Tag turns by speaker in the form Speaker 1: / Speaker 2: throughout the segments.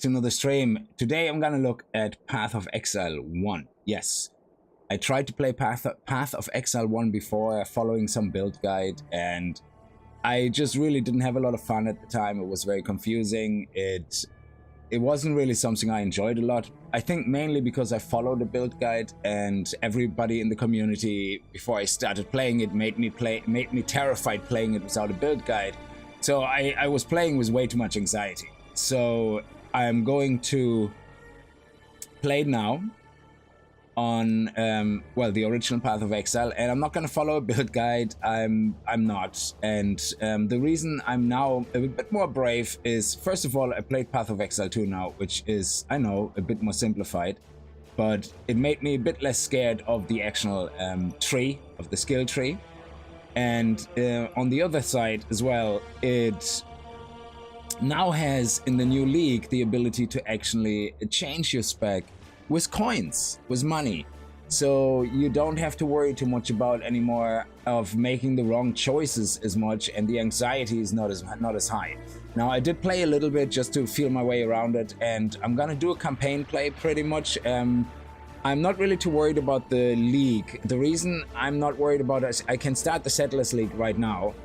Speaker 1: to another stream. Today I'm gonna look at Path of Exile 1. Yes, I tried to play Path of Exile 1 before, following some build guide, and I just really didn't have a lot of fun at the time. It was very confusing. It wasn't really something I enjoyed a lot. I think mainly because I followed the build guide, and everybody in the community before I started playing it made me terrified playing it without a build guide. So I was playing with way too much anxiety. So I'm going to play now on well, the original Path of Exile, and I'm not going to follow a build guide. I'm not, and the reason I'm now a bit more brave is, first of all, I played Path of Exile 2 now, which is, I know, a bit more simplified, but it made me a bit less scared of the actual tree, of the skill tree. And on the other side as well, it now has in the new league the ability to actually change your spec with coins, with money. So you don't have to worry too much about anymore of making the wrong choices as much, and the anxiety is not as high. Now, I did play a little bit just to feel my way around it, and I'm gonna do a campaign play pretty much. I'm not really too worried about the league. The reason I'm not worried about it is I can start the Settlers League right now,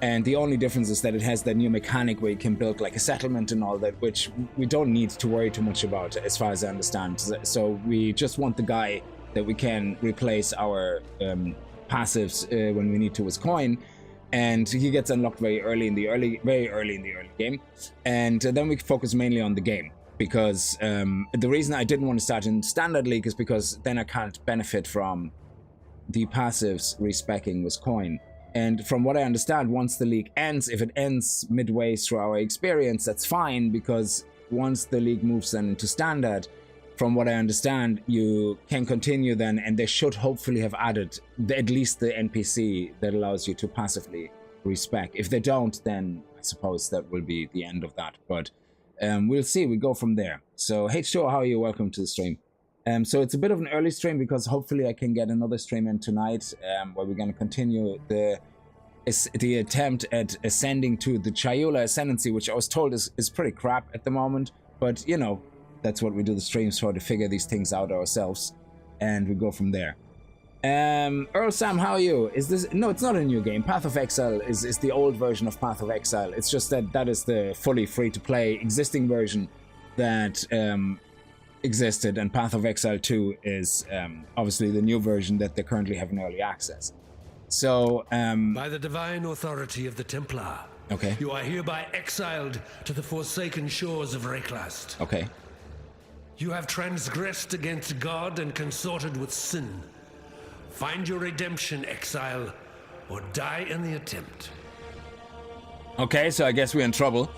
Speaker 1: and the only difference is that it has that new mechanic where you can build like a settlement and all that, which we don't need to worry too much about as far as I understand. So we just want the guy that we can replace our passives when we need to with coin, and he gets unlocked very early in the early game, and then we focus mainly on the game. Because the reason I didn't want to start in Standard League is because then I can't benefit from the passives respecking with coin. And from what I understand, once the league ends, if it ends midway through our experience, that's fine, because once the league moves then into Standard, from what I understand, you can continue then, and they should hopefully have added at least the NPC that allows you to passively respec. If they don't, then I suppose that will be the end of that. But we'll see, we go from there. So H2O, how are you? Welcome to the stream. So it's a bit of an early stream because hopefully I can get another stream in tonight, where we're going to continue the attempt at ascending to the Chayula Ascendancy, which I was told is pretty crap at the moment. But, you know, that's what we do the streams for, to figure these things out ourselves, and we go from there. Earl Sam, how are you? Is this... No, it's not a new game. Path of Exile is the old version of Path of Exile. It's just that is the fully free-to-play existing version that existed, and Path of Exile 2 is obviously the new version that they currently have in early access. So,
Speaker 2: by the divine authority of the Templar,
Speaker 1: okay,
Speaker 2: you are hereby exiled to the forsaken shores of Wraeclast.
Speaker 1: Okay.
Speaker 2: You have transgressed against God and consorted with sin. Find your redemption, Exile, or die in the attempt.
Speaker 1: Okay, so I guess we're in trouble.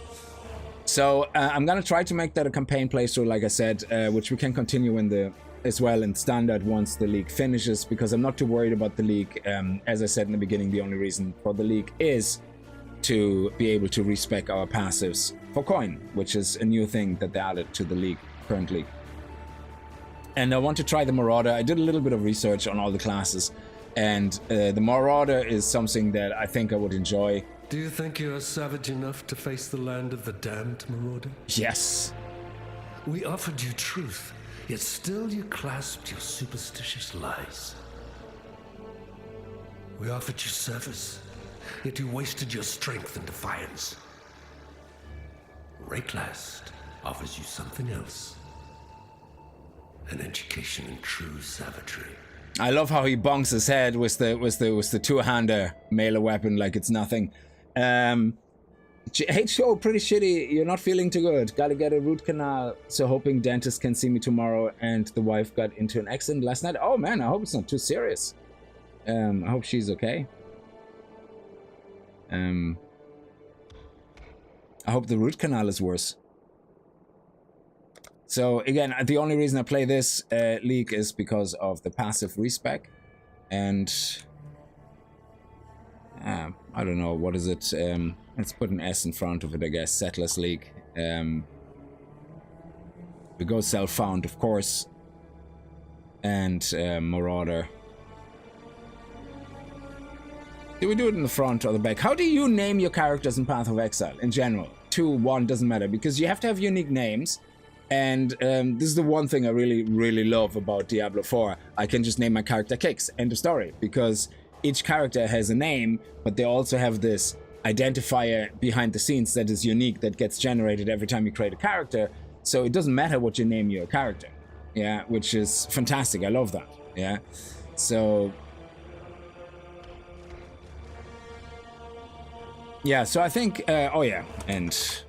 Speaker 1: So I'm gonna try to make that a campaign playthrough, like I said, which we can continue as well in Standard once the league finishes, because I'm not too worried about the league. As I said in the beginning, the only reason for the league is to be able to respec our passives for coin, which is a new thing that they added to the league currently. And I want to try the Marauder. I did a little bit of research on all the classes, and the Marauder is something that I think I would enjoy.
Speaker 2: Do you think you are savage enough to face the land of the damned, Marauder?
Speaker 1: Yes.
Speaker 2: We offered you truth, yet still you clasped your superstitious lies. We offered you service, yet you wasted your strength in defiance. Wraeclast offers you something else. An education in true savagery.
Speaker 1: I love how he bonks his head with the two-hander melee weapon like it's nothing. H2O, pretty shitty. You're not feeling too good. Gotta get a root canal. So hoping dentist can see me tomorrow. And the wife got into an accident last night. Oh man, I hope it's not too serious. I hope she's okay. I hope the root canal is worse. So again, the only reason I play this league is because of the passive respec, and I don't know, what is it? Let's put an S in front of it, I guess. Settlers League. We go self-found, of course, and Marauder. Do we do it in the front or the back? How do you name your characters in Path of Exile in general? 2, 1, doesn't matter, because you have to have unique names. And this is the one thing I really, really love about Diablo 4. I can just name my character kickz, end of story, because each character has a name, but they also have this identifier behind the scenes that is unique, that gets generated every time you create a character. So it doesn't matter what you name your character, yeah, which is fantastic. I love that, yeah. So yeah, so I think, oh yeah, and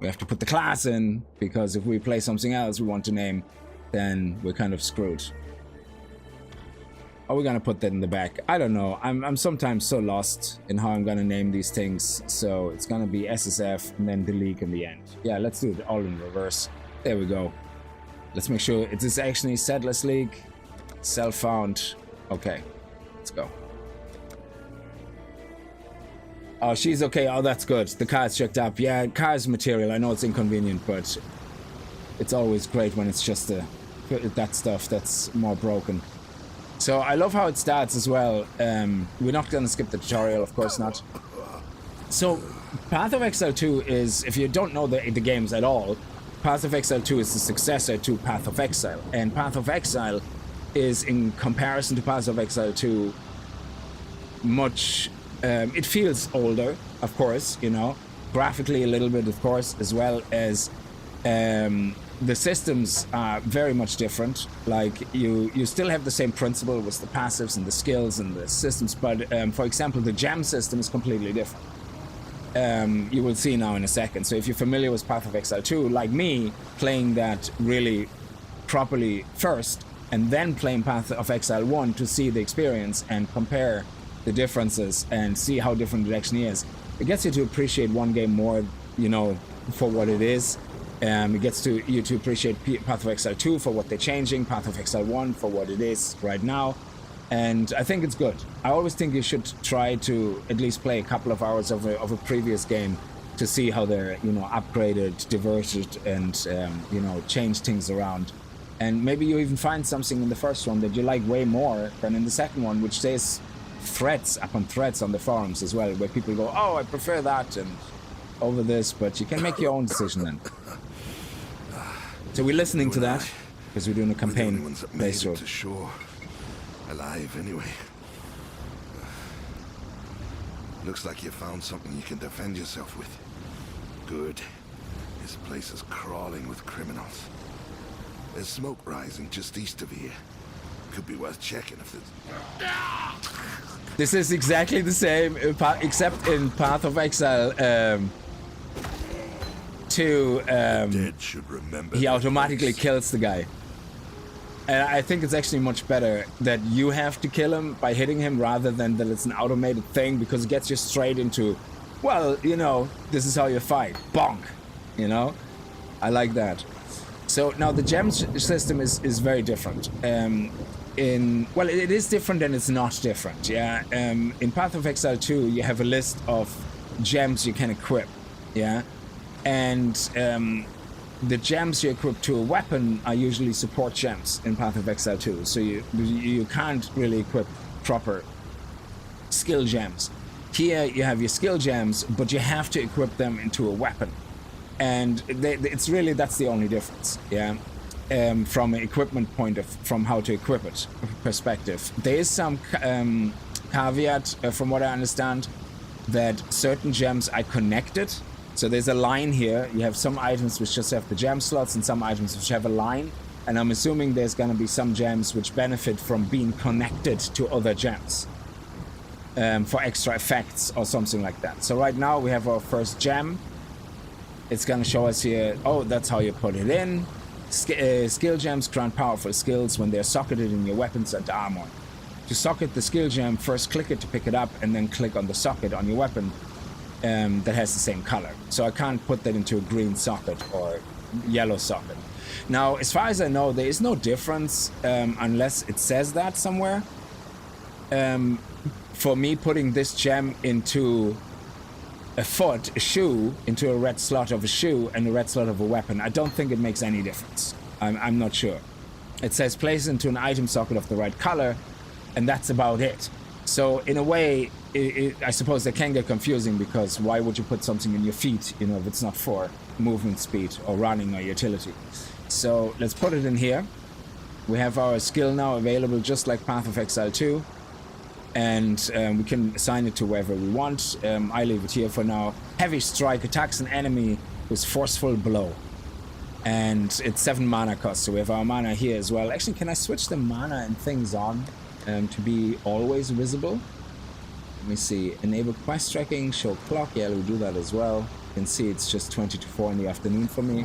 Speaker 1: we have to put the class in, because if we play something else we want to name, then we're kind of screwed. Are we gonna put that in the back? I don't know. I'm sometimes so lost in how I'm gonna name these things. So it's gonna be SSF and then the league in the end. Yeah, let's do it all in reverse. There we go. Let's make sure it is actually Settlers League. Self-found. Okay, let's go. Oh, she's okay. Oh, that's good. The car is checked up. Yeah, car's material. I know it's inconvenient, but it's always great when it's just that stuff that's more broken. So I love how it starts as well. We're not going to skip the tutorial, of course not. So Path of Exile 2 is, if you don't know the games at all, Path of Exile 2 is the successor to Path of Exile. And Path of Exile is, in comparison to Path of Exile 2, much... it feels older, of course, you know, graphically a little bit, of course, as well as the systems are very much different. Like, you still have the same principle with the passives and the skills and the systems, but for example, the gem system is completely different. You will see now in a second. So if you're familiar with Path of Exile 2, like me, playing that really properly first, and then playing Path of Exile 1 to see the experience and compare the differences and see how different it actually is, it gets you to appreciate one game more, you know, for what it is. It gets you to appreciate Path of Exile 2 for what they're changing, Path of Exile 1 for what it is right now, and I think it's good. I always think you should try to at least play a couple of hours of a previous game to see how they're, you know, upgraded, diverted, and you know, change things around. And maybe you even find something in the first one that you like way more than in the second one, which says threads upon threads on the forums as well, where people go, oh, I prefer that and over this, but you can make your own decision then. So we're listening to that because we're doing a campaign playthrough.
Speaker 3: To shore, alive anyway. Looks like you found something you can defend yourself with. Good. This place is crawling with criminals. There's smoke rising just east of here. Could be worth checking if it's...
Speaker 1: This is exactly the same, except in Path of Exile 2,
Speaker 3: dead should remember
Speaker 1: he automatically kills the guy. And I think it's actually much better that you have to kill him by hitting him rather than that it's an automated thing, because it gets you straight into, well, you know, this is how you fight. Bonk! You know? I like that. So now the gem system is very different. Well, it is different and it's not different, yeah. In Path of Exile 2, you have a list of gems you can equip, yeah. And the gems you equip to a weapon are usually support gems in Path of Exile 2. So you can't really equip proper skill gems. Here you have your skill gems, but you have to equip them into a weapon. And it's really, that's the only difference, yeah. From an equipment point of, from how to equip it perspective. There is some caveat, from what I understand, that certain gems are connected. So there's a line here. You have some items which just have the gem slots and some items which have a line. And I'm assuming there's going to be some gems which benefit from being connected to other gems for extra effects or something like that. So right now we have our first gem. It's going to show us here, oh, that's how you put it in. Skill gems grant powerful skills when they're socketed in your weapons and armor. To socket the skill gem, first click it to pick it up and then click on the socket on your weapon that has the same color. So I can't put that into a green socket or yellow socket. Now, as far as I know, there is no difference unless it says that somewhere. For me, putting this gem into a shoe, into a red slot of a shoe and a red slot of a weapon, I don't think it makes any difference. I'm not sure. It says place into an item socket of the right color, and that's about it. So in a way, I suppose they can get confusing, because why would you put something in your feet, you know, if it's not for movement speed or running or utility? So let's put it in here. We have our skill now available just like Path of Exile 2, and we can assign it to wherever we want. I leave it here for now. Heavy Strike attacks an enemy with forceful blow, and it's 7 mana cost, so we have our mana here as well. Actually, can I switch the mana and things on to be always visible? Let me see. Enable quest tracking, show clock. Yeah, we'll do that as well. You can see it's just 20 to 4 in the afternoon for me.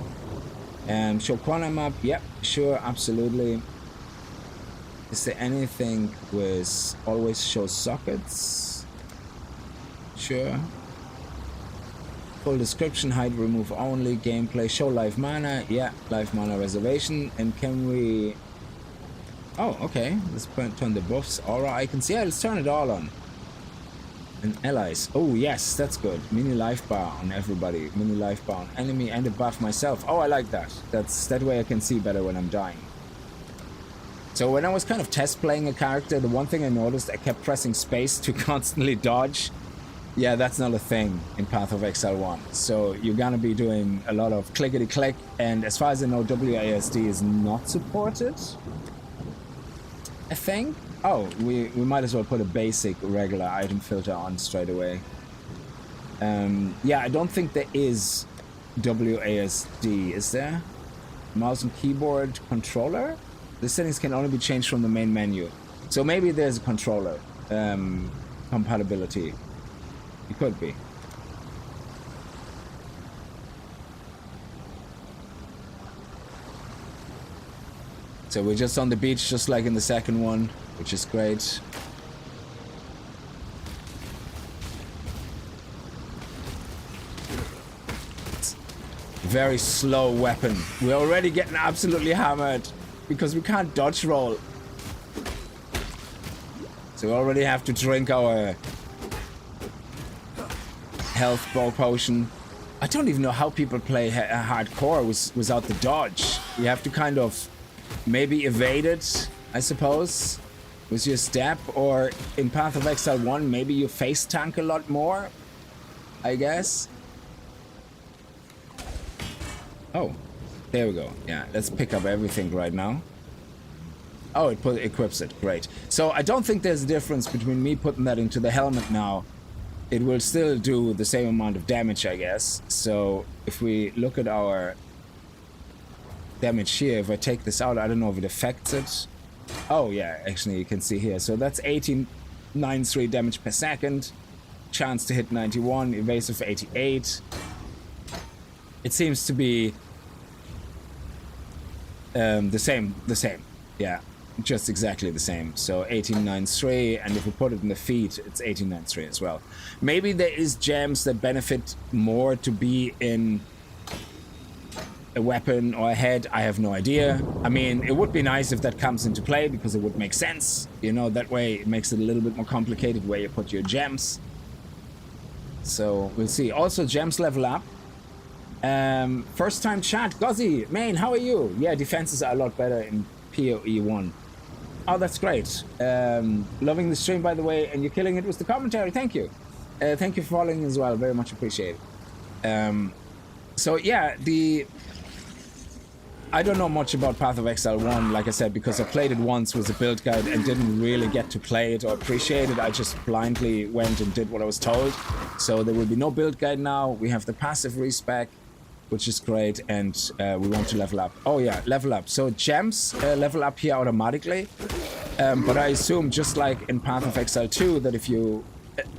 Speaker 1: Show corner map. Yep, sure, absolutely. Is there anything with always show sockets? Sure. Full description, hide, remove only, gameplay, show live mana. Yeah, live mana reservation. And can we... Oh, okay. Let's turn the buffs. Aura icons. Yeah, let's turn it all on. And allies. Oh, yes, that's good. Mini life bar on everybody. Mini life bar on enemy and a buff myself. Oh, I like that. That way I can see better when I'm dying. So when I was kind of test playing a character, the one thing I noticed, I kept pressing space to constantly dodge. Yeah, that's not a thing in Path of Exile 1. So you're gonna be doing a lot of clickety-click, and as far as I know, WASD is not supported, I think. Oh, we might as well put a basic regular item filter on straight away. Yeah, I don't think there is WASD, is there? Mouse and keyboard controller? The settings can only be changed from the main menu. So maybe there's a controller compatibility. It could be. So we're just on the beach, just like in the second one, which is great. It's a very slow weapon. We're already getting absolutely hammered because we can't dodge roll. So we already have to drink our health bow potion. I don't even know how people play hardcore without the dodge. You have to kind of maybe evade it, I suppose, with your step, or in Path of Exile 1, maybe you face tank a lot more, I guess. Oh, there we go. Yeah, let's pick up everything right now. Oh, it equips it. Great. So I don't think there's a difference between me putting that into the helmet now. It will still do the same amount of damage, I guess. So if we look at our damage here, if I take this out, I don't know if it affects it. Oh yeah, actually you can see here. So that's 1893 damage per second. Chance to hit 91, evasive 88. It seems to be the same. Yeah, just exactly the same. So 1893, and if we put it in the feet, it's 1893 as well. Maybe there is gems that benefit more to be in a weapon or a head. I have no idea. I mean, it would be nice if that comes into play, because it would make sense. You know, that way it makes it a little bit more complicated where you put your gems. So we'll see. Also, gems level up. First time chat, Gozzy, Main, how are you? Yeah, defenses are a lot better in PoE 1. Oh, that's great. Loving the stream, by the way, and you're killing it with the commentary. Thank you. Thank you for following as well. Very much appreciated. So yeah, I don't know much about Path of Exile 1, like I said, because I played it once with a build guide and didn't really get to play it or appreciate it. I just blindly went and did what I was told. So there will be no build guide now. We have the passive respec, which is great, and we want to level up. Oh yeah, level up. So gems level up here automatically, but I assume, just like in Path of Exile 2, that if you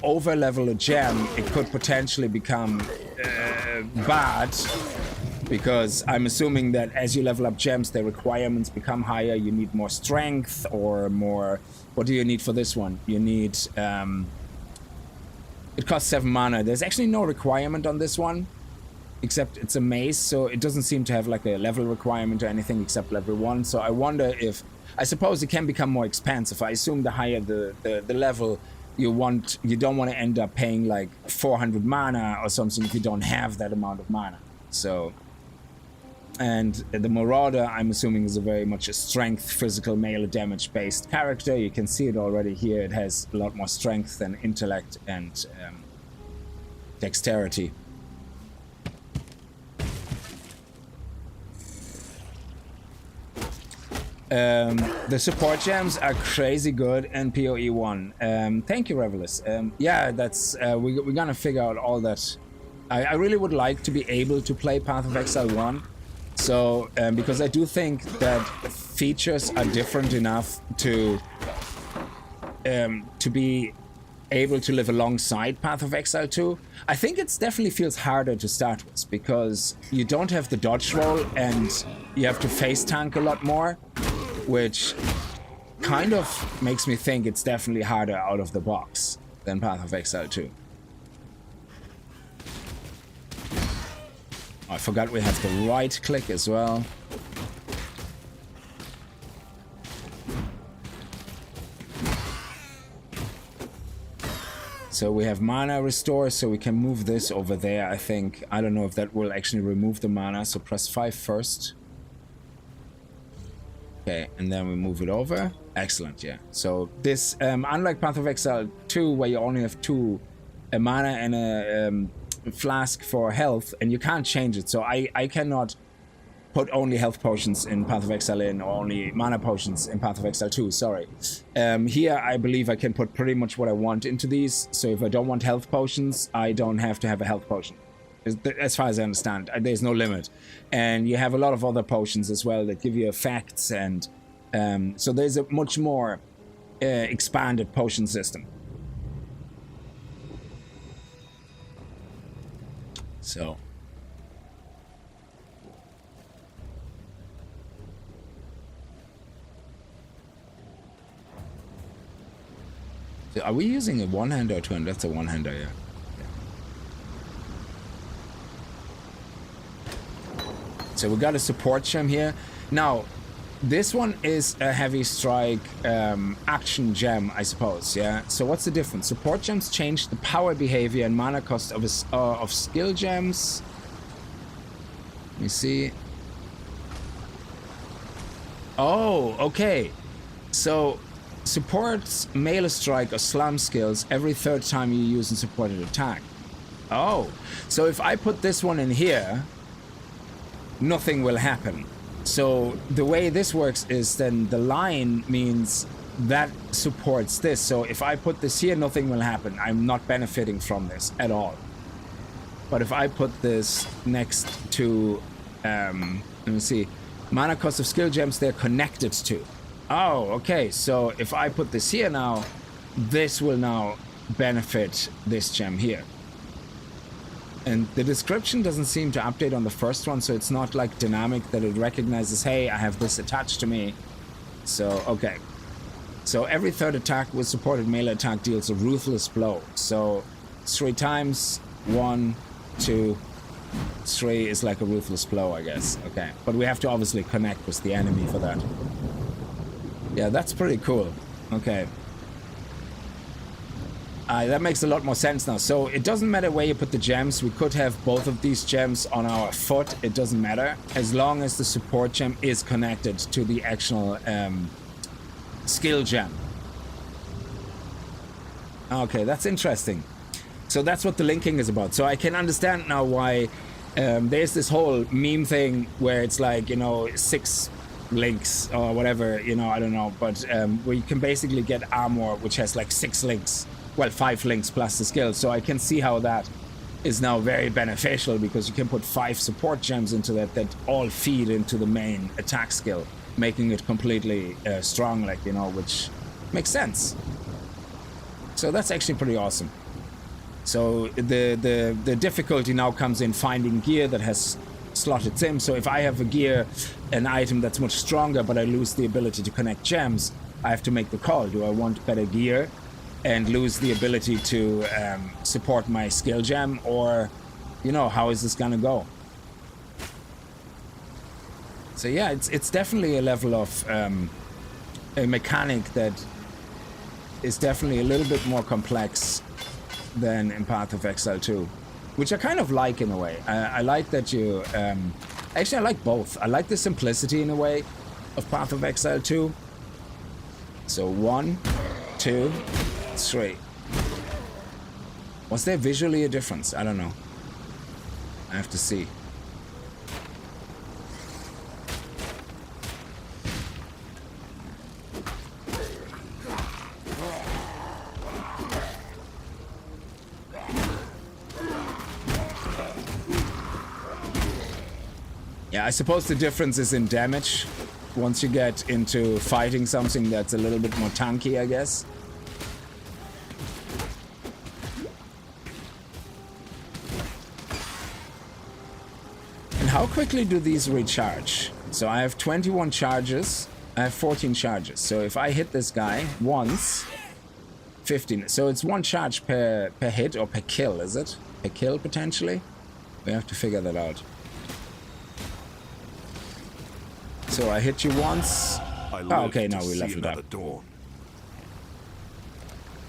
Speaker 1: over level a gem, it could potentially become bad, because I'm assuming that as you level up gems, the requirements become higher. You need more strength or more... What do you need for this one? You need... it costs 7 mana. There's actually no requirement on this one, except it's a maze, so it doesn't seem to have like a level requirement or anything except level 1. So I wonder if... I suppose it can become more expansive. I assume the higher the level you don't want to end up paying like 400 mana or something if you don't have that amount of mana. So And the Marauder, I'm assuming, is a very much a strength, physical, melee damage-based character. You can see it already here. It has a lot more strength than intellect and dexterity. The support gems are crazy good in PoE 1. Thank you, Revelous. Yeah, that's we're gonna figure out all that. I really would like to be able to play Path of Exile 1. So, because I do think that features are different enough to be able to live alongside Path of Exile 2. I think it definitely feels harder to start with because you don't have the dodge roll and you have to face tank a lot more, which kind of makes me think it's definitely harder out of the box than Path of Exile 2. I forgot we have the right click as well. So we have mana restore, so we can move this over there, I think. I don't know if that will actually remove the mana, so press 5 first. Okay, and then we move it over. Excellent, yeah. So this, unlike Path of Exile 2, where you only have 2 mana and a flask for health, and you can't change it, so I cannot put only health potions in Path of Exile in, or only mana potions in Path of Exile 2, sorry. Here I believe I can put pretty much what I want into these, so if I don't want health potions, I don't have to have a health potion. As far as I understand, there's no limit. And you have a lot of other potions as well that give you effects, and so there's a much more expanded potion system. So are we using a one-hander or two-hander? That's a one-hander, yeah. So we got a support gem here. Now, this one is a heavy strike action gem, I suppose, yeah? So what's the difference? Support gems change the power, behavior, and mana cost of skill gems. Let me see. Oh, okay. So, supports melee strike or slam skills every 3rd time you use a supported attack. Oh, so if I put this one in here, nothing will happen. So the way this works is then the line means that supports this. So if I put this here, nothing will happen. I'm not benefiting from this at all. But if I put this next to, let me see, mana cost of skill gems, they're connected to. Oh, okay. So if I put this here now, this will now benefit this gem here. And the description doesn't seem to update on the first one, so it's not like dynamic that it recognizes, hey, I have this attached to me. So, okay. So every 3rd attack with supported melee attack deals a ruthless blow. So 3 times, 1, 2, 3 is like a ruthless blow, I guess. Okay. But we have to obviously connect with the enemy for that. Yeah, that's pretty cool. Okay. That makes a lot more sense now. So it doesn't matter where you put the gems. We could have both of these gems on our foot. It doesn't matter. As long as the support gem is connected to the actual skill gem. Okay, that's interesting. So that's what the linking is about. So I can understand now why there's this whole meme thing where it's like, you know, 6 links or whatever, you know, I don't know. But where you can basically get armor which has like 6 links. Well, 5 links plus the skill, so I can see how that is now very beneficial because you can put 5 support gems into that all feed into the main attack skill, making it completely strong, like, you know, which makes sense. So that's actually pretty awesome. So the difficulty now comes in finding gear that has slotted sim. So if I have a gear, an item that's much stronger, but I lose the ability to connect gems, I have to make the call. Do I want better gear and lose the ability to support my skill gem, or, you know, how is this gonna go? So yeah, it's definitely a level of a mechanic that is definitely a little bit more complex than in Path of Exile 2, which I kind of like in a way. I like that you Actually, I like both. I like the simplicity in a way of Path of Exile 2. So 1, 2, 3. Was there visually a difference? I don't know. I have to see. Yeah, I suppose the difference is in damage. Once you get into fighting something that's a little bit more tanky, I guess. And how quickly do these recharge? So I have 21 charges. I have 14 charges. So if I hit this guy once, 15. So it's 1 charge per hit or per kill, is it? Per kill, potentially? We have to figure that out. So I hit you once. Oh, okay, now we leveled up.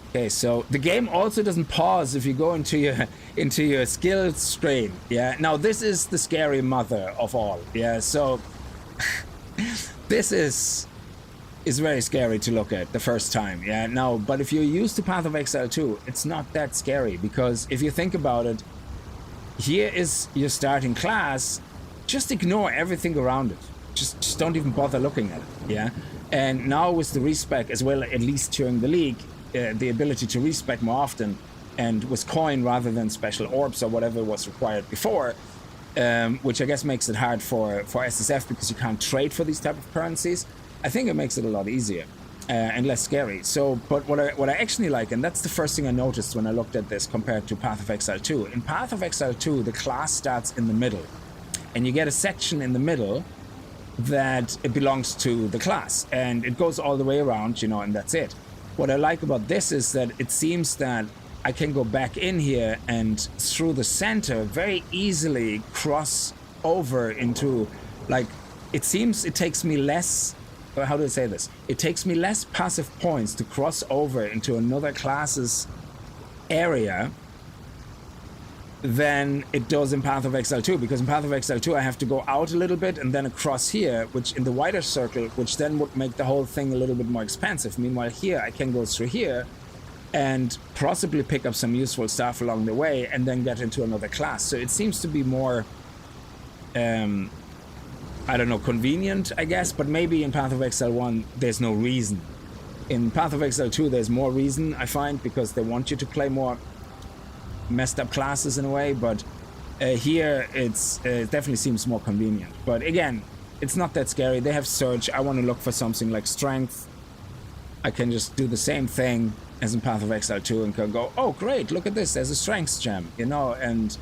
Speaker 1: Okay, so the game also doesn't pause if you go into your skill strain. Yeah. Now this is the scary mother of all. Yeah. So this is very scary to look at the first time. Yeah. Now, but if you're used to Path of Exile 2, it's not that scary because if you think about it, here is your starting class. Just ignore everything around it. Just don't even bother looking at it, yeah? And now with the respec as well, at least during the league, the ability to respec more often, and with coin rather than special orbs or whatever was required before, which I guess makes it hard for SSF because you can't trade for these type of currencies. I think it makes it a lot easier and less scary. So, but what I actually like, and that's the first thing I noticed when I looked at this compared to Path of Exile 2. In Path of Exile 2, the class starts in the middle, and you get a section in the middle that it belongs to the class, and it goes all the way around, you know, and that's it. What I like about this is that it seems that I can go back in here and through the center very easily cross over into, like, it seems it takes me less, how do I say this? It takes me less passive points to cross over into another class's area than it does in Path of Exile 2, because in Path of Exile 2 I have to go out a little bit and then across here, which in the wider circle, which then would make the whole thing a little bit more expansive. Meanwhile here I can go through here and possibly pick up some useful stuff along the way and then get into another class. So it seems to be more, I don't know, convenient, I guess, but maybe in Path of Exile 1 there's no reason. In Path of Exile 2 there's more reason, I find, because they want you to play more messed up classes in a way, but here it definitely seems more convenient. But again, it's not that scary. They have search. I want to look for something like strength. I can just do the same thing as in Path of Exile 2 and can go, oh great, look at this, there's a strength gem, you know, and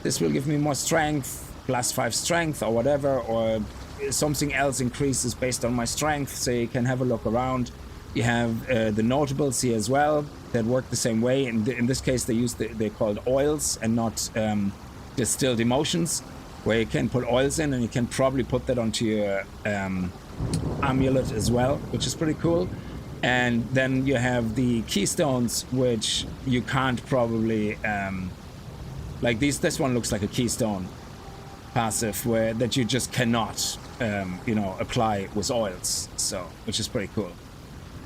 Speaker 1: this will give me more strength, +5 strength or whatever, or something else increases based on my strength, so you can have a look around. You have the notables here as well that work the same way. In this case, they're called oils and not distilled emotions, where you can put oils in and you can probably put that onto your amulet as well, which is pretty cool. And then you have the keystones, which you can't probably like this one looks like a keystone passive that you just cannot you know, apply with oils, so which is pretty cool.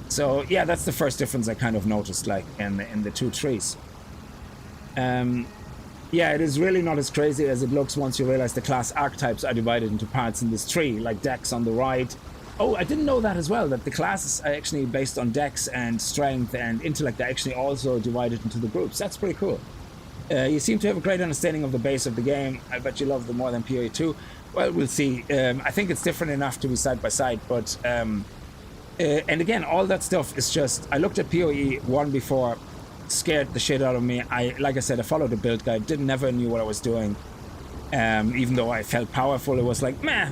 Speaker 1: So yeah, that's the first difference I kind of noticed, like in the 2 trees. Yeah, it is really not as crazy as it looks once you realize the class archetypes are divided into parts in this tree, like Dex on the right. Oh, I didn't know that as well, that the classes are actually based on Dex and Strength and Intellect are actually also divided into the groups. That's pretty cool. You seem to have a great understanding of the base of the game. I bet you love them more than PoE 2. Well, we'll see. I think it's different enough to be side by side, but and again, all that stuff is just, I looked at PoE 1 before, scared the shit out of me. Like I said, I followed the build guide, never knew what I was doing. Even though I felt powerful, it was like, meh,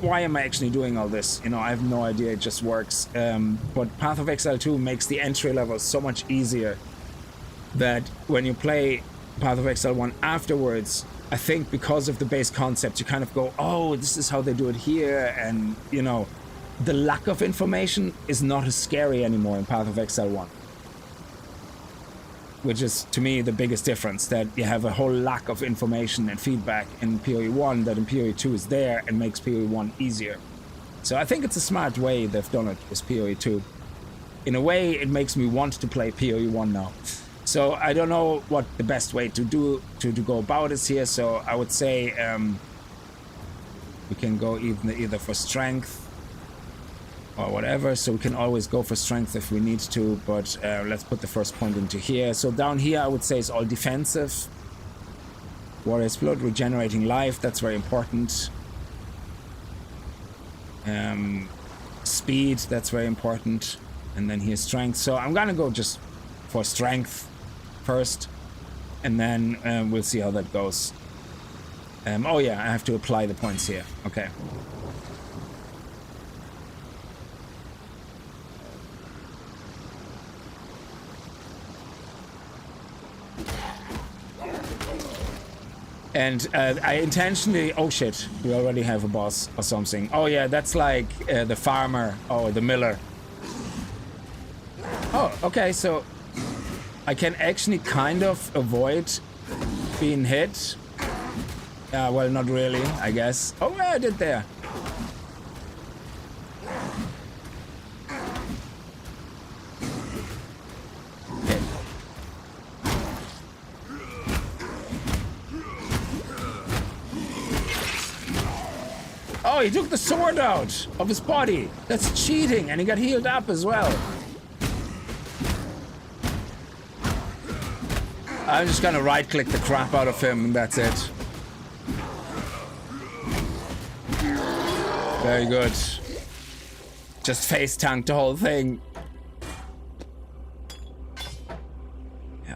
Speaker 1: why am I actually doing all this? You know, I have no idea, it just works. But Path of Exile 2 makes the entry level so much easier that when you play Path of Exile 1 afterwards, I think because of the base concept, you kind of go, oh, this is how they do it here, and, you know, the lack of information is not as scary anymore in Path of Exile 1. which is to me the biggest difference, that you have a whole lack of information and feedback in PoE 1 that in PoE 2 is there and makes PoE 1 easier. So I think it's a smart way they've done it with PoE 2. In a way, it makes me want to play PoE 1 now. So I don't know what the best way to go about is here. So I would say we can go either for strength or whatever. So we can always go for strength if we need to. But let's put the first point into here. So down here, I would say it's all defensive. Warrior's Blood, regenerating life. That's very important. Speed. That's very important. And then here's strength. So I'm gonna go just for strength first, and then we'll see how that goes. Oh yeah, I have to apply the points here. Okay. And I intentionally... Oh shit, we already have a boss or something. Oh yeah, that's like the farmer or the miller. Oh, okay, so I can actually kind of avoid being hit. Well, not really, I guess. Oh, yeah, I did there. Okay. Oh, he took the sword out of his body. That's cheating, and he got healed up as well. I'm just gonna right-click the crap out of him, and that's it. Very good. Just face tanked the whole thing.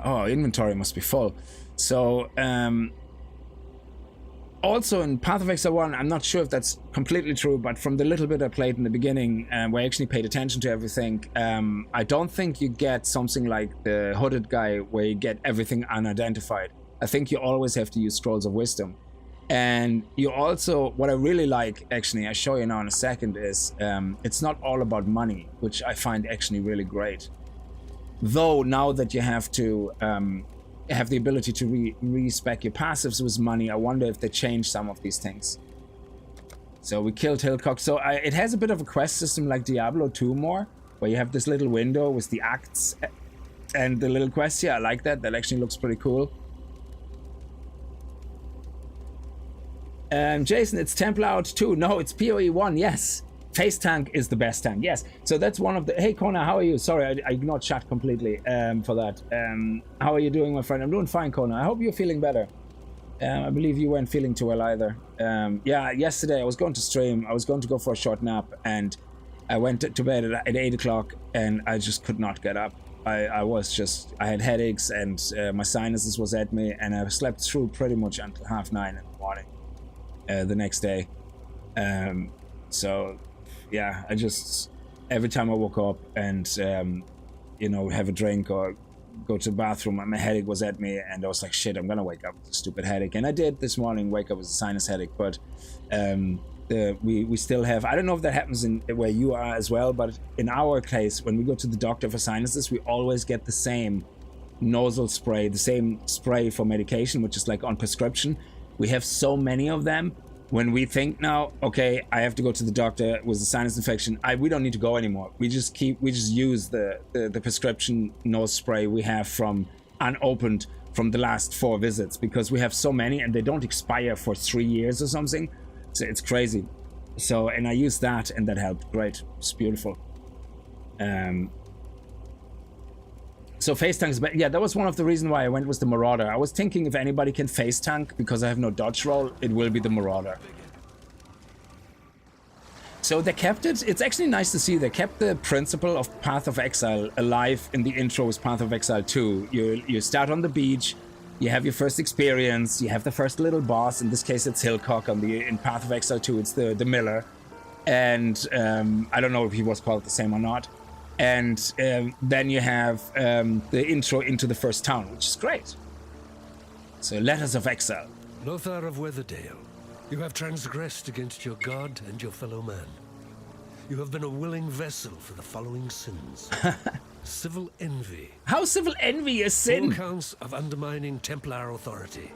Speaker 1: Oh, inventory must be full. So, also in Path of Exile 1, I'm not sure if that's completely true, but from the little bit I played in the beginning, where I actually paid attention to everything, I don't think you get something like the hooded guy where you get everything unidentified. I think you always have to use Scrolls of Wisdom. And you also, what I really like, actually, I'll show you now in a second, is it's not all about money, which I find actually really great. Though now that you have to have the ability to respec your passives with money, I wonder if they change some of these things. So we killed Hillcock. So it has a bit of a quest system like Diablo 2 more, where you have this little window with the acts and the little quests. Yeah, I like that. That actually looks pretty cool. Jason, it's Templar 2. No, it's PoE 1. Yes. Face tank is the best tank. Yes. So that's one of the... Hey, Kona, how are you? Sorry, I ignored chat completely for that. How are you doing, my friend? I'm doing fine, Kona. I hope you're feeling better. I believe you weren't feeling too well either. Yeah, yesterday I was going to stream. I was going to go for a short nap, and I went to bed at 8 o'clock, and I just could not get up. I had headaches, and my sinuses was at me, and I slept through pretty much until 9:30 in the morning the next day. So yeah, I just, every time I woke up and you know, have a drink or go to the bathroom, my headache was at me, and I was like, shit, I'm gonna wake up with a stupid headache. And I did this morning, wake up with a sinus headache. But we still have, I don't know if that happens in where you are as well, but in our case, when we go to the doctor for sinuses, we always get the same nasal spray, the same spray for medication, which is like on prescription. We have so many of them. When we think now, okay, I have to go to the doctor with a sinus infection, we don't need to go anymore. We just use the prescription nose spray we have from unopened from the last 4 visits, because we have so many and they don't expire for 3 years or something. So it's crazy. So, and I used that, and that helped. Great. It's beautiful. So face tanks, but yeah, that was one of the reasons why I went with the Marauder. I was thinking if anybody can face tank, because I have no dodge roll, it will be the Marauder. So they kept it. It's actually nice to see they kept the principle of Path of Exile alive in the intro with Path of Exile 2. You start on the beach, you have your first experience, you have the first little boss. In this case, it's Hillcock. In Path of Exile 2, it's the Miller. And I don't know if he was called the same or not. And then you have the intro into the first town, which is great. So, Letters of Exile.
Speaker 2: Lothar of Weatherdale, you have transgressed against your god and your fellow man. You have been a willing vessel for the following sins. Civil envy.
Speaker 1: How civil envy is
Speaker 2: 4
Speaker 1: sin?
Speaker 2: counts of undermining Templar authority.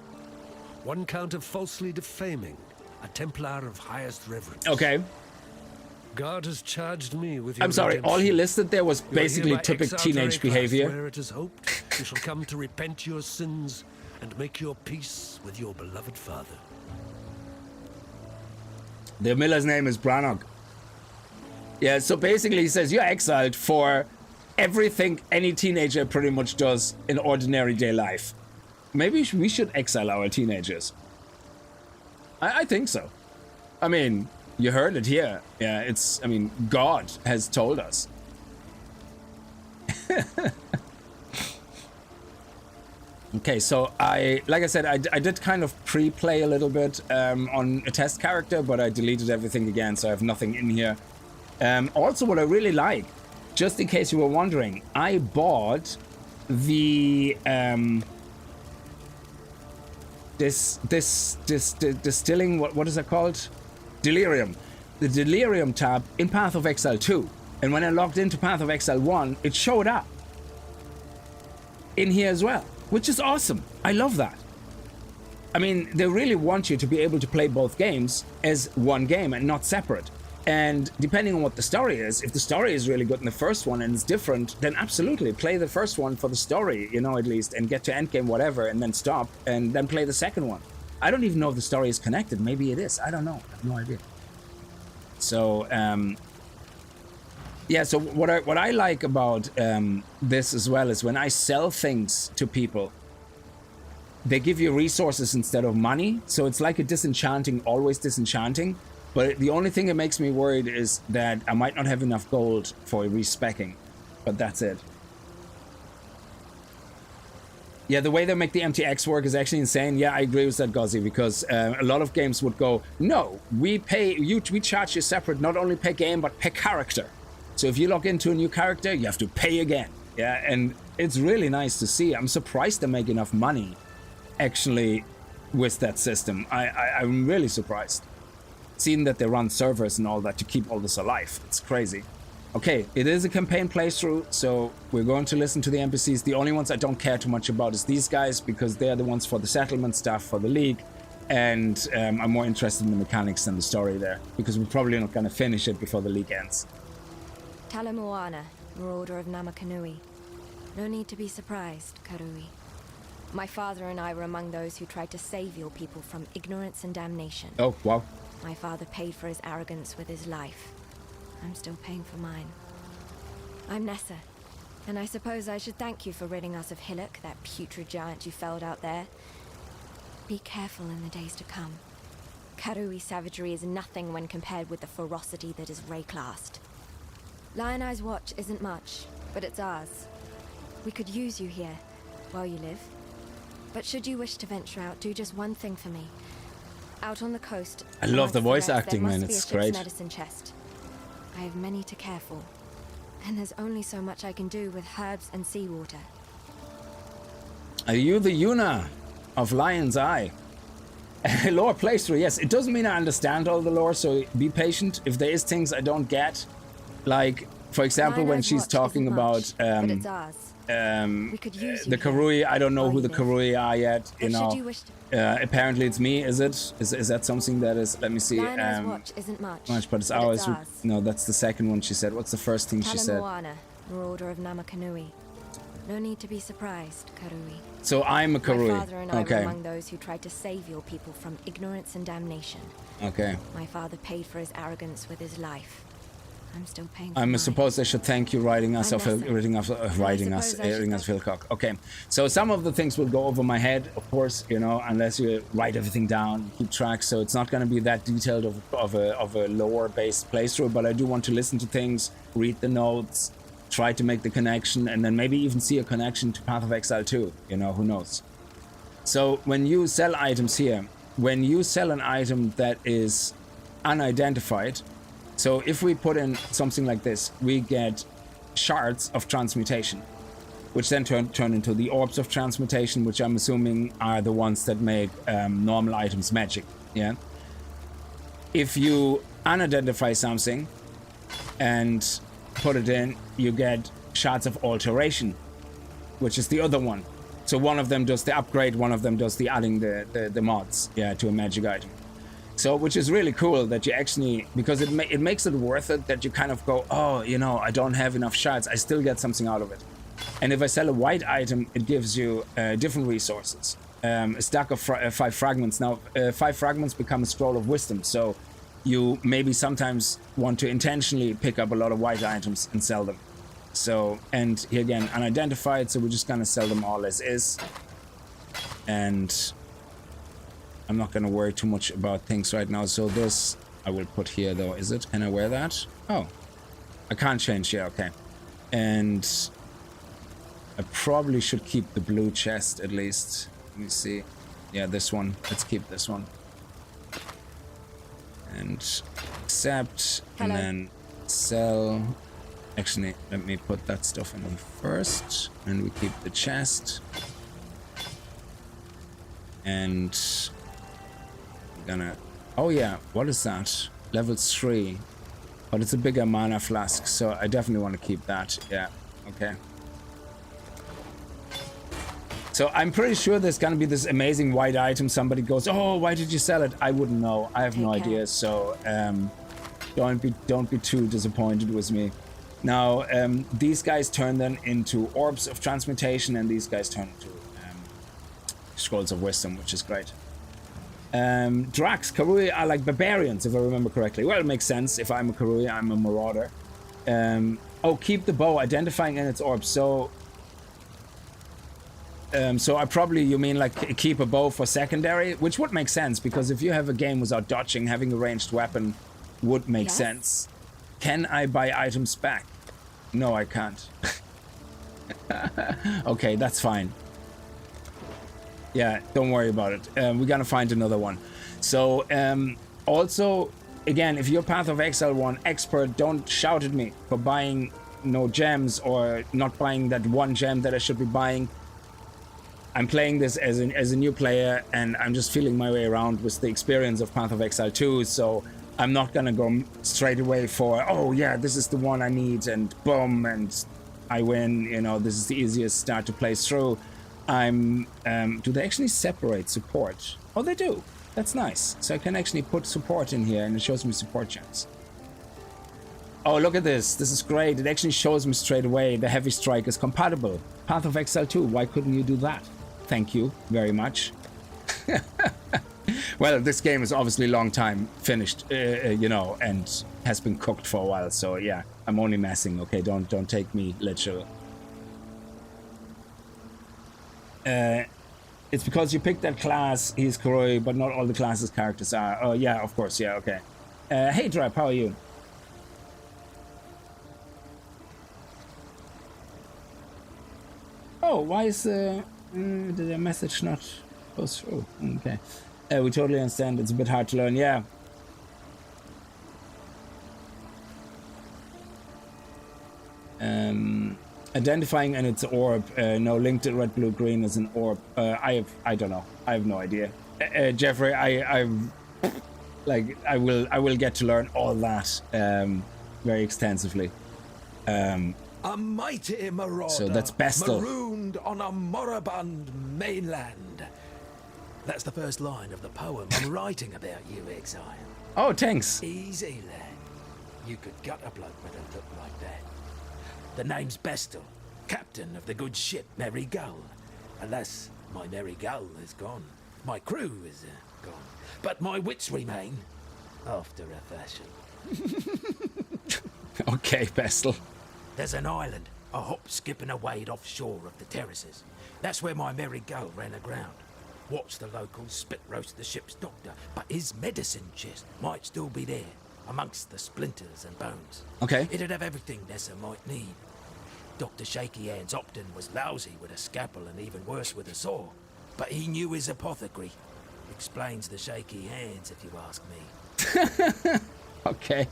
Speaker 2: 1 count of falsely defaming a Templar of highest reverence.
Speaker 1: Okay.
Speaker 2: God has charged me with your
Speaker 1: I'm sorry, all he
Speaker 2: redemption.
Speaker 1: listed there was
Speaker 2: You are
Speaker 1: basically
Speaker 2: hereby
Speaker 1: typical
Speaker 2: exiled to
Speaker 1: teenage
Speaker 2: Wraeclast,
Speaker 1: behavior.
Speaker 2: Where it is hoped you shall come to repent your sins and make your peace with your beloved father.
Speaker 1: The miller's name is Brannock. Yeah, so basically he says you're exiled for everything any teenager pretty much does in ordinary day life. Maybe we should exile our teenagers. I think so. I mean, you heard it here. Yeah, I mean, God has told us. Okay, so like I said, I did kind of pre-play a little bit on a test character, but I deleted everything again, so I have nothing in here. Also, what I really like, just in case you were wondering, I bought the distilling, what is it called? Delirium. The Delirium tab in Path of Exile 2. And when I logged into Path of Exile 1, it showed up in here as well, which is awesome. I love that. I mean, they really want you to be able to play both games as one game and not separate. And depending on what the story is, if the story is really good in the first one and it's different, then absolutely play the first one for the story, you know, at least, and get to endgame, whatever, and then stop, and then play the second one. I don't even know if the story is connected. Maybe it is. I don't know. I have no idea. So, yeah, so what I like about this as well is when I sell things to people, they give you resources instead of money. So it's like a disenchanting, always disenchanting. But the only thing that makes me worried is that I might not have enough gold for respecking. But that's it. Yeah, the way they make the MTX work is actually insane. Yeah, I agree with that, Gozzy, because a lot of games would go, no, we charge you separate, not only per game, but per character. So if you log into a new character, you have to pay again. Yeah, and it's really nice to see. I'm surprised they make enough money, actually, with that system. I'm really surprised. Seeing that they run servers and all that to keep all this alive. It's crazy. Okay, it is a campaign playthrough, so we're going to listen to the NPCs. The only ones I don't care too much about is these guys, because they're the ones for the settlement stuff for the League, and I'm more interested in the mechanics than the story there, because we're probably not going to finish it before the League ends.
Speaker 4: Talamoana, Marauder of Namakanui. No need to be surprised, Karui. My father and I were among those who tried to save your people from ignorance and damnation.
Speaker 1: Oh, wow.
Speaker 4: My father paid for his arrogance with his life. I'm still paying for mine. I'm Nessa, and I suppose I should thank you for ridding us of Hillock, that putrid giant you felled out there. Be careful in the days to come. Karui savagery is nothing when compared with the ferocity that is Wraeclast. Lion Eye's watch isn't much, but it's ours. We could use you here, while you live. But should you wish to venture out, do just one thing for me. Out on the coast,
Speaker 1: I love the voice
Speaker 4: rest,
Speaker 1: acting, man. It's great.
Speaker 4: Medicine chest. I have many to care for, and there's only so much I can do with herbs and seawater.
Speaker 1: Are you the Yuna of Lion's Eye? Lore playthrough, yes. It doesn't mean I understand all the lore, so be patient. If there is things I don't get, like, for example, when she's talking about the Karui, I don't know who the Karui are yet, you know. Apparently it's me, is it? Is that something that is, let me see,
Speaker 4: watch isn't much,
Speaker 1: but it's ours. No, that's the second one she said. What's the first thing she said?
Speaker 4: Talamoana, Marauder of Namakanui. No need to be surprised, Karui.
Speaker 1: So I'm a Karui.
Speaker 4: My father and I were among those who tried to save your people from ignorance and damnation.
Speaker 1: Okay.
Speaker 4: My father paid for his arrogance with his life. I'm still paying for
Speaker 1: I
Speaker 4: mine.
Speaker 1: suppose I should thank you writing us Philcock. Okay, so some of the things will go over my head, of course, you know, unless you write everything down, keep track. So it's not going to be that detailed of a lore-based playthrough, but I do want to listen to things, read the notes, try to make the connection, and then maybe even see a connection to Path of Exile 2. You know, who knows? So when you sell items here, when you sell an item that is unidentified, so if we put in something like this, we get shards of transmutation, which then turn into the orbs of transmutation, which I'm assuming are the ones that make normal items magic. Yeah. If you unidentify something and put it in, you get shards of alteration, which is the other one. So one of them does the upgrade, one of them does the adding the mods, yeah, to a magic item. So, which is really cool that you actually, because it makes it worth it that you kind of go, oh, you know, I don't have enough shards, I still get something out of it. And if I sell a white item, it gives you different resources. A stack of 5 fragments. Now, 5 fragments become a scroll of wisdom, so you maybe sometimes want to intentionally pick up a lot of white items and sell them. So, and here again, unidentified, so we're just gonna sell them all as is. And I'm not gonna worry too much about things right now. So this, I will put here though, is it? Can I wear that? Oh, I can't change, yeah, okay. And I probably should keep the blue chest at least. Let me see. Yeah, this one, let's keep this one. And accept,
Speaker 4: Hello.
Speaker 1: and then sell. Actually, let me put that stuff in first, and we keep the chest. And we're gonna, oh yeah, what is that? Level 3, but it's a bigger mana flask, so I definitely want to keep that. Yeah, okay. So I'm pretty sure there's gonna be this amazing white item. Somebody goes, oh, why did you sell it? I wouldn't know. I have no idea. So don't be too disappointed with me. Now, these guys turn then into orbs of transmutation, and these guys turn into scrolls of wisdom, which is great. Drax, Karui are like barbarians, if I remember correctly. Well, it makes sense. If I'm a Karui, I'm a Marauder. Oh, keep the bow, identifying in its orbs. So I probably, you mean like keep a bow for secondary, which would make sense, because if you have a game without dodging, having a ranged weapon would make sense. Can I buy items back? No, I can't. Okay, that's fine. Yeah, don't worry about it. We're gonna find another one. So, also, again, if you're Path of Exile 1 expert, don't shout at me for buying no gems or not buying that one gem that I should be buying. I'm playing this as a new player, and I'm just feeling my way around with the experience of Path of Exile 2, so I'm not gonna go straight away for, oh yeah, this is the one I need, and boom, and I win, you know, this is the easiest start to play through. Do they actually separate support? Oh, they do. That's nice. So I can actually put support in here, and it shows me support gems. Oh, look at this. This is great. It actually shows me straight away the heavy strike is compatible. Path of Exile 2, why couldn't you do that? Thank you very much. Well, this game is obviously a long time finished, you know, and has been cooked for a while. So yeah, I'm only messing. Okay, don't take me literal. It's because you picked that class. He's Kuroi, but not all the classes characters are. Oh yeah, of course. Yeah, okay. Hey, Drap, how are you? Oh, why is did the message not go through? Okay. We totally understand. It's a bit hard to learn. Yeah. Identifying and its orb. No, linked to red, blue, green as an orb. I don't know. I have no idea. Jeffrey, I will get to learn all that very extensively.
Speaker 5: A mighty marauder,
Speaker 1: so that's Bestel.
Speaker 5: marooned on a moribund mainland. That's the first line of the poem I'm writing about you, Exile.
Speaker 1: Oh, thanks.
Speaker 5: Easy, lad. You could gut a bloke with a look like that. The name's Bestel, captain of the good ship Merry Gull. Alas, my Merry Gull is gone. My crew is gone. But my wits remain, after a fashion.
Speaker 1: Okay, Bestel.
Speaker 5: There's an island, a hop, skip and a wade offshore of the terraces. That's where my Merry Gull ran aground. Watched the locals spit roast the ship's doctor, but his medicine chest might still be there, amongst the splinters and bones.
Speaker 1: Okay.
Speaker 5: It'd have everything Nessa might need. Dr. Shaky Hands Opton was lousy with a scalpel and even worse with a saw, but he knew his apothecary. Explains the shaky hands, if you ask me.
Speaker 1: Okay.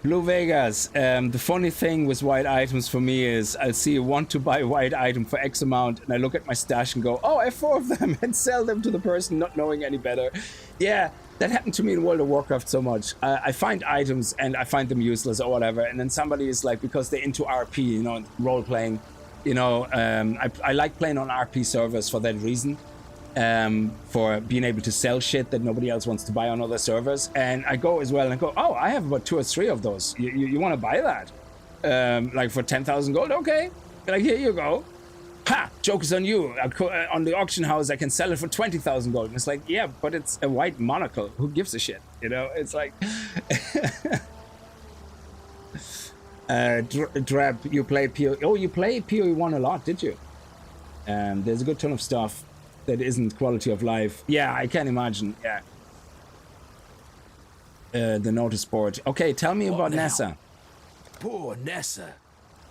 Speaker 1: Blue Vegas, the funny thing with white items for me is I'll see a want to buy a white item for X amount, and I look at my stash and go, oh, I have 4 of them, and sell them to the person not knowing any better. Yeah, That happened to me in World of Warcraft so much. I find items and I find them useless or whatever, and then somebody is like, because they're into RP, you know, role playing, you know, I like playing on RP servers for that reason, for being able to sell shit that nobody else wants to buy on other servers. And I go as well and I go, oh, I have about 2 or 3 of those. You want to buy that? Like for 10,000 gold? Okay. Like, here you go. Ha! Joke is on you. On the auction house, I can sell it for 20,000 gold. And it's like, yeah, but it's a white monocle. Who gives a shit? You know, it's like... Drab, you play PoE... Oh, you play PoE 1 a lot, did you? There's a good ton of stuff that isn't quality of life. Yeah, I can imagine, yeah. The notice board. Okay, tell me about Nessa.
Speaker 5: Poor Nessa.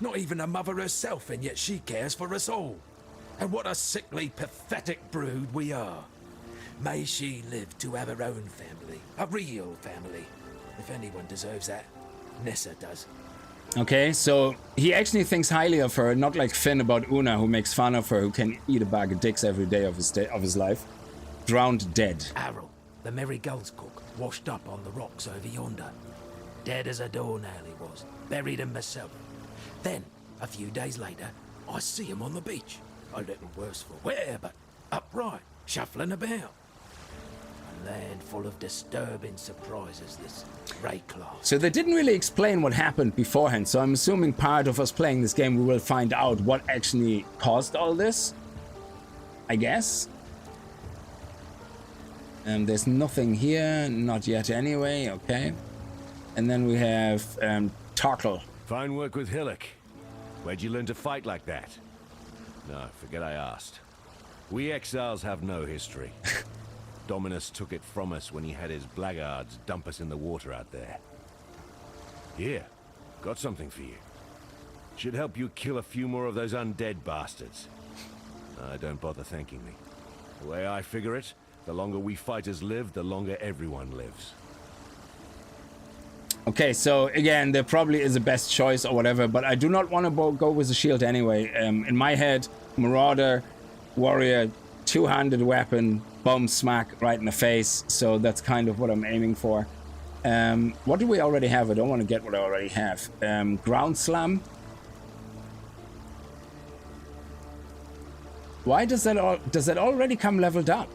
Speaker 5: Not even a mother herself, and yet she cares for us all. And what a sickly, pathetic brood we are. May she live to have her own family. A real family. If anyone deserves that, Nessa does.
Speaker 1: Okay, so he actually thinks highly of her, not like Finn about Una, who makes fun of her, who can eat a bag of dicks every day of his life. Drowned dead.
Speaker 5: Arrow, the Merry Gull's cook, washed up on the rocks over yonder. Dead as a doornail he was. Buried him myself. Then, a few days later, I see him on the beach. A little worse for wear, but upright, shuffling about. A land full of disturbing surprises, this Wraeclast.
Speaker 1: So they didn't really explain what happened beforehand, so I'm assuming part of us playing this game we will find out what actually caused all this. I guess. There's nothing here, not yet anyway, okay. And then we have Tarkle.
Speaker 6: Fine work with Hillock. Where'd you learn to fight like that? No, forget I asked. We exiles have no history. Dominus took it from us when he had his blackguards dump us in the water out there. Here, got something for you. Should help you kill a few more of those undead bastards. Don't bother thanking me. The way I figure it, the longer we fighters live, the longer everyone lives.
Speaker 1: Okay, so again, there probably is a best choice or whatever, but I do not want to go with the shield anyway. In my head, Marauder, warrior, two-handed weapon, bomb smack right in the face. So that's kind of what I'm aiming for. What do we already have? I don't want to get what I already have. Ground slam. Why does that already come leveled up?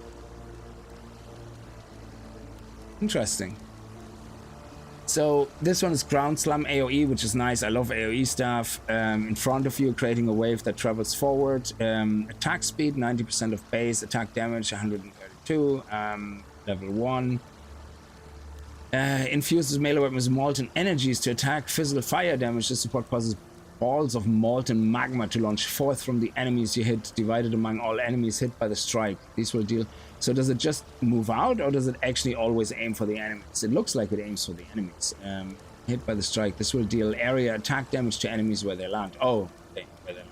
Speaker 1: Interesting. So this one is Ground Slam AoE, which is nice. I love AoE stuff. In front of you, creating a wave that travels forward. Attack speed, 90% of base. Attack damage, 132. Level 1. Infuses melee weapons molten energies to attack physical fire damage. This support causes balls of molten magma to launch forth from the enemies you hit, divided among all enemies hit by the strike. These will deal... So does it just move out, or does it actually always aim for the enemies? It looks like it aims for the enemies. Hit by the strike. This will deal area attack damage to enemies where they land. Oh, okay, where they land.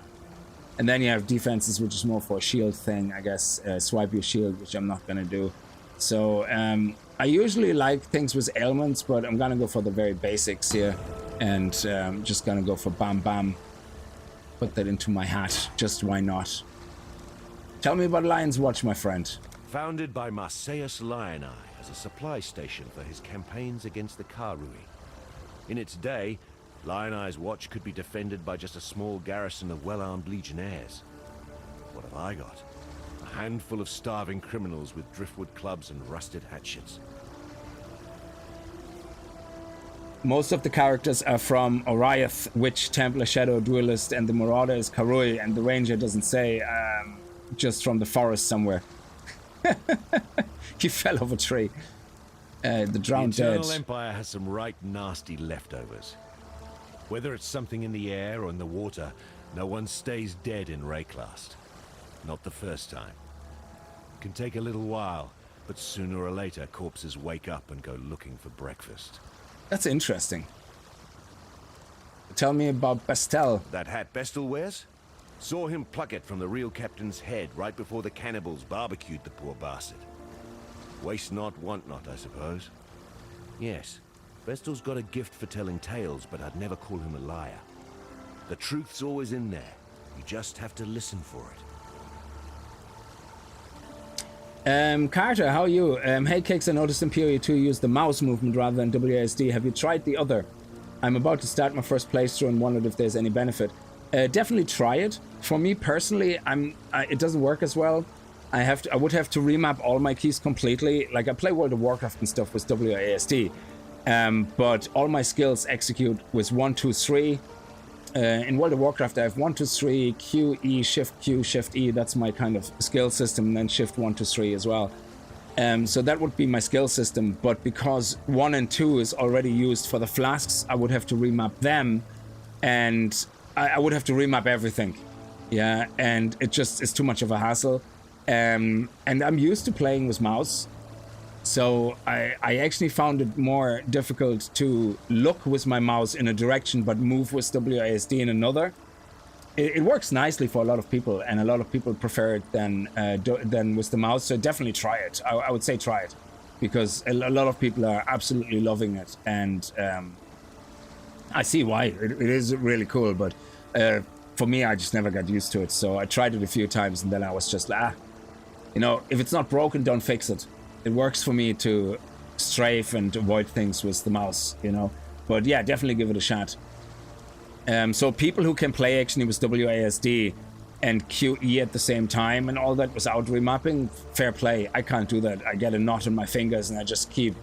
Speaker 1: And then you have defenses, which is more for a shield thing, I guess. Swipe your shield, which I'm not going to do. So I usually like things with ailments, but I'm going to go for the very basics here. And just going to go for Bam Bam. Put that into my hat. Just why not? Tell me about Lion's Watch, my friend.
Speaker 6: Founded by Marseus Lioni as a supply station for his campaigns against the Karui. In its day, Lioni's Watch could be defended by just a small garrison of well-armed legionnaires. What have I got? A handful of starving criminals with driftwood clubs and rusted hatchets.
Speaker 1: Most of the characters are from Oriath, Witch, Templar, Shadow, Duelist, and the Marauder is Karui, and the Ranger doesn't say, just from the forest somewhere. He fell off a tree. The drowned dead.
Speaker 6: The Eternal Empire has some right nasty leftovers. Whether it's something in the air or in the water, no one stays dead in Wraeclast. Not the first time. It can take a little while, but sooner or later corpses wake up and go looking for breakfast.
Speaker 1: That's interesting. Tell me about Bastel.
Speaker 6: That hat Bestel wears? Saw him pluck it from the real captain's head right before the cannibals barbecued the poor bastard. Waste not, want not, I suppose. Yes, Bestel's got a gift for telling tales, but I'd never call him a liar. The truth's always in there. You just have to listen for it.
Speaker 1: Carter, how are you? Hey kickz, I noticed in PoE 2 use the mouse movement rather than WASD. Have you tried the other? I'm about to start my first playthrough and wondered if there's any benefit. Definitely try it. For me personally, it doesn't work as well. I would have to remap all my keys completely. Like I play World of Warcraft and stuff with WASD, but all my skills execute with 1, 2, 3. In World of Warcraft, I have 1, 2, 3, Q, E, Shift, Q, Shift, E. That's my kind of skill system, and then Shift 1, 2, 3 as well. So that would be my skill system, but because 1 and 2 is already used for the flasks, I would have to remap them, and I would have to remap everything. Yeah, and it just is too much of a hassle. And I'm used to playing with mouse. So I actually found it more difficult to look with my mouse in a direction but move with WASD in another. It works nicely for a lot of people, and a lot of people prefer it than with the mouse. So definitely try it. I would say try it, because a lot of people are absolutely loving it, and I see why. It is really cool, but for me, I just never got used to it. So I tried it a few times, and then I was just like, you know, if it's not broken, don't fix it. It works for me to strafe and avoid things with the mouse, you know. But yeah, definitely give it a shot. So people who can play actually with WASD and QE at the same time and all that without remapping, fair play. I can't do that. I get a knot in my fingers and I just keep...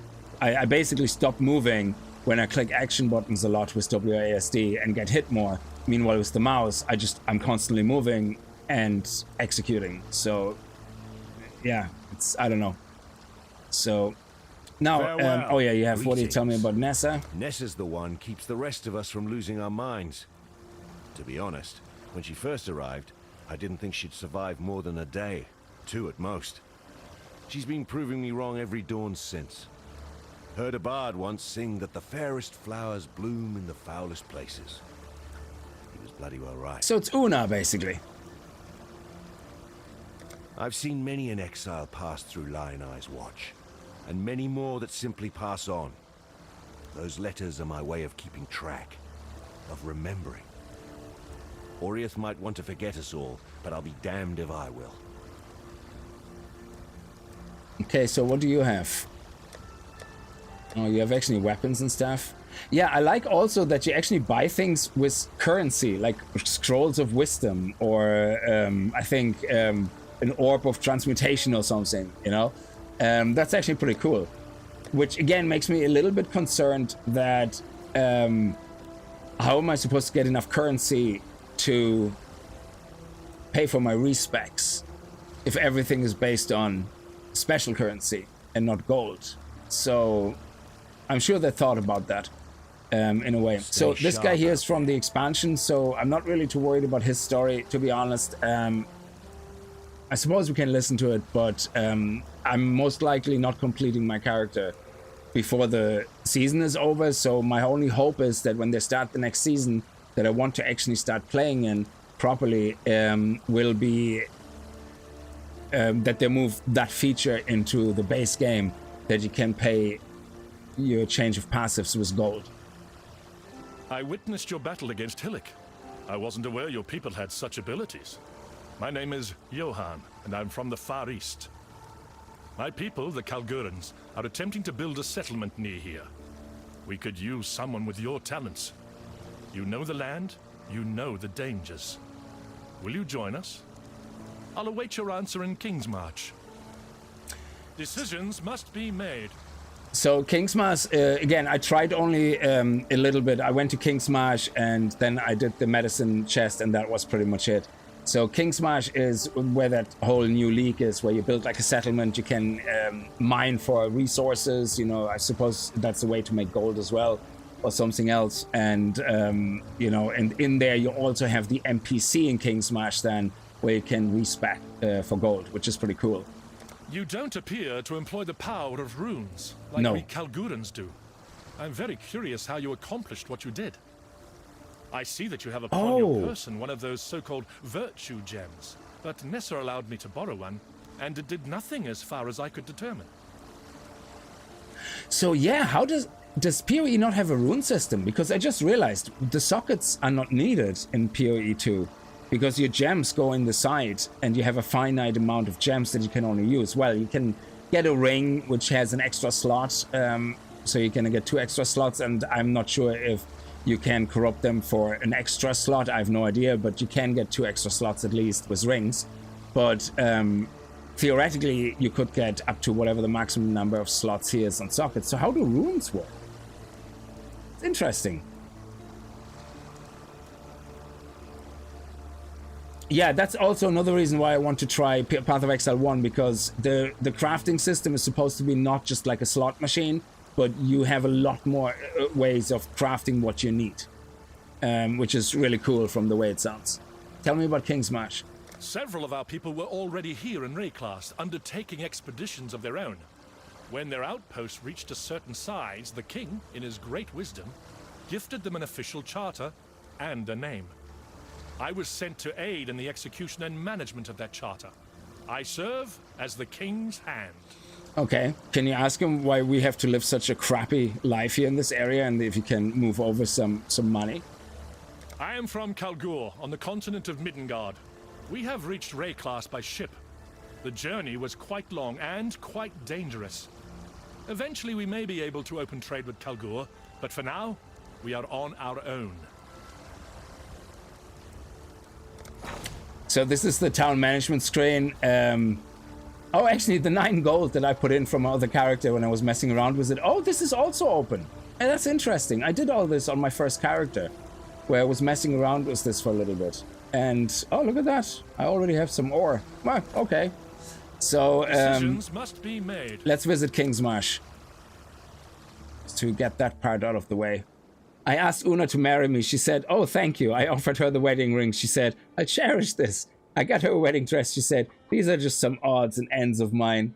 Speaker 1: I basically stop moving when I click action buttons a lot with WASD and get hit more. Meanwhile, with the mouse, I'm constantly moving and executing. So, yeah, I don't know. So, now, oh yeah, you have, what do you tell me about Nessa?
Speaker 6: Nessa's the one keeps the rest of us from losing our minds. To be honest, when she first arrived, I didn't think she'd survive more than a day, 2 at most. She's been proving me wrong every dawn since. Heard a bard once sing that the fairest flowers bloom in the foulest places. He was bloody well right.
Speaker 1: So it's Una, basically.
Speaker 6: I've seen many an exile pass through Lion Eye's watch, and many more that simply pass on. Those letters are my way of keeping track, of remembering. Oriath might want to forget us all, but I'll be damned if I will.
Speaker 1: Okay, so what do you have? Oh, you have actually weapons and stuff. Yeah, I like also that you actually buy things with currency, like scrolls of wisdom, or I think an orb of transmutation or something, you know? That's actually pretty cool. Which again makes me a little bit concerned that how am I supposed to get enough currency to pay for my respecs if everything is based on special currency and not gold? So I'm sure they thought about that in a way. So this guy here is from the expansion, so I'm not really too worried about his story, to be honest. I suppose we can listen to it, but I'm most likely not completing my character before the season is over. So my only hope is that when they start the next season that I want to actually start playing in properly will be that they move that feature into the base game, that you can pay your change of passives with gold.
Speaker 7: I witnessed your battle against Hillock. I wasn't aware your people had such abilities. My name is Johan, and I'm from the Far East. My people, the Kalgurans, are attempting to build a settlement near here. We could use someone with your talents. You know the land, you know the dangers. Will you join us? I'll await your answer in Kingsmarch. Decisions must be made.
Speaker 1: So Kingsmarch, again, I tried only a little bit. I went to Kingsmarch and then I did the medicine chest, and that was pretty much it. So Kingsmarch is where that whole new league is, where you build like a settlement. You can mine for resources. You know, I suppose that's a way to make gold as well, or something else. And you know, and in there you also have the NPC in Kingsmarch then, where you can respec for gold, which is pretty cool.
Speaker 7: You don't appear to employ the power of runes, like we Kalgurans do. I'm very curious how you accomplished what you did. I see that you have upon your person one of those so-called virtue gems, but Nessa allowed me to borrow one, and it did nothing as far as I could determine.
Speaker 1: So yeah, how does PoE not have a rune system? Because I just realized the sockets are not needed in PoE 2. because your gems go in the side and you have a finite amount of gems that you can only use. Well, you can get a ring which has an extra slot, so you can get 2 extra slots, and I'm not sure if you can corrupt them for an extra slot. I have no idea, but you can get 2 extra slots at least with rings. But theoretically, you could get up to whatever the maximum number of slots here is on sockets. So how do runes work? It's interesting. Yeah, that's also another reason why I want to try Path of Exile 1, because the crafting system is supposed to be not just like a slot machine, but you have a lot more ways of crafting what you need, which is really cool from the way it sounds. Tell me about King's Marsh.
Speaker 7: Several of our people were already here in Wraeclast, undertaking expeditions of their own. When their outposts reached a certain size, the king, in his great wisdom, gifted them an official charter and a name. I was sent to aid in the execution and management of that charter. I serve as the king's hand.
Speaker 1: Okay, can you ask him why we have to live such a crappy life here in this area, and if you can move over some money?
Speaker 7: I am from Kalgur, on the continent of Middengard. We have reached Wraeclast by ship. The journey was quite long and quite dangerous. Eventually we may be able to open trade with Kalgur, but for now, we are on our own.
Speaker 1: So this is the town management screen. Oh, actually, the 9 gold that I put in from my other character when I was messing around with it. Oh, this is also open. And that's interesting. I did all this on my first character, where I was messing around with this for a little bit. And, oh, look at that. I already have some ore. Well, okay. So,
Speaker 7: decisions must be made.
Speaker 1: Let's visit King's Marsh to get that part out of the way. I asked Una to marry me. She said, oh, thank you. I offered her the wedding ring. She said, I cherish this. I got her a wedding dress. She said, these are just some odds and ends of mine.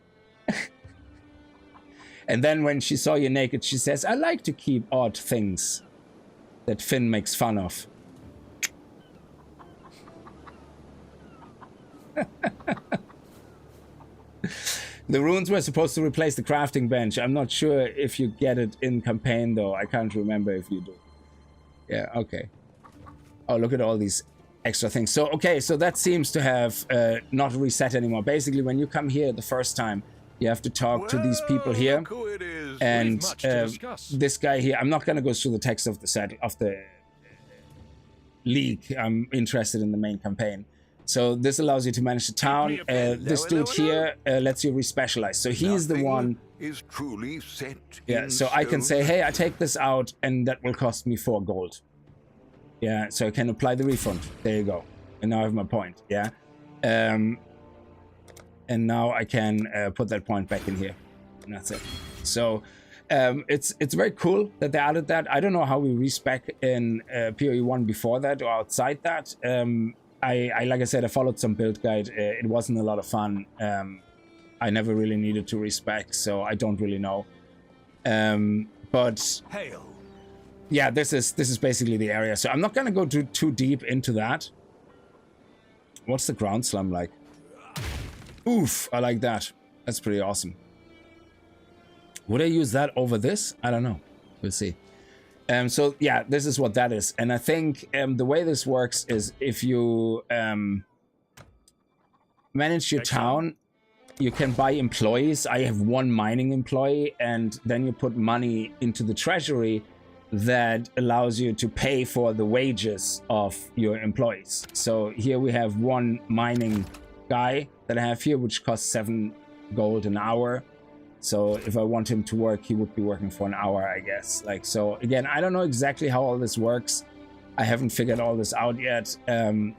Speaker 1: And then when she saw you naked, she says, I like to keep odd things that Finn makes fun of. The runes were supposed to replace the crafting bench. I'm not sure if you get it in campaign, though. I can't remember if you do. Yeah, okay. Oh, look at all these extra things. So, okay, so that seems to have not reset anymore. Basically, when you come here the first time, you have to talk to these people here. And this guy here, I'm not going to go through the text of the league. I'm interested in the main campaign. So this allows you to manage the town. This dude here lets you respecialize. So he's the one.
Speaker 3: Is truly set.
Speaker 1: Yeah. So I can say, hey, I take this out, and that will cost me 4 gold. Yeah. So I can apply the refund. There you go. And now I have my point. Yeah. And now I can put that point back in here, and that's it. So it's very cool that they added that. I don't know how we respec in PoE 1 before that or outside that. I like I said, I followed some build guide. It wasn't a lot of fun. I never really needed to respec, so I don't really know. But
Speaker 5: Hail.
Speaker 1: Yeah, this is basically the area. So I'm not gonna go too deep into that. What's the ground slum like? Oof, I like that. That's pretty awesome. Would I use that over this? I don't know. We'll see. So yeah, this is what that is. And I think the way this works is if you manage your town, you can buy employees. I have 1 mining employee, and then you put money into the treasury that allows you to pay for the wages of your employees. So here we have 1 mining guy that I have here, which costs 7 gold an hour. So if I want him to work, he would be working for an hour, I guess. Like, so again, I don't know exactly how all this works. I haven't figured all this out yet.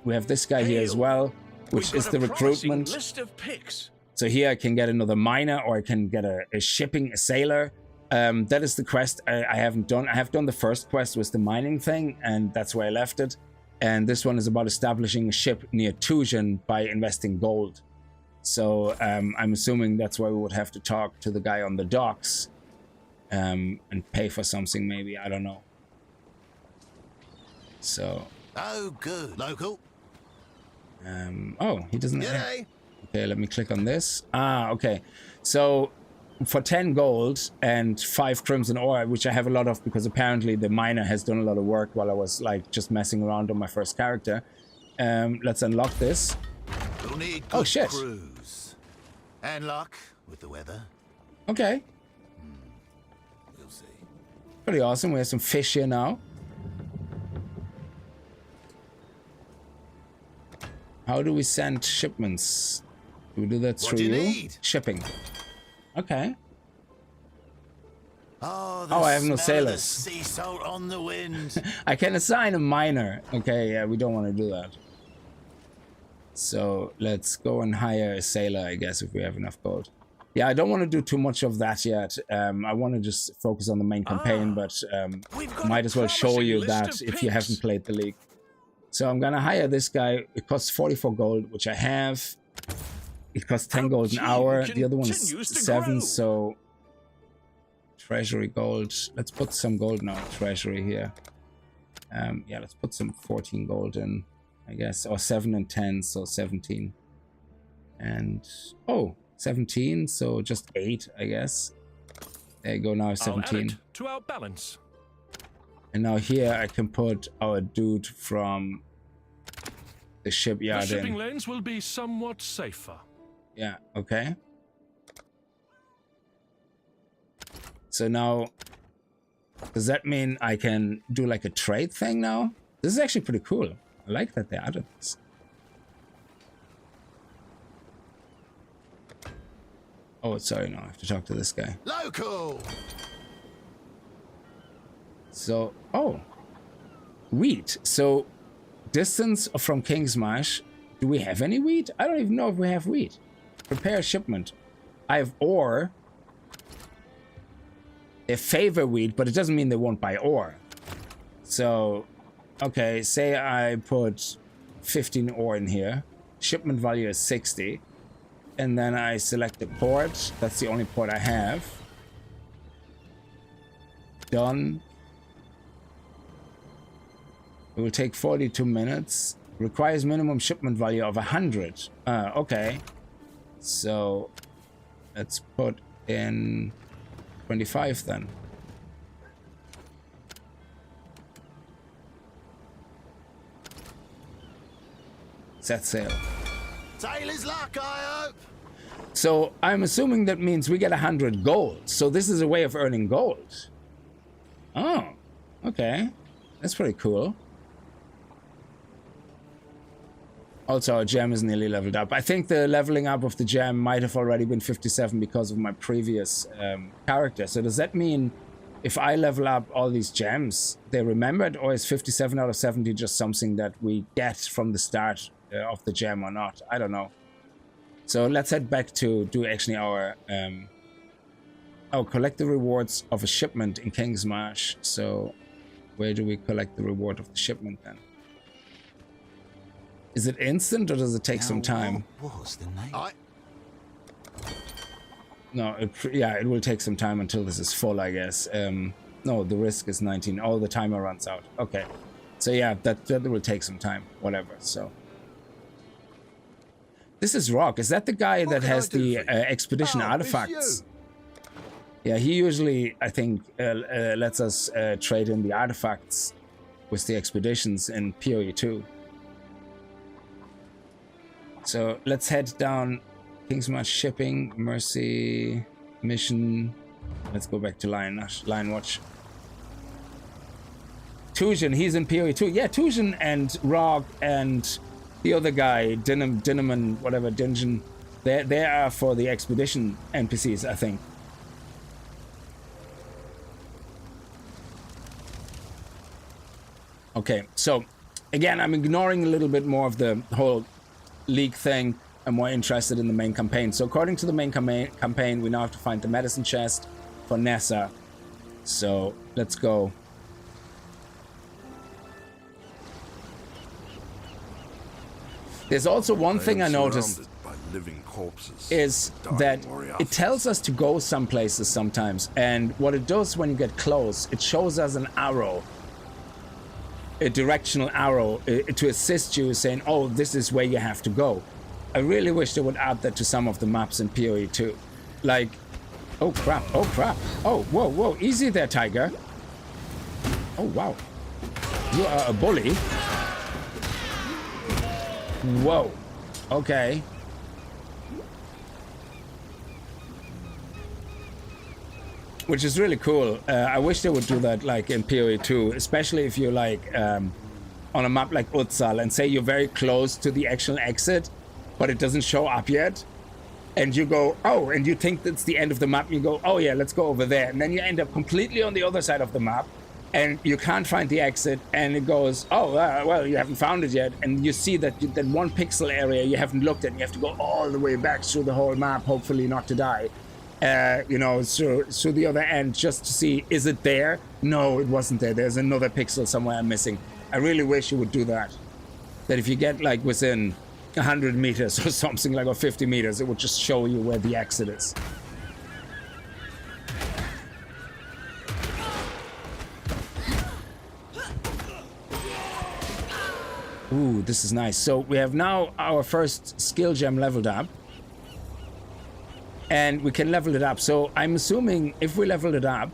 Speaker 1: We have this guy here as well, which is the recruitment.
Speaker 5: List of picks.
Speaker 1: So here I can get another miner, or I can get a sailor. That is the quest I haven't done. I have done the first quest with the mining thing, and that's where I left it. And this one is about establishing a ship near Tujan by investing gold. So I'm assuming that's why we would have to talk to the guy on the docks and pay for something, maybe. I don't know. So.
Speaker 3: Oh, good. Local.
Speaker 1: Oh, he doesn't. Okay, let me click on this. Ah, okay. So for 10 gold and 5 crimson ore, which I have a lot of because apparently the miner has done a lot of work while I was like just messing around on my first character. Let's unlock this.
Speaker 8: We'll need
Speaker 1: Oh,
Speaker 8: good
Speaker 1: shit.
Speaker 8: crews. And luck with the weather.
Speaker 1: Okay.
Speaker 8: We'll see.
Speaker 1: Pretty awesome. We have some fish here now. How do we send shipments? Do we do that
Speaker 8: What
Speaker 1: through
Speaker 8: do you
Speaker 1: you?
Speaker 8: need?
Speaker 1: Shipping. Okay.
Speaker 8: Oh,
Speaker 1: I have no
Speaker 8: smell of the
Speaker 1: sailors.
Speaker 8: sea salt on the wind.
Speaker 1: I can assign a miner. Okay, yeah, we don't want to do that. So let's go and hire a sailor, I guess, if we have enough gold. Yeah, I don't want to do too much of that yet. I want to just focus on the main campaign, but
Speaker 2: We've got
Speaker 1: might
Speaker 2: a
Speaker 1: as well show
Speaker 2: promising
Speaker 1: you
Speaker 2: list
Speaker 1: that
Speaker 2: of
Speaker 1: if you
Speaker 2: picks.
Speaker 1: haven't played the league. So I'm gonna hire this guy. It costs 44 gold, which I have. It costs 10
Speaker 2: Our
Speaker 1: gold an
Speaker 2: team
Speaker 1: hour. The other one's
Speaker 2: continues to
Speaker 1: 7,
Speaker 2: grow.
Speaker 1: so treasury gold. Let's put some gold now. Treasury here. Yeah, let's put some 14 gold in, I guess, or 7 and 10, so 17. And 17, so just 8, I guess. There you go. Now
Speaker 7: I'll add
Speaker 1: 17.
Speaker 7: it to our balance.
Speaker 1: And now here I can put our dude from the
Speaker 7: The
Speaker 1: shipyard
Speaker 7: shipping
Speaker 1: in.
Speaker 7: lanes will be somewhat safer.
Speaker 1: Yeah, okay. So now, does that mean I can do like a trade thing now? This is actually pretty cool. I like that they added this. Oh, sorry, no, I have to talk to this guy.
Speaker 8: Local.
Speaker 1: So, wheat. So, distance from King's Marsh. Do we have any wheat? I don't even know if we have wheat. Prepare shipment. I have ore. They favor wheat, but it doesn't mean they won't buy ore. So, okay, say I put 15 ore in here. Shipment value is 60. And then I select the port. That's the only port I have. Done. It will take 42 minutes. Requires minimum shipment value of 100. Okay. So let's put in 25 then. Set sail.
Speaker 8: Sailor's luck, I hope.
Speaker 1: So I'm assuming that means we get 100 gold. So this is a way of earning gold. Oh, okay. That's pretty cool. Also, our gem is nearly leveled up. I think the leveling up of the gem might have already been 57 because of my previous character. So does that mean if I level up all these gems, they remembered? Or is 57 out of 70 just something that we get from the start of the gem or not? I don't know. So let's head back to do actually our... collect the rewards of a shipment in King's Marsh. So where do we collect the reward of the shipment then? Is it instant or does it take some time?
Speaker 8: What was the name?
Speaker 1: No, it will take some time until this is full, I guess. No, the risk is 19. Oh, the timer runs out. Okay. So yeah, that will take some time. Whatever, so. This is Rock. Is that the guy that has the expedition artifacts? Yeah, he usually, I think, lets us trade in the artifacts with the expeditions in PoE 2. So let's head down King's Marsh shipping, Mercy, mission. Let's go back to Lion Watch. Tujan, he's in PoE 2. Yeah, Tujan and Rock and the other guy, Dinnaman, whatever, Dinjan, they are for the expedition NPCs, I think. Okay, so again, I'm ignoring a little bit more of the whole League thing. I'm more interested in the main campaign. So according to the main campaign, we now have to find the medicine chest for Nessa. So let's go. There's also one thing I noticed
Speaker 3: Living corpses,
Speaker 1: is that it tells us to go some places sometimes, and what it does when you get close, it shows us an arrow, a directional arrow to assist you, saying, oh, this is where you have to go. I really wish they would add that to some of the maps in PoE 2. Like, oh crap, oh crap, oh, whoa, whoa, easy there, Tiger. Oh wow, you are a bully. Whoa. Okay. Which is really cool. I wish they would do that like in PoE 2, especially if you're like on a map like Exile and say you're very close to the actual exit, but it doesn't show up yet. And you go, oh, and you think that's the end of the map. You go, oh yeah, let's go over there. And then you end up completely on the other side of the map and you can't find the exit. And it goes, oh, well, you haven't found it yet. And you see that that 1 pixel area you haven't looked at. And you have to go all the way back through the whole map, hopefully not to die. You know, through the other end just to see, is it there? No, it wasn't there. There's another pixel somewhere I'm missing. I really wish you would do that. That if you get like within 100 meters or something like, or 50 meters, it would just show you where the exit is. Ooh, this is nice. So we have now our first skill gem leveled up. And we can level it up. So I'm assuming if we level it up,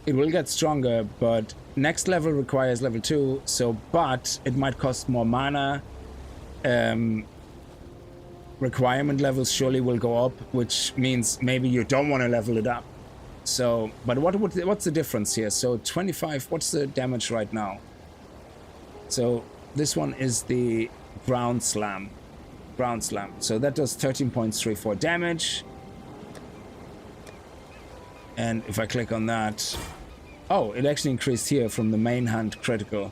Speaker 1: it will get stronger, but next level requires level 2. So, but it might cost more mana. Requirement levels surely will go up, which means maybe you don't want to level it up. So, but what's the difference here? So 25, what's the damage right now? So this one is the ground slam. Ground slam. So that does 13.34 damage. And if I click on that, oh, it actually increased here from the main hand critical.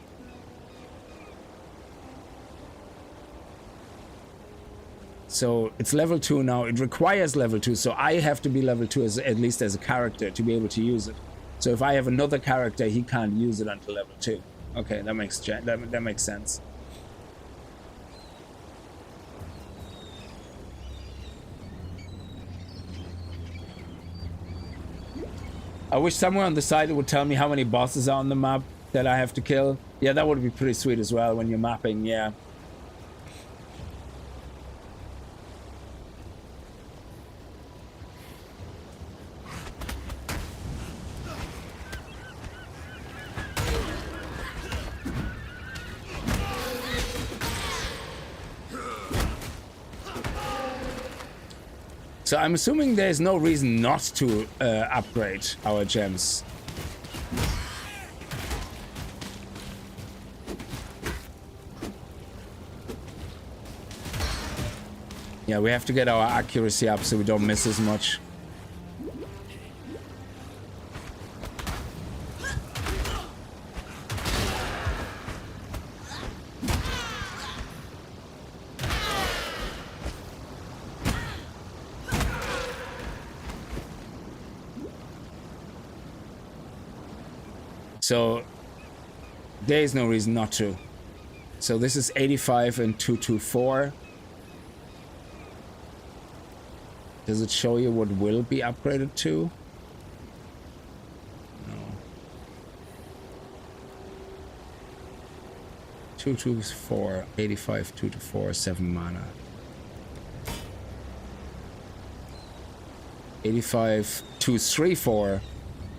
Speaker 1: So it's level 2 now. It requires level 2, so I have to be level 2 at least as a character to be able to use it. So if I have another character, he can't use it until level 2. Okay, that makes sense. I wish somewhere on the side it would tell me how many bosses are on the map that I have to kill. Yeah, that would be pretty sweet as well when you're mapping, yeah. So I'm assuming there's no reason not to upgrade our gems. Yeah, we have to get our accuracy up so we don't miss as much. So there is no reason not to. So this is 85 and 224. Does it show you what will be upgraded to? No. 224, 85, 224, 7 mana. 85, 234.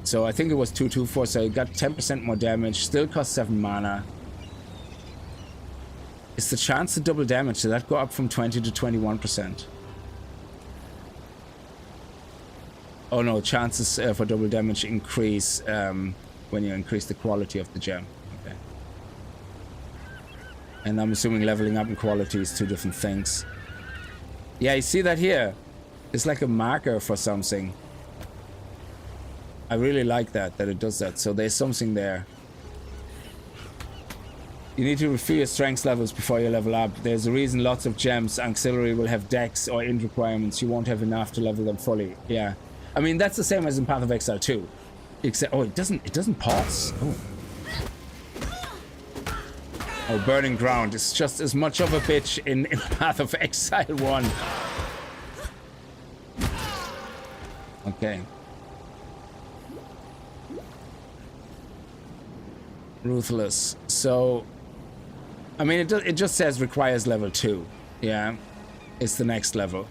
Speaker 1: So I think it was 224, so it got 10% more damage, still cost 7 mana. Is the chance to double damage, did that go up from 20 to 21%? Oh no, chances for double damage increase when you increase the quality of the gem. Okay. And I'm assuming leveling up in quality is 2 different things. Yeah, you see that here? It's like a marker for something. I really like that it does that. So there's something there. You need to refill your strength levels before you level up. There's a reason lots of gems auxiliary will have dex or int requirements. You won't have enough to level them fully. Yeah. I mean, that's the same as in Path of Exile 2. Except, oh, it doesn't pause. Oh. Oh, Burning Ground is just as much of a bitch in Path of Exile 1. Okay. Ruthless. So, I mean, it just says requires level 2. Yeah, it's the next level.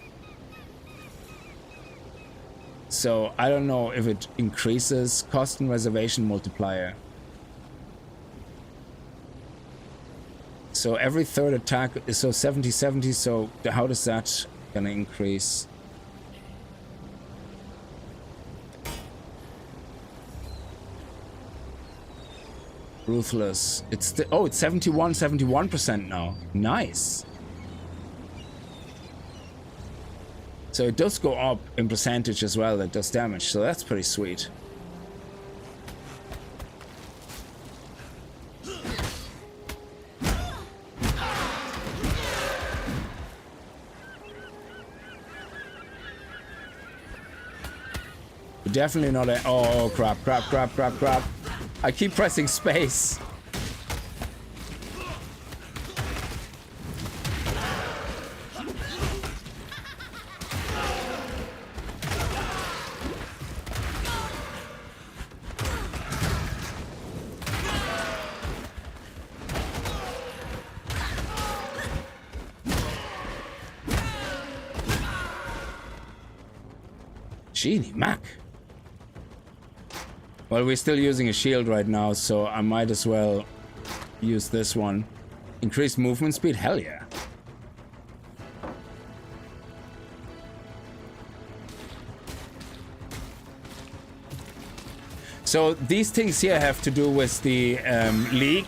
Speaker 1: So I don't know if it increases cost and reservation multiplier. So every third attack is so 70-70. So how does that gonna increase? Ruthless. It's the, oh, it's 71% now. Nice. So it does go up in percentage as well. That does damage. So that's pretty sweet. Definitely not a... Oh, crap. I keep pressing space. Genie Mac. Well, we're still using a shield right now, so I might as well use this one. Increased movement speed? Hell yeah. So these things here have to do with the league.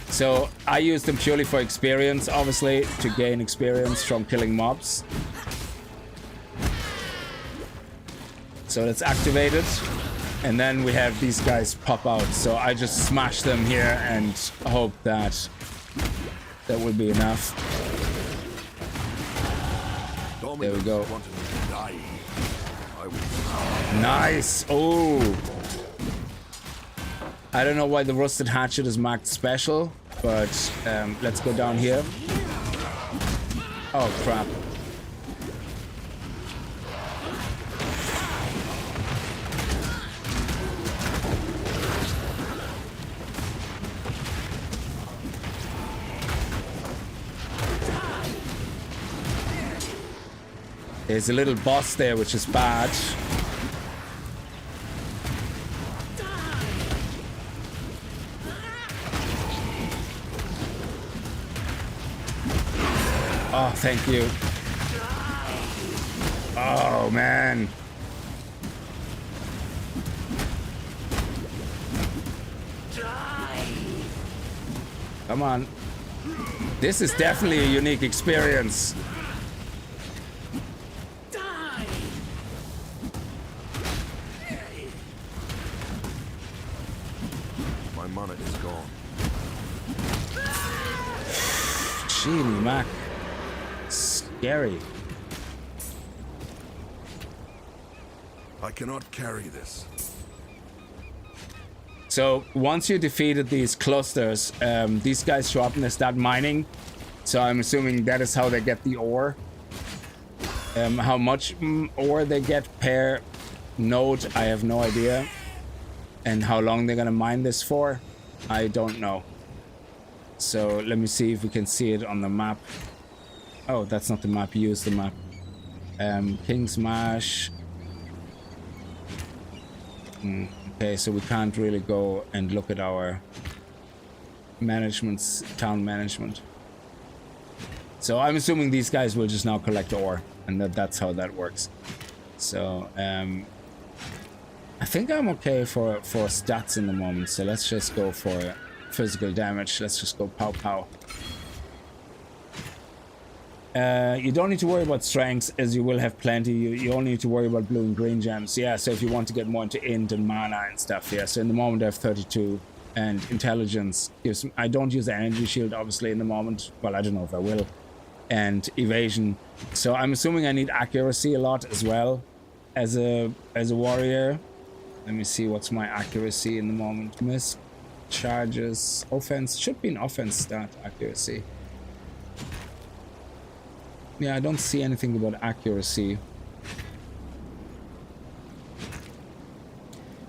Speaker 1: So I use them purely for experience, obviously, to gain experience from killing mobs. So that's activated. And then we have these guys pop out. So I just smash them here and hope that that will be enough. There we go. Nice. Oh. I don't know why the rusted hatchet is marked special, but let's go down here. Oh, crap. There's a little boss there, which is bad. Oh, thank you. Oh, man. Come on. This is definitely a unique experience. Genie Mac. Scary.
Speaker 3: I cannot carry this.
Speaker 1: So once you defeated these clusters, these guys show up and they start mining. So I'm assuming that is how they get the ore. How much ore they get per node, I have no idea. And how long they're gonna mine this for, I don't know. So let me see if we can see it on the map. Oh, that's not the map. Use the map. King's Mash. Okay, so we can't really go and look at our management's town management. So I'm assuming these guys will just now collect ore, and that's how that works. So I think I'm okay for stats in the moment. So let's just go for physical damage. Let's just go pow pow. You don't need to worry about strengths, as you will have plenty. You only need to worry about blue and green gems. Yeah, so if you want to get more into int and mana and stuff, yeah. So in the moment I have 32, and intelligence gives. I don't use the energy shield obviously in the moment. Well, I don't know if I will. And evasion. So I'm assuming I need accuracy a lot as well as a warrior. Let me see what's my accuracy in the moment. Miss charges, offense should be an offense stat. Accuracy. Yeah, I don't see anything about accuracy.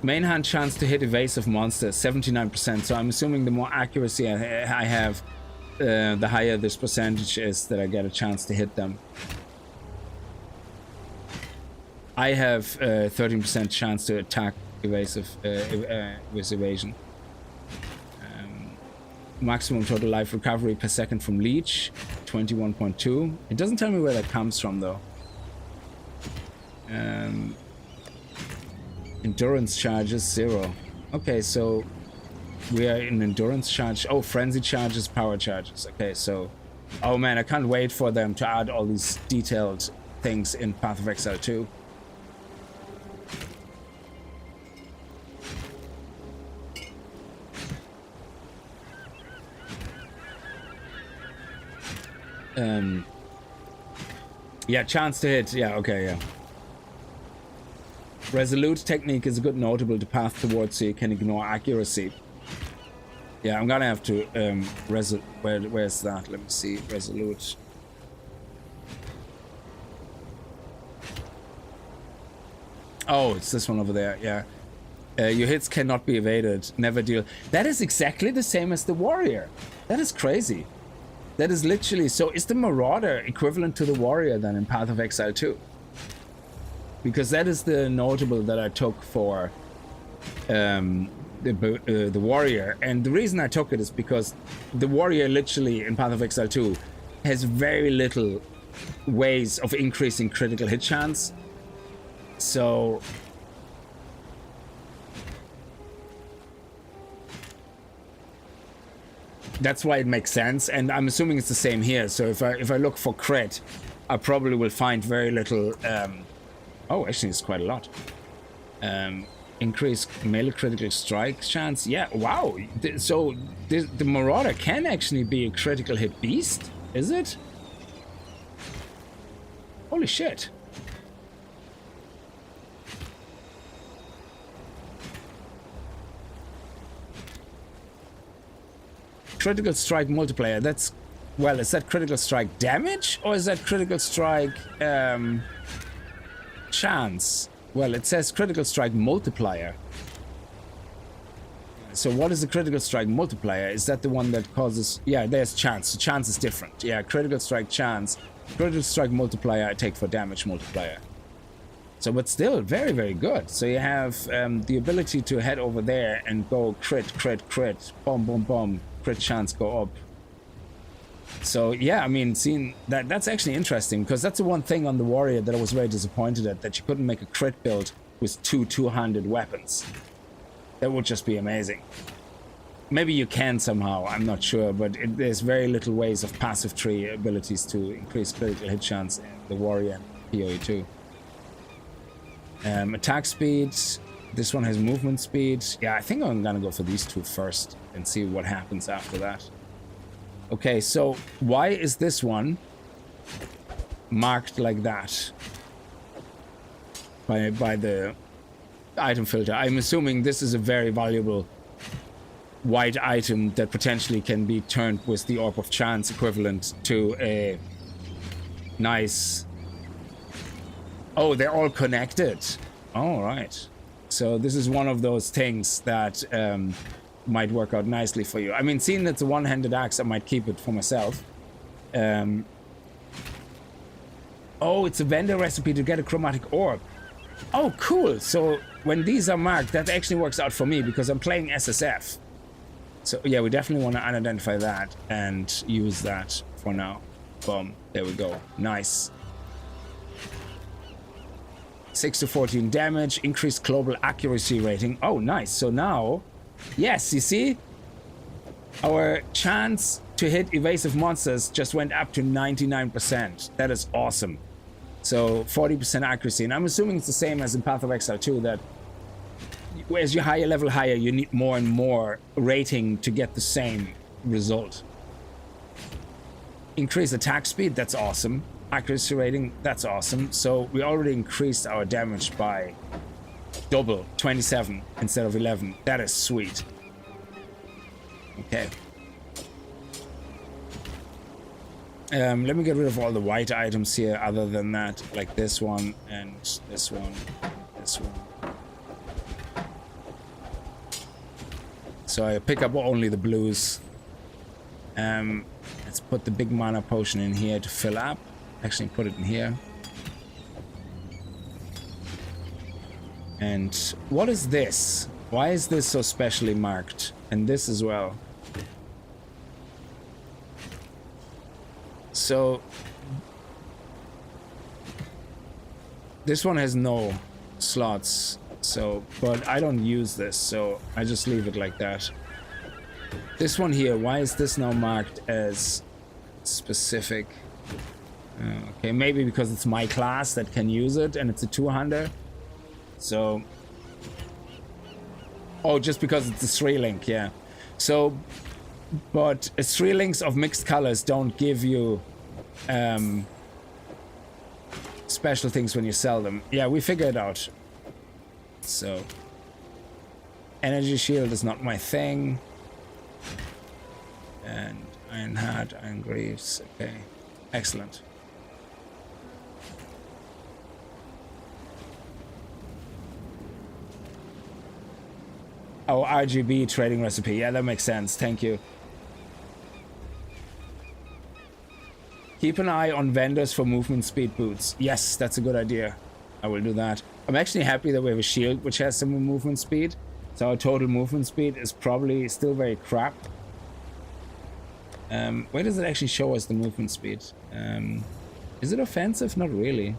Speaker 1: Main hand chance to hit evasive monsters, 79%. So I'm assuming the more accuracy I have, the higher this percentage is that I get a chance to hit them. I have 13% chance to attack evasive with evasion. Maximum total life recovery per second from leech, 21.2. It doesn't tell me where that comes from though. Endurance charges 0. Okay, so we are in endurance charge. Oh, frenzy charges, power charges. Okay, so oh man, I can't wait for them to add all these detailed things in Path of Exile 2. Yeah, chance to hit. Yeah, okay, yeah. Resolute technique is a good notable to path towards so you can ignore accuracy. Yeah, I'm gonna have to where's that? Let me see. Resolute. Oh, it's this one over there. Yeah. Your hits cannot be evaded. Never deal. That is exactly the same as the warrior. That is crazy. That is literally... So is the Marauder equivalent to the warrior then in Path of Exile 2? Because that is the notable that I took for the warrior. And the reason I took it is because the warrior literally in Path of Exile 2 has very little ways of increasing critical hit chance. So... that's why it makes sense, and I'm assuming it's the same here. So if I look for crit, I probably will find very little. Oh, actually, it's quite a lot. Increase melee critical strike chance. Yeah, wow. So the Marauder can actually be a critical hit beast, is it? Holy shit. Critical strike multiplier, that's... well, is that critical strike damage or is that critical strike chance? Well, it says critical strike multiplier. So what is the critical strike multiplier? Is that the one that causes... yeah, there's chance. So chance is different. Yeah, critical strike chance. Critical strike multiplier I take for damage multiplier. So, but still, very, very good. So you have the ability to head over there and go crit, crit, crit, boom, boom, boom. Crit chance go up. So yeah, I mean, seeing that's actually interesting, because that's the one thing on the warrior that I was very disappointed at, that you couldn't make a crit build with two-handed weapons. That would just be amazing. Maybe you can somehow, I'm not sure, but there's very little ways of passive tree abilities to increase critical hit chance in the warrior and PoE 2. Attack speed. This one has movement speed. Yeah, I think I'm gonna go for these two first and see what happens after that. Okay, so why is this one marked like that by the item filter? I'm assuming this is a very valuable white item that potentially can be turned with the Orb of Chance equivalent to a nice... oh, they're all connected. All right. So this is one of those things that might work out nicely for you. I mean, seeing it's a one-handed axe, I might keep it for myself. Oh, it's a vendor recipe to get a chromatic orb. Oh, cool. So when these are marked, that actually works out for me because I'm playing SSF. So yeah, we definitely want to unidentify that and use that for now. Boom. There we go. Nice. 6 to 14 damage, increased global accuracy rating. Oh, nice. So now, yes, you see? Our chance to hit evasive monsters just went up to 99%. That is awesome. So 40% accuracy. And I'm assuming it's the same as in Path of Exile 2, that as you higher level higher, you need more and more rating to get the same result. Increase attack speed, that's awesome. Accuracy rating, that's awesome. So we already increased our damage by double, 27 instead of 11. That is sweet. Okay. Let me get rid of all the white items here other than that, like this one and this one, this one. So I pick up only the blues. Let's put the big mana potion in here to fill up. Actually, put it in here. And what is this? Why is this so specially marked? And this as well. So this one has no slots, so but I don't use this, so I just leave it like that. This one here, why is this now marked as specific? Okay, maybe because it's my class that can use it and it's a 200. So oh, just because it's a 3-link, yeah. So but 3 links of mixed colors don't give you special things when you sell them. Yeah, we figured it out. So energy shield is not my thing. And iron hat, iron greaves. Okay, excellent. Oh, RGB trading recipe. Yeah, that makes sense. Thank you. Keep an eye on vendors for movement speed boots. Yes, that's a good idea. I will do that. I'm actually happy that we have a shield which has some movement speed. So our total movement speed is probably still very crap. Where does it actually show us the movement speed? Is it offensive? Not really.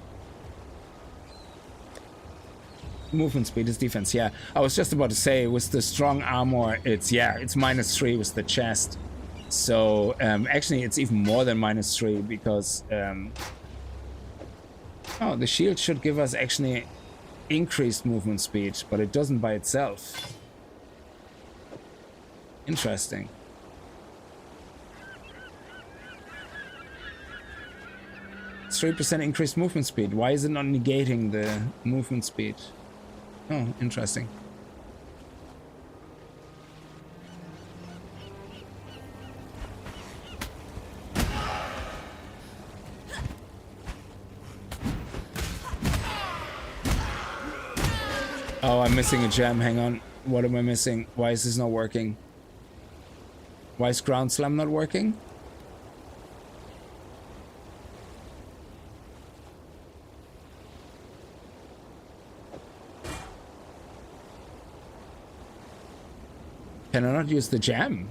Speaker 1: Movement speed is defense, yeah. I was just about to say, with the strong armor, it's -3 with the chest. So actually it's even more than -3 because oh, the shield should give us actually increased movement speed, but it doesn't by itself. Interesting. It's 3% increased movement speed. Why is it not negating the movement speed? Oh, interesting. Oh, I'm missing a gem. Hang on. What am I missing? Why is this not working? Why is Ground Slam not working? Can I not use the gem?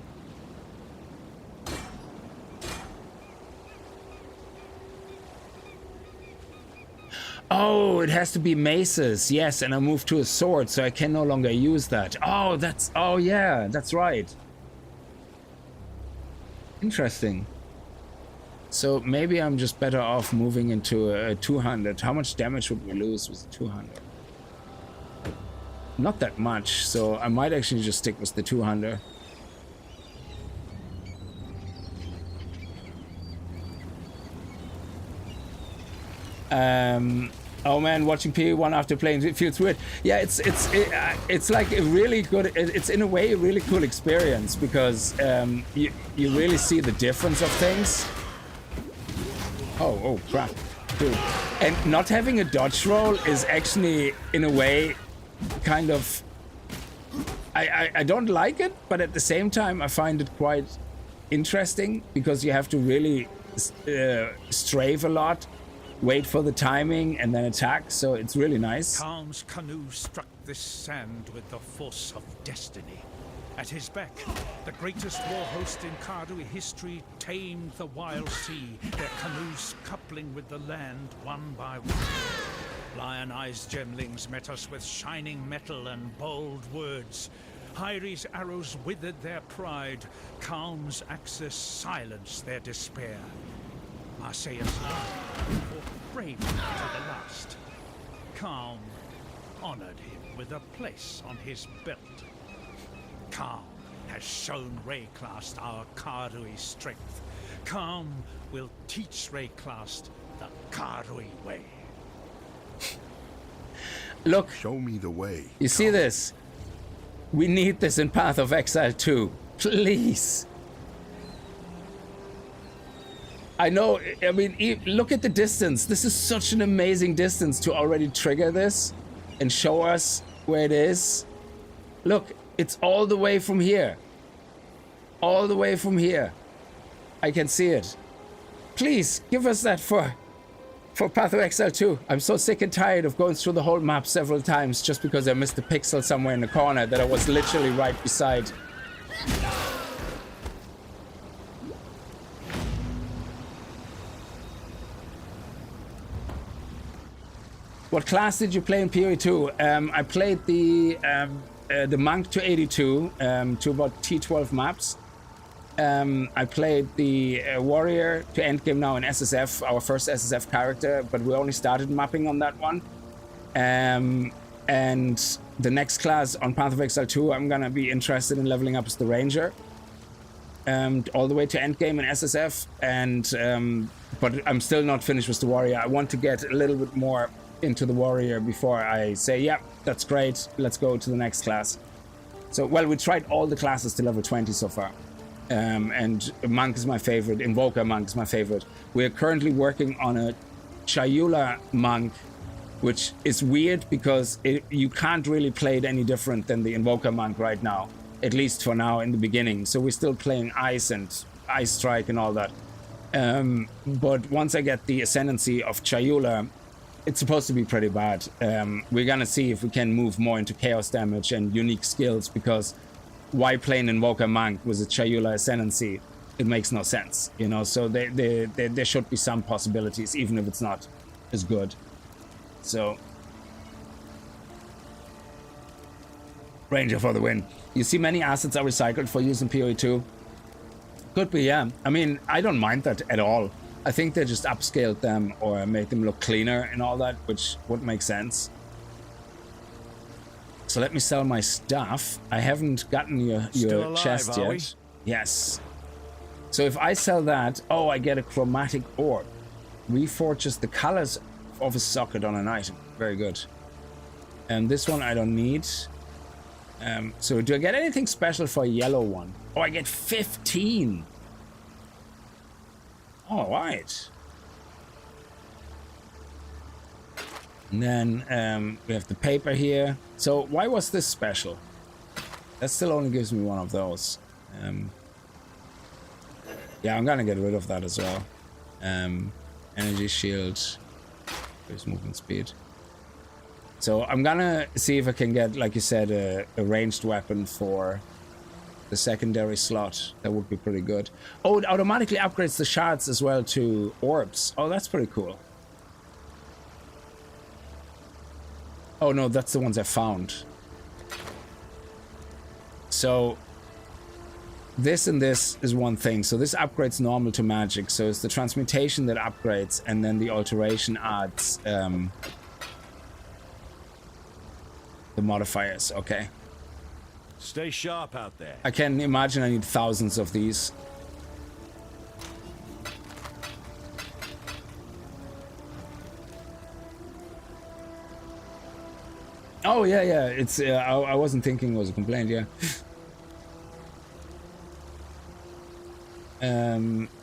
Speaker 1: Oh, it has to be maces. Yes, and I moved to a sword, so I can no longer use that. Oh, oh yeah, that's right. Interesting. So maybe I'm just better off moving into a 200. How much damage would we lose with 200? Not that much, so I might actually just stick with the 200. Oh man, watching PE1 after playing it feels weird. Yeah, it's like a really good. It's in a way a really cool experience because you really see the difference of things. Oh crap, dude! And not having a dodge roll is actually in a way kind of. I don't like it, but at the same time I find it quite interesting because you have to really strafe a lot. Wait for the timing and then attack, so it's really nice.
Speaker 9: Khan's canoe struck this sand with the force of destiny. At his beck, the greatest war host in Kardui history tamed the wild sea, their canoes coupling with the land one by one. Lion-eyed gemlings met us with shining metal and bold words. Hyri's arrows withered their pride, Khan's axes silenced their despair. Marseilles fought bravely to the last. Khan honored him with a place on his belt. Khan has shown Wraeclast our Kardui strength. Khan will teach Wraeclast the Kardui way.
Speaker 1: Look,
Speaker 3: show me the way.
Speaker 1: You see this? We need this in Path of Exile 2. Please. I know, I mean, look at the distance. This is such an amazing distance to already trigger this and show us where it is. Look, it's all the way from here. All the way from here. I can see it. Please, give us that for Path of Exile 2. I'm so sick and tired of going through the whole map several times just because I missed a pixel somewhere in the corner that I was literally right beside. What class did you play in PoE 2? I played the monk to 82 to about T12 maps. I played the warrior to endgame now in SSF, our first SSF character, but we only started mapping on that one. And the next class on Path of Exile 2, I'm gonna be interested in leveling up as the ranger, all the way to endgame in SSF. And but I'm still not finished with the warrior. I want to get a little bit more into the warrior before I say, yeah, that's great, let's go to the next class. So, well, we tried all the classes to level 20 so far. And monk is my favorite, invoker monk is my favorite. We're currently working on a Chayula monk, which is weird because you can't really play it any different than the invoker monk right now, at least for now in the beginning. So we're still playing ice and ice strike and all that. But once I get the ascendancy of Chayula, it's supposed to be pretty bad. We're gonna see if we can move more into chaos damage and unique skills, because why play an invoker monk with a Chayula ascendancy? It makes no sense, you know. So there should be some possibilities, even if it's not as good. So Ranger for the win. You see many assets are recycled for use in PoE 2. Could be, yeah. I mean, I don't mind that at all. I think they just upscaled them or made them look cleaner and all that, which would make sense. So let me sell my stuff. I haven't gotten your
Speaker 6: Still alive,
Speaker 1: chest
Speaker 6: are we?
Speaker 1: yet. Yes. So if I sell that, oh, I get a chromatic orb. Reforges the colors of a socket on an item. Very good. And this one I don't need. So do I get anything special for a yellow one? Oh, I get 15. All right. And then we have the paper here. So why was this special? That still only gives me one of those. Yeah, I'm gonna get rid of that as well. Energy shield. There's movement speed. So I'm gonna see if I can get, like you said, a ranged weapon for the secondary slot. That would be pretty good. Oh, it automatically upgrades the shards as well to orbs. Oh, that's pretty cool. Oh no, that's the ones I found. So this and this is one thing. So this upgrades normal to magic. So it's the transmutation that upgrades, and then the alteration adds the modifiers. Okay.
Speaker 6: Stay sharp out there.
Speaker 1: I can imagine I need thousands of these. Oh yeah, yeah. It's I wasn't thinking it was a complaint. Yeah.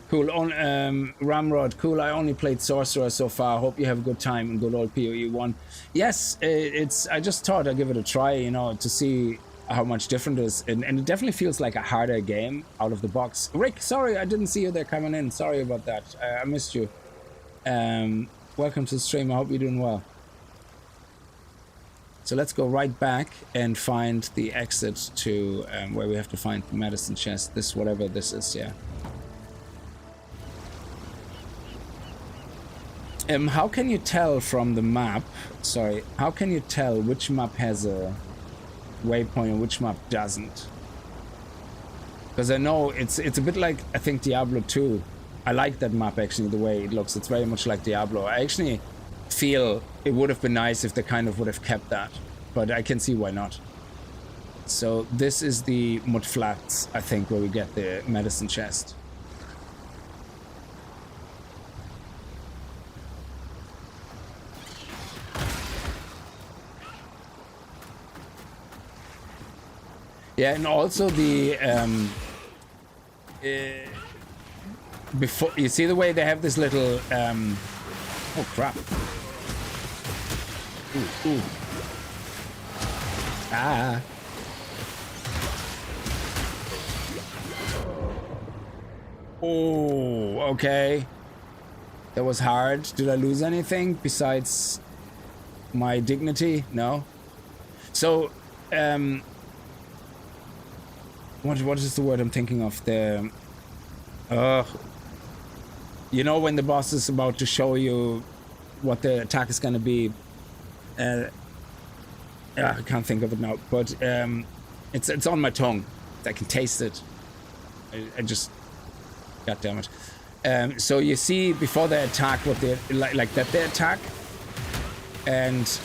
Speaker 1: Cool. On Ramrod. Cool. I only played Sorcerer so far. Hope you have a good time in good old PoE 1. Yes, it's. I just thought I'd give it a try. You know, to see how much different it is, and it definitely feels like a harder game out of the box. Rick, sorry I didn't see you there coming in. Sorry about that. I missed you. Welcome to the stream. I hope you're doing well. So let's go right back and find the exit to where we have to find the medicine chest. This, whatever this is, yeah. How can you tell from the map? Sorry, how can you tell which map has a waypoint and which map doesn't? Because I know it's a bit like, I think, Diablo 2. I like that map actually, the way it looks. It's very much like Diablo. I actually feel it would have been nice if they kind of would have kept that, but I can see why not. So this is the mud flats, I think, where we get the medicine chest. Yeah, and also the before, you see the way they have this little oh crap. Ooh, ooh. Ah. Oh, okay. That was hard. Did I lose anything besides my dignity? No. So, what is the word I'm thinking of? The you know, when the boss is about to show you what the attack is gonna be, I can't think of it now, but it's on my tongue. I can taste it. I just, god damn it. So you see before they attack what they like that they attack, and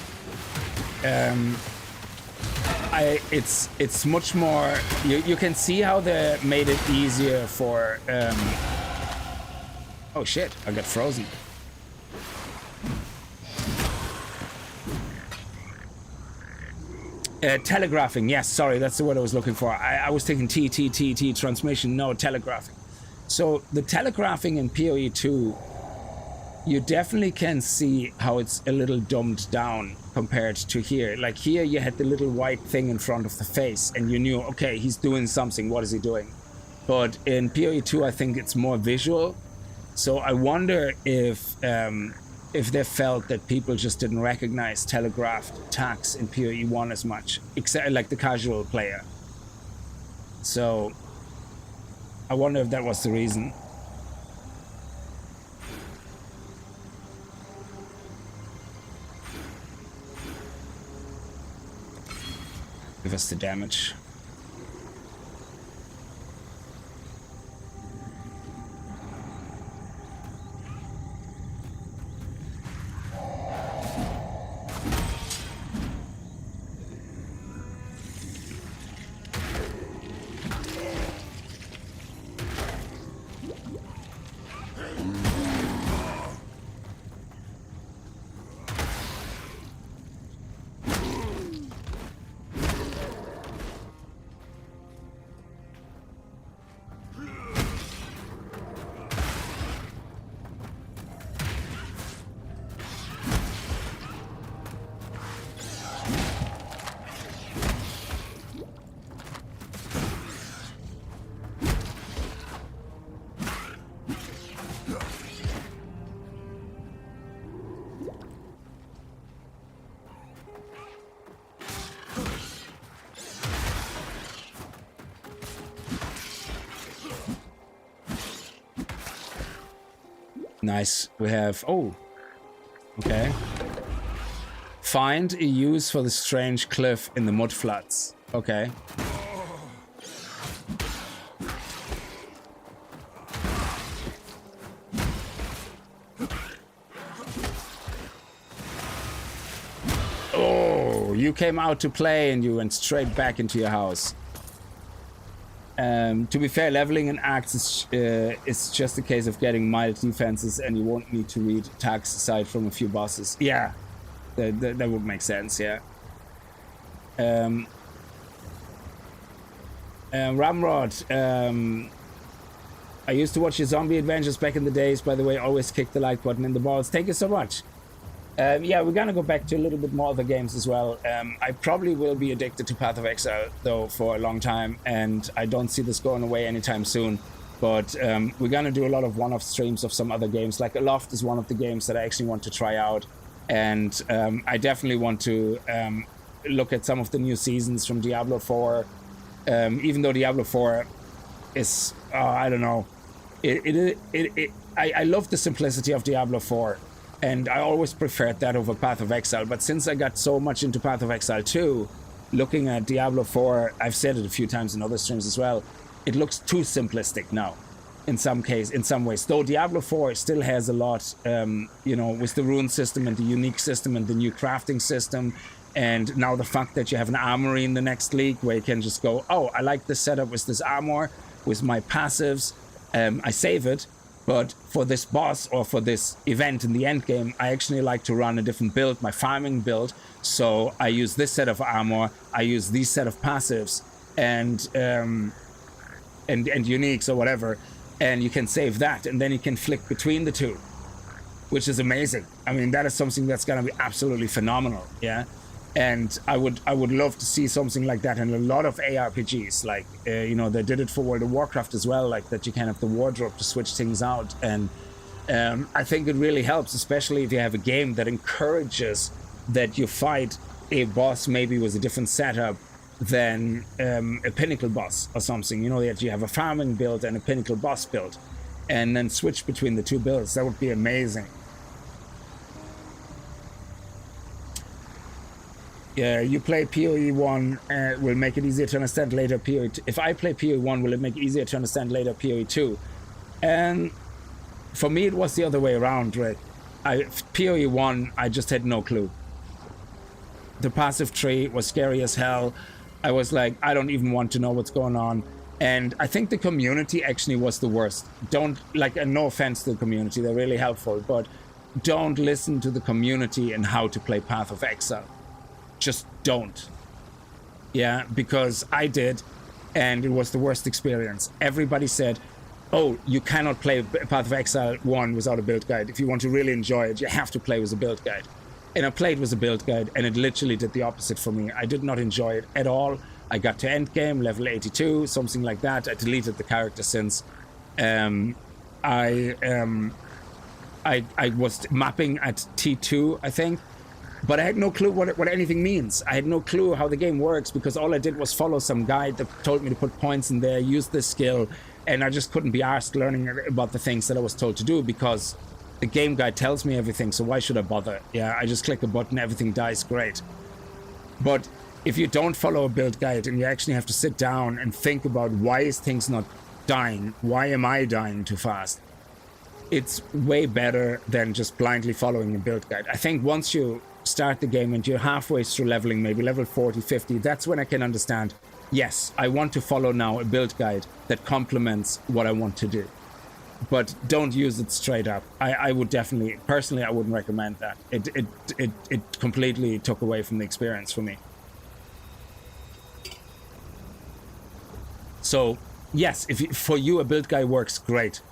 Speaker 1: it's much more. You can see how they made it easier for. Oh shit! I got frozen. Telegraphing, yes, sorry, that's the word I was looking for. I was thinking T, transmission, no, telegraphing. So the telegraphing in PoE 2, you definitely can see how it's a little dumbed down compared to here. Like here, you had the little white thing in front of the face, and you knew, okay, he's doing something, what is he doing? But in PoE 2, I think it's more visual. So I wonder if they felt that people just didn't recognize telegraphed attacks in PoE 1 as much, except like the casual player. So I wonder if that was the reason. Give us the damage. Nice. We have... Oh. Okay. Find a use for the strange cliff in the mud floods. Okay. Oh, you came out to play and you went straight back into your house. To be fair, leveling in acts is just a case of getting mild defenses, and you won't need to read attacks aside from a few bosses. Yeah, that would make sense. Yeah. Ramrod, I used to watch your zombie adventures back in the days. By the way, always kick the like button in the balls. Thank you so much. Yeah, we're gonna go back to a little bit more other games as well. I probably will be addicted to Path of Exile though for a long time, and I don't see this going away anytime soon. But we're gonna do a lot of one-off streams of some other games. Like Aloft is one of the games that I actually want to try out, and I definitely want to look at some of the new seasons from Diablo 4. Even though Diablo 4 is, I don't know, I love the simplicity of Diablo 4. And I always preferred that over Path of Exile. But since I got so much into Path of Exile 2, looking at Diablo 4, I've said it a few times in other streams as well, it looks too simplistic now, in some ways. Though Diablo 4 still has a lot, you know, with the rune system and the unique system and the new crafting system. And now the fact that you have an armory in the next league where you can just go, oh, I like this setup with this armor, with my passives, I save it. But for this boss or for this event in the end game, I actually like to run a different build, my farming build. So I use this set of armor, I use these set of passives and uniques or whatever, and you can save that, and then you can flick between the two, which is amazing. I mean, that is something that's gonna be absolutely phenomenal, yeah. And I would love to see something like that in a lot of ARPGs. Like, you know, they did it for World of Warcraft as well, like that you can have the wardrobe to switch things out. And I think it really helps, especially if you have a game that encourages that you fight a boss maybe with a different setup than a pinnacle boss or something. You know, that you have a farming build and a pinnacle boss build, and then switch between the two builds. That would be amazing. Yeah, you play PoE 1 will make it easier to understand later PoE 2. If I play PoE 1, will it make it easier to understand later PoE 2? And for me, it was the other way around, right? PoE 1, I just had no clue. The passive tree was scary as hell. I was like, I don't even want to know what's going on. And I think the community actually was the worst. Don't, like, and no offense to the community, they're really helpful, but don't listen to the community and how to play Path of Exile. Just don't. Yeah, because I did, and it was the worst experience. Everybody said, oh, you cannot play Path of Exile 1 without a build guide. If you want to really enjoy it, you have to play with a build guide. And I played with a build guide, and it literally did the opposite for me. I did not enjoy it at all. I got to endgame, level 82, something like that. I deleted the character since. I was mapping at T2, I think. But I had no clue what anything means. I had no clue how the game works, because all I did was follow some guide that told me to put points in there, use this skill, and I just couldn't be arsed learning about the things that I was told to do, because the game guide tells me everything, so why should I bother? Yeah, I just click a button, everything dies, great. But if you don't follow a build guide and you actually have to sit down and think about why is things not dying, why am I dying too fast, it's way better than just blindly following a build guide. I think once you start the game and you're halfway through leveling, maybe level 40, 50, that's when I can understand, yes, I want to follow now a build guide that complements what I want to do. But don't use it straight up. I would definitely, personally, I wouldn't recommend that. It completely took away from the experience for me. So, yes, for you a build guide works, great.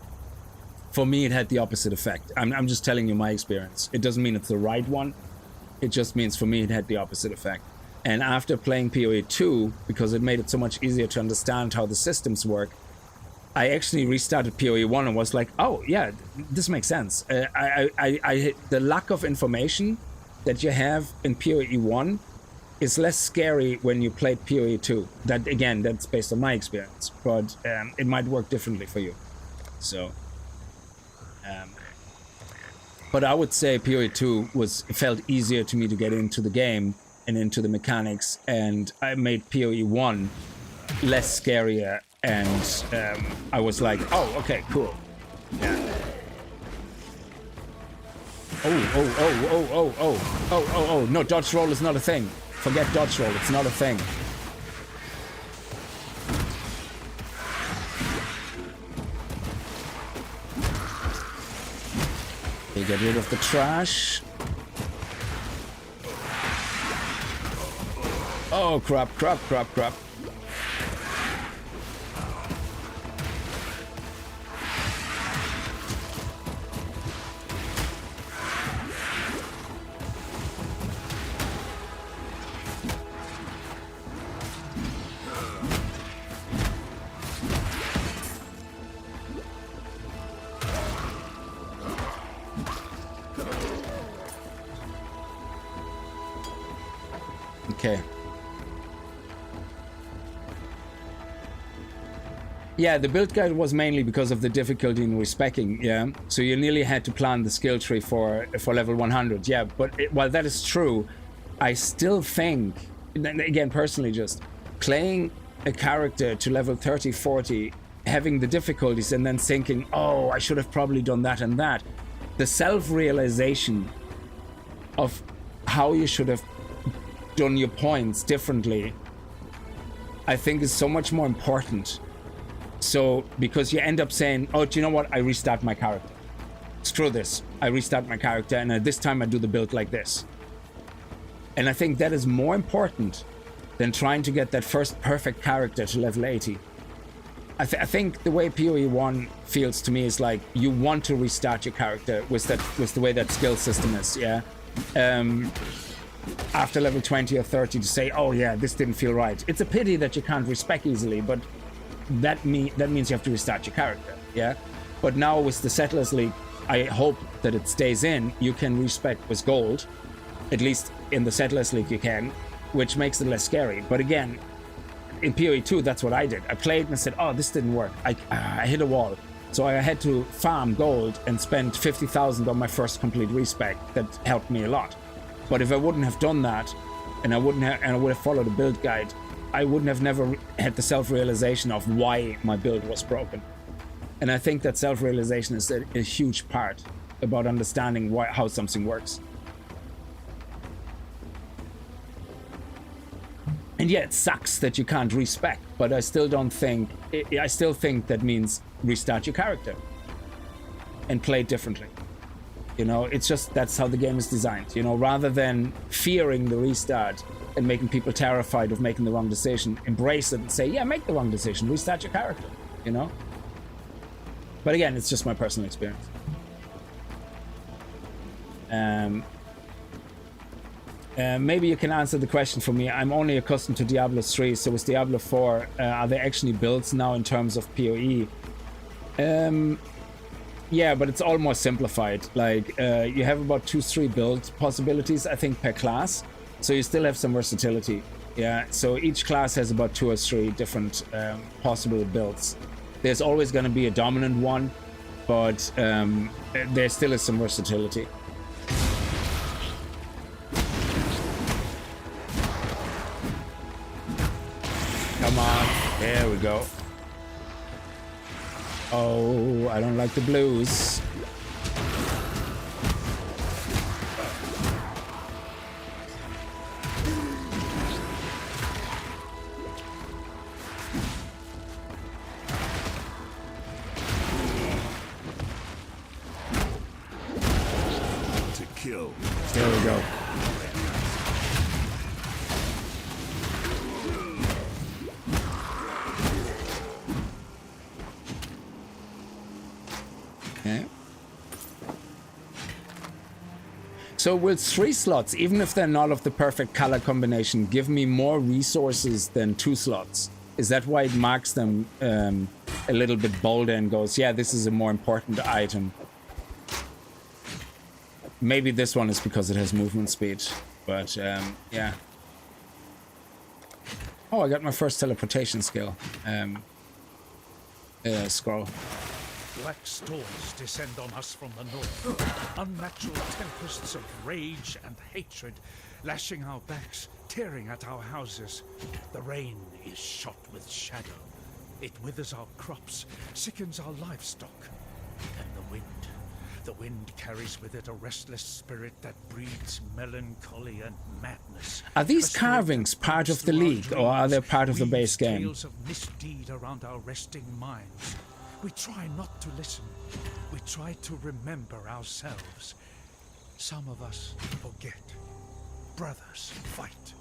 Speaker 1: For me, it had the opposite effect. I'm just telling you my experience. It doesn't mean it's the right one. It just means for me it had the opposite effect. And after playing PoE 2, because it made it so much easier to understand how the systems work, I actually restarted PoE 1 and was like, oh yeah, this makes sense. The lack of information that you have in PoE 1 is less scary when you played PoE 2. That, again, that's based on my experience, but it might work differently for you. So, but I would say PoE 2 felt easier to me to get into the game and into the mechanics, and I made PoE 1 less scarier, and I was like, oh, okay, cool. Yeah. Oh, no, dodge roll is not a thing. Forget dodge roll, it's not a thing. Okay, get rid of the trash. Oh, crap. Okay. Yeah, the build guide was mainly because of the difficulty in respecking, yeah? So you nearly had to plan the skill tree for level 100, yeah? But while that is true, I still think, again, personally just, playing a character to level 30, 40, having the difficulties and then thinking, oh, I should have probably done that and that. The self-realization of how you should have done your points differently, I think is so much more important. So, because you end up saying, oh, do you know what? I restart my character. Screw this. I restart my character, and this time I do the build like this. And I think that is more important than trying to get that first perfect character to level 80. I think the way PoE 1 feels to me is like you want to restart your character with the way that skill system is, yeah? After level 20 or 30 to say, oh yeah, this didn't feel right. It's a pity that you can't respec easily, but that means you have to restart your character, yeah? But now with the Settlers League, I hope that it stays in. You can respec with gold, at least in the Settlers League you can, which makes it less scary. But again, in PoE 2, that's what I did. I played and I said, oh, this didn't work. I hit a wall. So I had to farm gold and spend 50,000 on my first complete respec. That helped me a lot. But if I wouldn't have done that, and I would have followed a build guide, I wouldn't have never had the self-realization of why my build was broken. And I think that self-realization is a huge part about understanding how something works. And yeah, it sucks that you can't respec, but I still think that means restart your character and play it differently. You know, it's just, that's how the game is designed. You know, rather than fearing the restart and making people terrified of making the wrong decision, embrace it and say, yeah, make the wrong decision, restart your character, you know? But again, it's just my personal experience. Maybe you can answer the question for me. I'm only accustomed to Diablo 3, so with Diablo 4, are there actually builds now in terms of PoE? Yeah, but it's all more simplified. Like, you have about 2-3 build possibilities, I think, per class. So you still have some versatility. Yeah, so each class has about 2 or 3 different possible builds. There's always going to be a dominant one, but there still is some versatility. Come on, there we go. Oh, I don't like the blues.
Speaker 3: To kill.
Speaker 1: There we go. Okay. So will 3 slots, even if they're not of the perfect color combination, give me more resources than 2 slots? Is that why it marks them a little bit bolder and goes, yeah, this is a more important item? Maybe this one is because it has movement speed, but yeah. Oh, I got my first teleportation skill. Scroll.
Speaker 9: Black storms descend on us from the north. Unnatural tempests of rage and hatred, lashing our backs, tearing at our houses. The rain is shot with shadow. It withers our crops, sickens our livestock. And the wind carries with it a restless spirit that breeds melancholy and madness.
Speaker 1: Are these carvings part of the League, or are they part of the base game?
Speaker 9: Tales of misdeed around our resting minds. We try not to listen. We try to remember ourselves. Some of us forget. Brothers fight.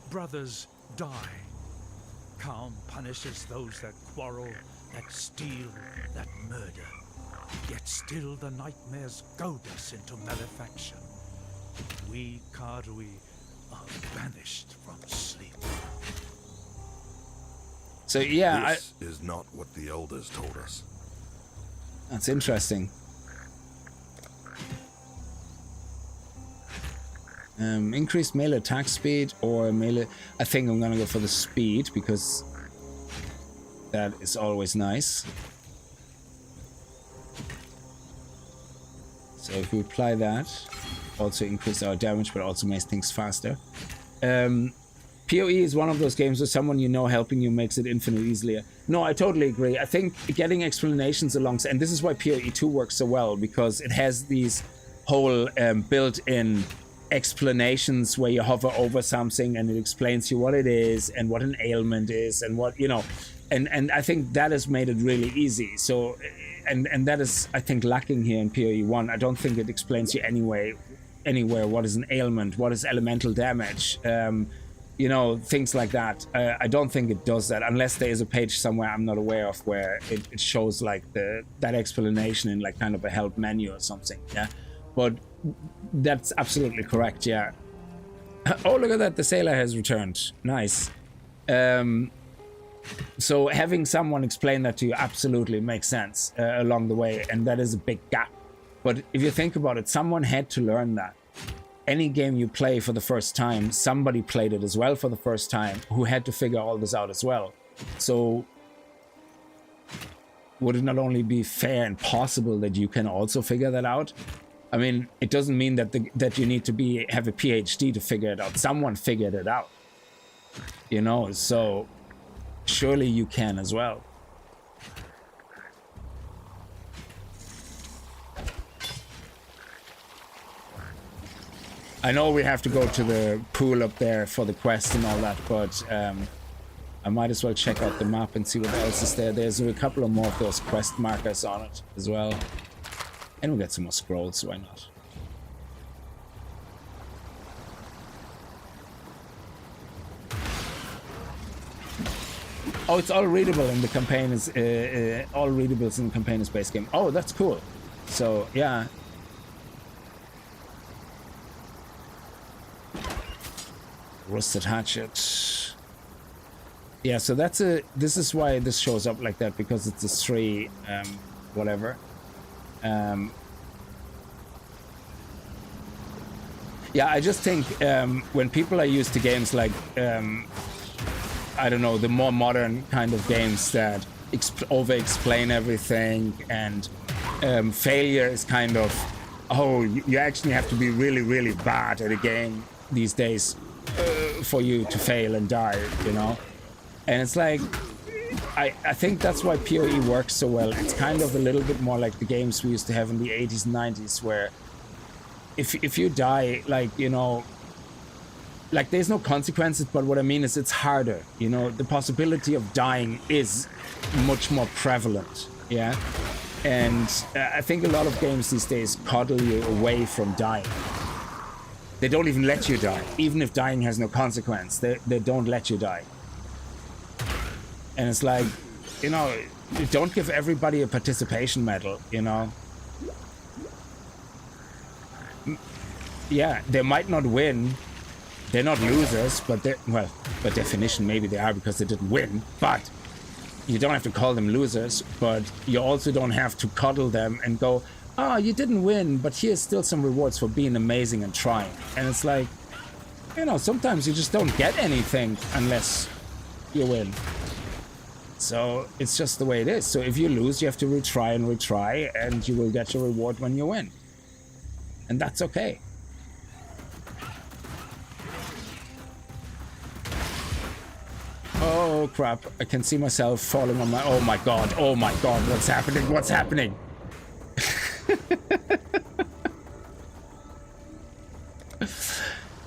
Speaker 9: Brothers die. Calm punishes those that quarrel, that steal, that murder. Yet still the nightmares goad us into malefaction. We Karui are banished from sleep.
Speaker 1: So yeah,
Speaker 3: This is not what the elders told us.
Speaker 1: That's interesting. Increased melee attack speed or melee... I think I'm gonna go for the speed because that is always nice. So if we apply that, also increase our damage, but also makes things faster. PoE is one of those games where someone you know helping you makes it infinitely easier. No, I totally agree. I think getting explanations alongside, and this is why PoE 2 works so well, because it has these whole built-in explanations where you hover over something and it explains you what it is and what an ailment is and what, you know, and I think that has made it really easy. So, and that is, I think, lacking here in PoE 1. I don't think it explains you anywhere what is an ailment, what is elemental damage, you know, things like that. I don't think it does that unless there is a page somewhere I'm not aware of where it shows like that explanation in like kind of a help menu or something. Yeah, but that's absolutely correct. Yeah. Oh, look at that! The sailor has returned. Nice. So having someone explain that to you absolutely makes sense along the way, and that is a big gap. But if you think about it, someone had to learn that. Any game you play for the first time, somebody played it as well for the first time who had to figure all this out as well. So would it not only be fair and possible that you can also figure that out? I mean, it doesn't mean that that you need to have a PhD to figure it out. Someone figured it out, you know. So surely you can as well. I know we have to go to the pool up there for the quest and all that, but I might as well check out the map and see what else is there. There's a couple of more of those quest markers on it as well. And we'll get some more scrolls, why not? Oh, it's all readable in the campaign. Is all readables in the campaign is base game. Oh, that's cool. So yeah. Rusted hatchet. Yeah, so that's this is why this shows up like that, because it's a 3 whatever. Yeah, I just think when people are used to games like I don't know, the more modern kind of games that over-explain everything, and failure is kind of, oh, you actually have to be really, really bad at a game these days for you to fail and die, you know? And it's like, I think that's why PoE works so well. It's kind of a little bit more like the games we used to have in the 80s and 90s, where if you die, like, you know, like there's no consequences, but what I mean is it's harder, you know, the possibility of dying is much more prevalent, yeah? And I think a lot of games these days coddle you away from dying. They don't even let you die. Even if dying has no consequence, they don't let you die. And it's like, you know, don't give everybody a participation medal, you know? Yeah, they might not win. They're not losers, but they're, well, by definition, maybe they are because they didn't win. But you don't have to call them losers, but you also don't have to coddle them and go, oh, you didn't win, but here's still some rewards for being amazing and trying. And it's like, you know, sometimes you just don't get anything unless you win. So it's just the way it is. So if you lose, you have to retry and retry, and you will get your reward when you win. And that's okay. Oh crap, I can see myself falling on my... oh my god, what's happening, what's happening?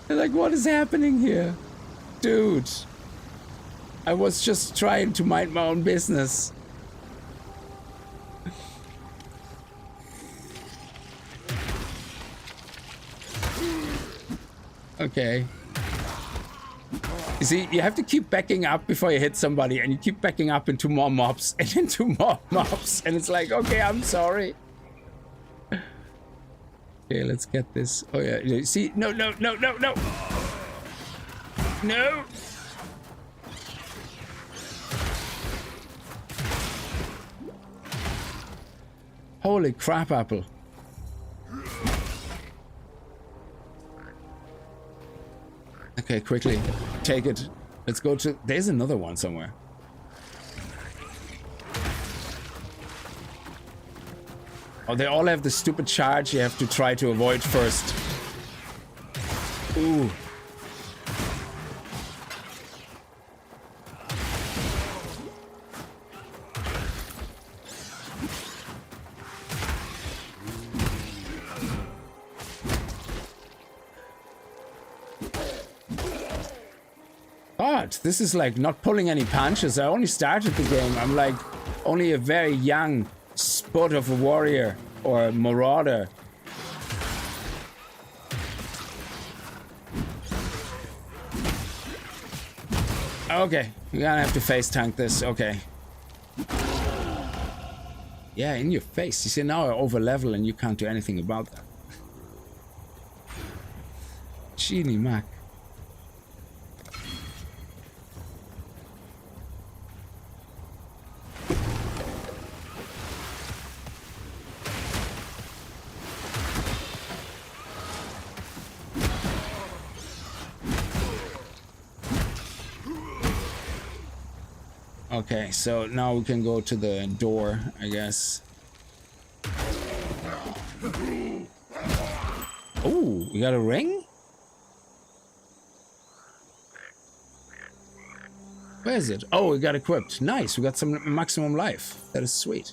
Speaker 1: Like, what is happening here? Dude, I was just trying to mind my own business. Okay. You see, you have to keep backing up before you hit somebody, and you keep backing up into more mobs and into more mobs, and it's like, okay, I'm sorry. Okay, let's get this. Oh yeah, you see, no. No. Holy crap, Apple. Okay, quickly. Take it. Let's go to... there's another one somewhere. Oh, they all have the stupid charge you have to try to avoid first. Ooh. God, this is like not pulling any punches. I only started the game. I'm like only a very young spud of a warrior or a marauder. Okay, we're gonna have to face tank this. Okay. Yeah, in your face. You see, now I over level and you can't do anything about that. Genie Mac. Okay, so now we can go to the door, I guess. Oh, we got a ring? Where is it? Oh, we got equipped. Nice, we got some maximum life. That is sweet.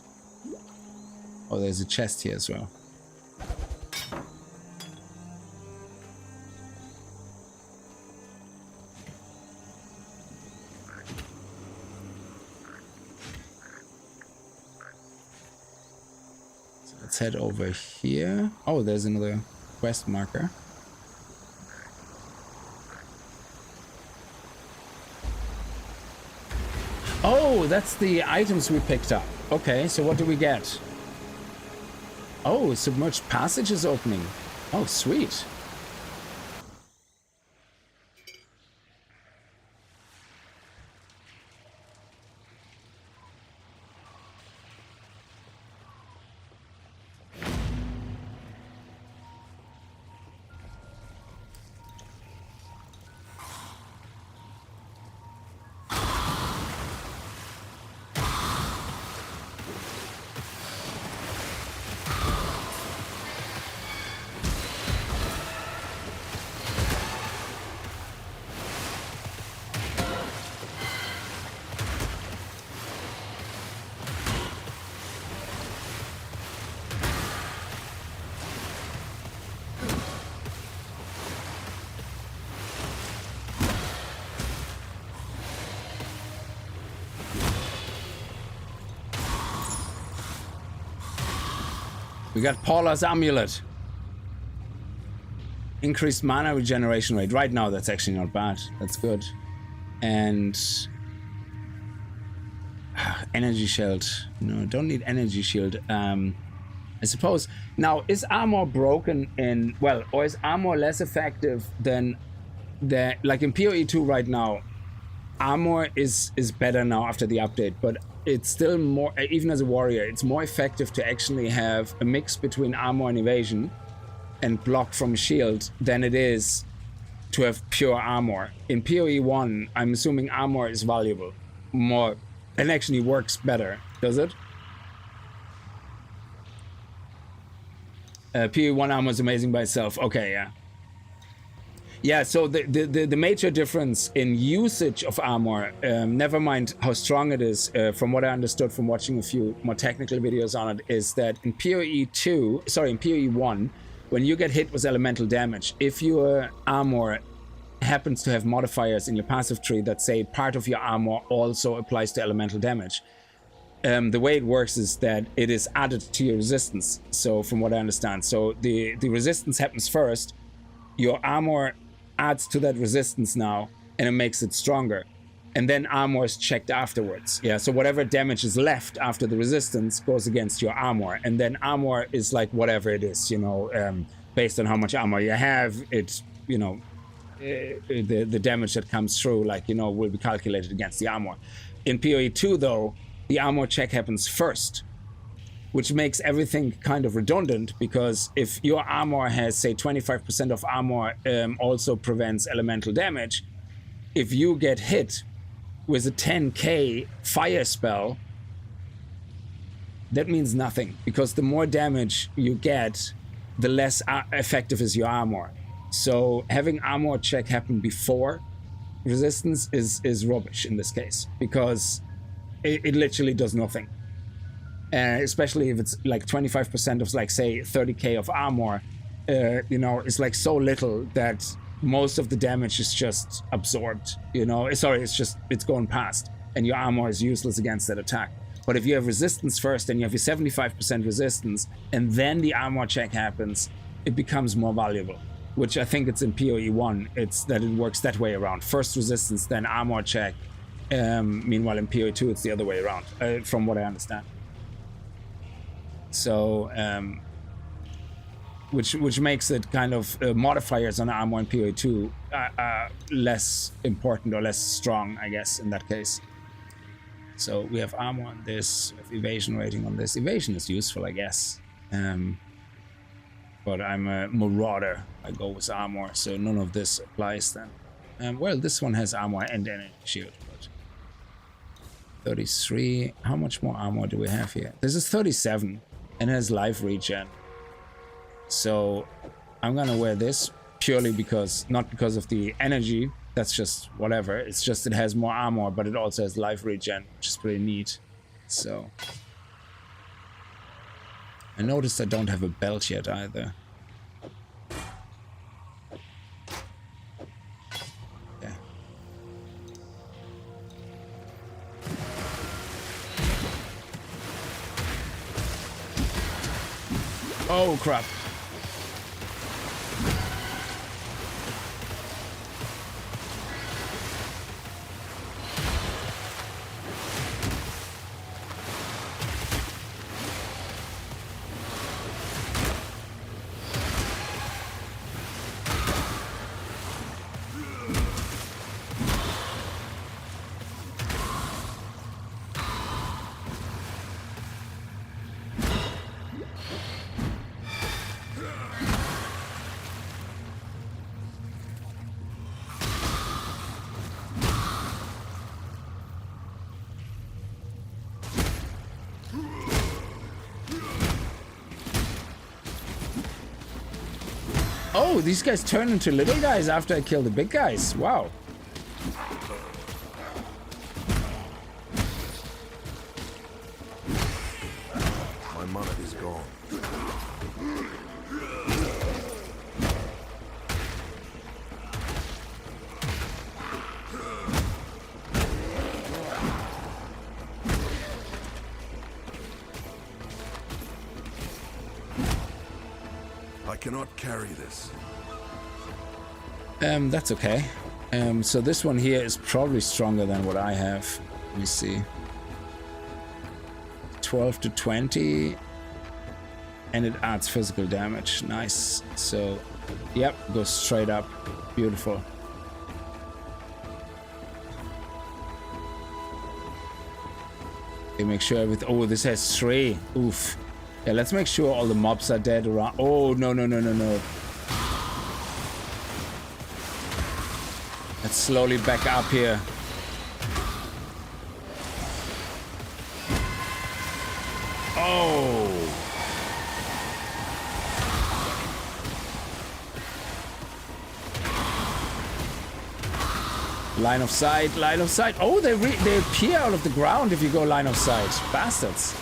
Speaker 1: Oh, there's a chest here as well. So let's head over here. Oh, there's another quest marker. Oh, that's the items we picked up. Okay, so what do we get? Oh, submerged passage is opening. Oh, sweet. We got Paula's amulet. Increased mana regeneration rate. Right now, that's actually not bad. That's good. And energy shield. No, don't need energy shield. I suppose. Now, is armor broken in, well, or is armor less effective than the, like in PoE 2 right now? Armor is better now after the update, but it's still more, even as a warrior, it's more effective to actually have a mix between armor and evasion and block from a shield than it is to have pure armor. In PoE 1, I'm assuming armor is valuable more and actually works better, does it? PoE 1 armor is amazing by itself. Okay, yeah. Yeah, so the major difference in usage of armor, never mind how strong it is, from what I understood from watching a few more technical videos on it, is that in PoE 1, when you get hit with elemental damage, if your armor happens to have modifiers in your passive tree that say part of your armor also applies to elemental damage, the way it works is that it is added to your resistance. So from what I understand, so the resistance happens first, your armor adds to that resistance now, and it makes it stronger, and then armor is checked afterwards. Yeah, so whatever damage is left after the resistance goes against your armor, and then armor is like whatever it is, you know, based on how much armor you have, it's, you know, the damage that comes through, like, you know, will be calculated against the armor. In PoE 2 though, the armor check happens first, which makes everything kind of redundant, because if your armor has, say, 25% of armor also prevents elemental damage, if you get hit with a 10k fire spell, that means nothing, because the more damage you get, the less effective is your armor. So having armor check happen before resistance is rubbish in this case, because it literally does nothing. Especially if it's like 25% of, like, say 30k of armor, you know, it's like so little that most of the damage is just absorbed, you know, sorry, it's going past, and your armor is useless against that attack. But if you have resistance first and you have your 75% resistance, and then the armor check happens, it becomes more valuable, which I think it's in PoE 1, it's that it works that way around. First resistance, then armor check. Meanwhile in PoE 2, it's the other way around, from what I understand. So, which makes it kind of modifiers on armor in PoE 2 less important or less strong, I guess, in that case. So we have armor on this, we have evasion rating on this. Evasion is useful, I guess. But I'm a Marauder. I go with armor, so none of this applies then. Well, this one has armor and energy shield, but 33. How much more armor do we have here? This is 37. And has life regen. So I'm gonna wear this purely because, not because of the energy, that's just whatever. It's just it has more armor, but it also has life regen, which is pretty neat. So I noticed I don't have a belt yet either. Okay. Oh crap. Oh, these guys turn into little guys after I kill the big guys. Wow.
Speaker 3: My mullet is gone. I cannot carry this.
Speaker 1: That's okay. So this one here is probably stronger than what I have. Let me see. 12 to 20. And it adds physical damage. Nice. So, yep, goes straight up. Beautiful. Okay, make sure everything... Oh, this has 3. Oof. Yeah, let's make sure all the mobs are dead around. Oh, no, no, no, no, no. Let's slowly back up here. Oh. Line of sight, line of sight. Oh, they appear out of the ground if you go line of sight. Bastards.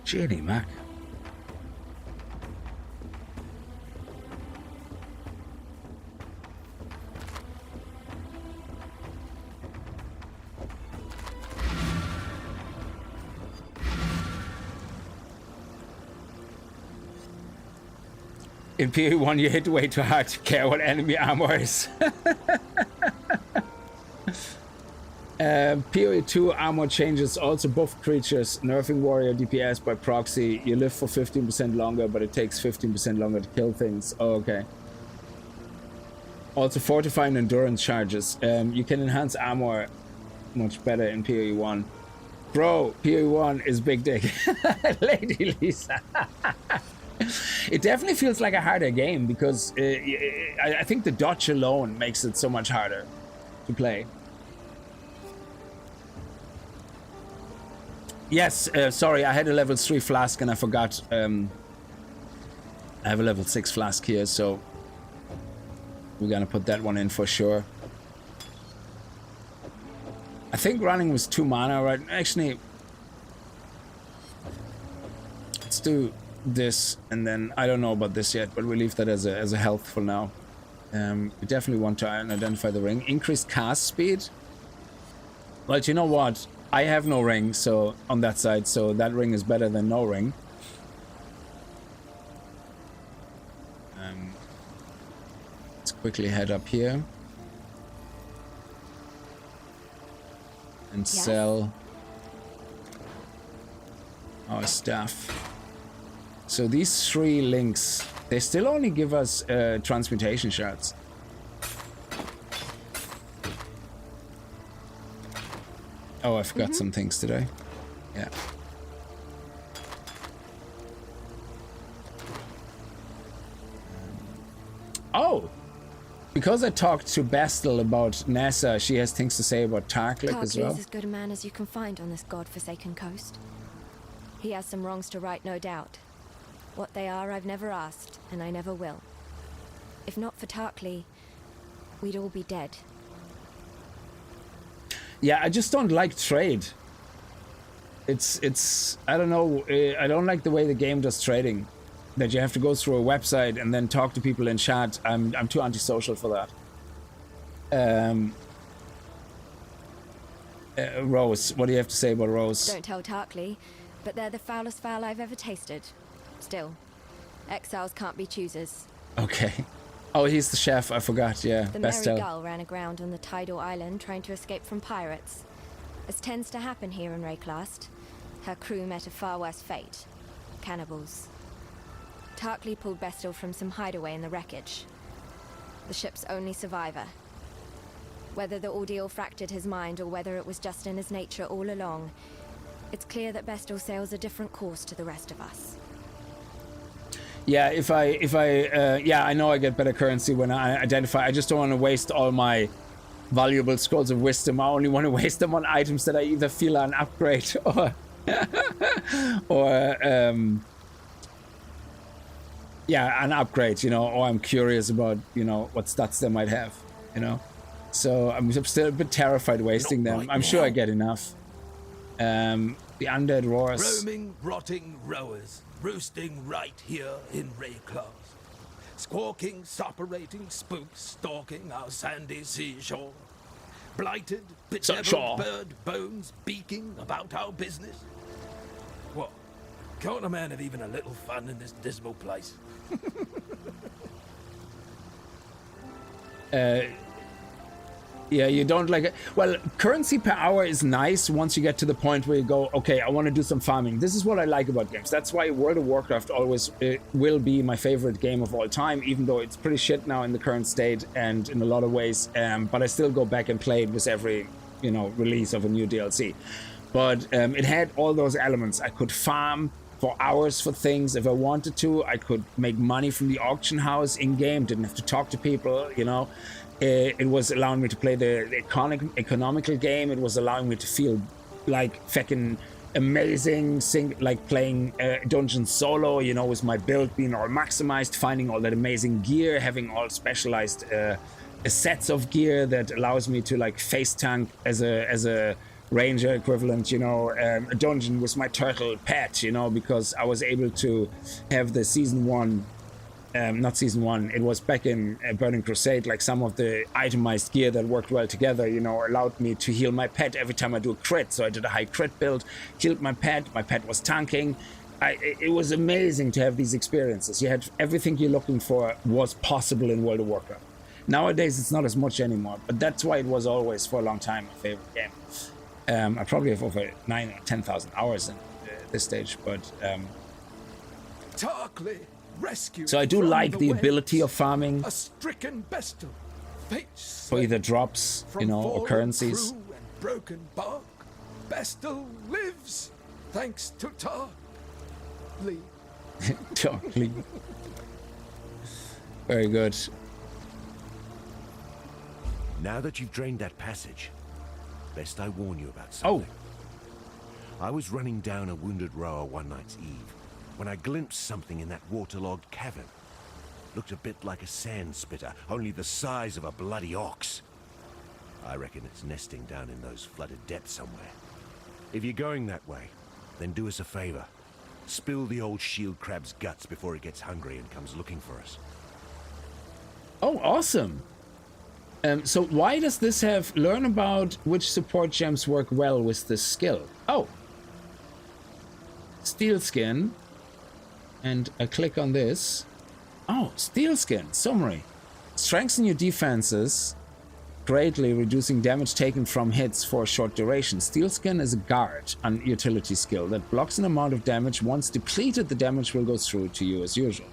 Speaker 1: Jenny Mac. In PoE1, you hit way too hard to care what enemy armor is. PoE2 armor changes also buff creatures, nerfing warrior DPS by proxy. You live for 15% longer, but it takes 15% longer to kill things. Oh, okay. Also fortifying endurance charges. You can enhance armor much better in PoE1. Bro, PoE1 is big dick. Lady Lisa. It definitely feels like a harder game because I think the dodge alone makes it so much harder to play. Yes, sorry, I had a level 3 flask and I forgot. I have a level 6 flask here, so we're gonna put that one in for sure. I think running was 2 mana, right? Actually, let's do this, and then I don't know about this yet, but we'll leave that as a health for now. We definitely want to identify the ring. Increased cast speed. Well, you know what? I have no ring, so on that side, so that ring is better than no ring. Let's quickly head up here and sell our stuff. So these 3 links, they still only give us transmutation shards. Oh, I forgot some things today. Yeah. Oh! Because I talked to Bastel about NASA, she has things to say about Tarklik as well.
Speaker 4: Tarklik is as good a man as you can find on this god-forsaken coast. He has some wrongs to right, no doubt. What they are, I've never asked, and I never will. If not for Tarklik, we'd all be dead.
Speaker 1: Yeah, I just don't like trade. It's I don't know, I don't like the way the game does trading. That you have to go through a website and then talk to people in chat. I'm too antisocial for that. Rose, what do you have to say about Rose?
Speaker 4: Don't tell Tarklik, but they're the foulest fowl I've ever tasted. Still, exiles can't be choosers.
Speaker 1: Okay. Oh, he's the chef, I forgot, yeah.
Speaker 4: The Merry Gull ran aground on the tidal island trying to escape from pirates. As tends to happen here in Wraeclast, her crew met a far worse fate. Cannibals. Tarklik pulled Bestel from some hideaway in the wreckage. The ship's only survivor. Whether the ordeal fractured his mind or whether it was just in his nature all along, it's clear that Bestel sails a different course to the rest of us.
Speaker 1: Yeah, yeah, I know I get better currency when I identify. I just don't want to waste all my valuable scrolls of wisdom. I only want to waste them on items that I either feel are an upgrade or, yeah, an upgrade, you know, or I'm curious about, you know, what stats they might have, you know. So I'm still a bit terrified wasting them.
Speaker 5: Right
Speaker 1: I'm
Speaker 5: now.
Speaker 1: sure I get enough. The undead roars.
Speaker 5: Roaming, rotting rowers, roosting right here in Wraeclast. Squawking, suppurating spooks stalking our sandy seashore. Blighted, bedeviled bird bones beaking about our business. What? Can't a man have even a little fun in this dismal place?
Speaker 1: Yeah, you don't like it. Well, currency per hour is nice once you get to the point where you go, okay, I want to do some farming. This is what I like about games. That's why World of Warcraft always will be my favorite game of all time, even though it's pretty shit now in the current state and in a lot of ways. But I still go back and play it with every, you know, release of a new DLC. But it had all those elements. I could farm for hours for things if I wanted to. I could make money from the auction house in-game, didn't have to talk to people, you know. It was allowing me to play the economical game. It was allowing me to feel like fucking amazing, like playing dungeon solo, you know, with my build being all maximized, finding all that amazing gear, having all specialized sets of gear that allows me to like face tank as a ranger equivalent, you know, a dungeon with my turtle pet, you know, because I was able to have the season 1. Not season 1, it was back in Burning Crusade, like some of the itemized gear that worked well together, you know, allowed me to heal my pet every time I do a crit. So I did a high crit build, healed my pet was tanking. It was amazing to have these experiences. You had everything you're looking for was possible in World of Warcraft. Nowadays, it's not as much anymore, but that's why it was always for a long time my favorite game. I probably have over 9,000 or 10,000 hours in this stage, but...
Speaker 5: Tarklik! Rescue
Speaker 1: So I do like the ability of farming
Speaker 5: a stricken Bestel,
Speaker 1: for either drops, you know, or currencies.
Speaker 5: Crew and broken bark. Bestel lives thanks to Tarklik.
Speaker 1: Totally. Very good.
Speaker 6: Now that you've drained that passage, best I warn you about something. I was running down a wounded rower one night's eve when I glimpsed something in that waterlogged cavern. Looked a bit like a sand spitter, only the size of a bloody ox. I reckon it's nesting down in those flooded depths somewhere. If you're going that way, then do us a favor. Spill the old shield crab's guts before it gets hungry and comes looking for us.
Speaker 1: Oh, awesome. So why does this have learn about which support gems work well with this skill? Oh. Steel skin. And I click on this. Oh, steel skin. Summary. Strengthen your defenses, greatly reducing damage taken from hits for a short duration. Steel skin is a guard, an utility skill that blocks an amount of damage. Once depleted, the damage will go through to you as usual.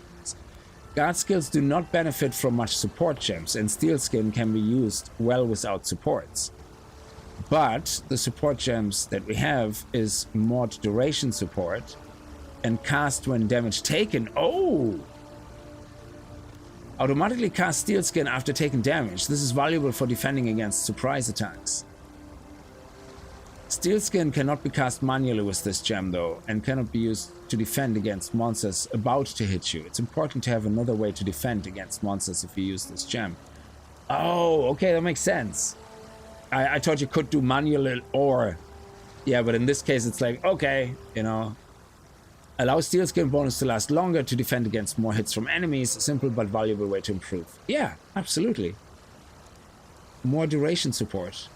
Speaker 1: Guard skills do not benefit from much support gems, and steel skin can be used well without supports. But the support gems that we have is mod duration support and cast when damage taken. Oh! Automatically cast steel skin after taking damage. This is valuable for defending against surprise attacks. Steel skin cannot be cast manually with this gem though, and cannot be used to defend against monsters about to hit you. It's important to have another way to defend against monsters if you use this gem. Oh, okay, that makes sense. I thought you could do manual or... Yeah, but in this case it's like, okay, you know... Allow steel skin bonus to last longer to defend against more hits from enemies. A simple but valuable way to improve. Yeah, absolutely. More duration support.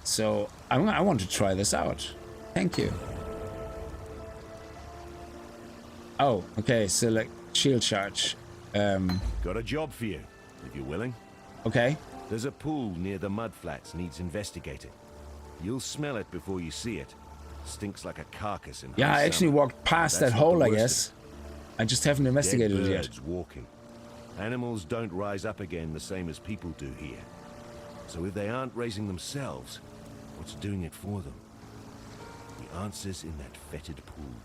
Speaker 1: So, I want to try this out. Thank you. Oh, okay, select shield charge.
Speaker 6: Got a job for you, if you're willing.
Speaker 1: Okay.
Speaker 6: There's a pool near the mudflats needs investigating. You'll smell it before you see it. Stinks like a carcass in
Speaker 1: Yeah, I actually walked past that hole, I guess. I just haven't investigated it yet.
Speaker 6: Walking. Animals don't rise up again the same as people do here. So if they aren't raising themselves, what's doing it for them? The answer's in that fetid pool.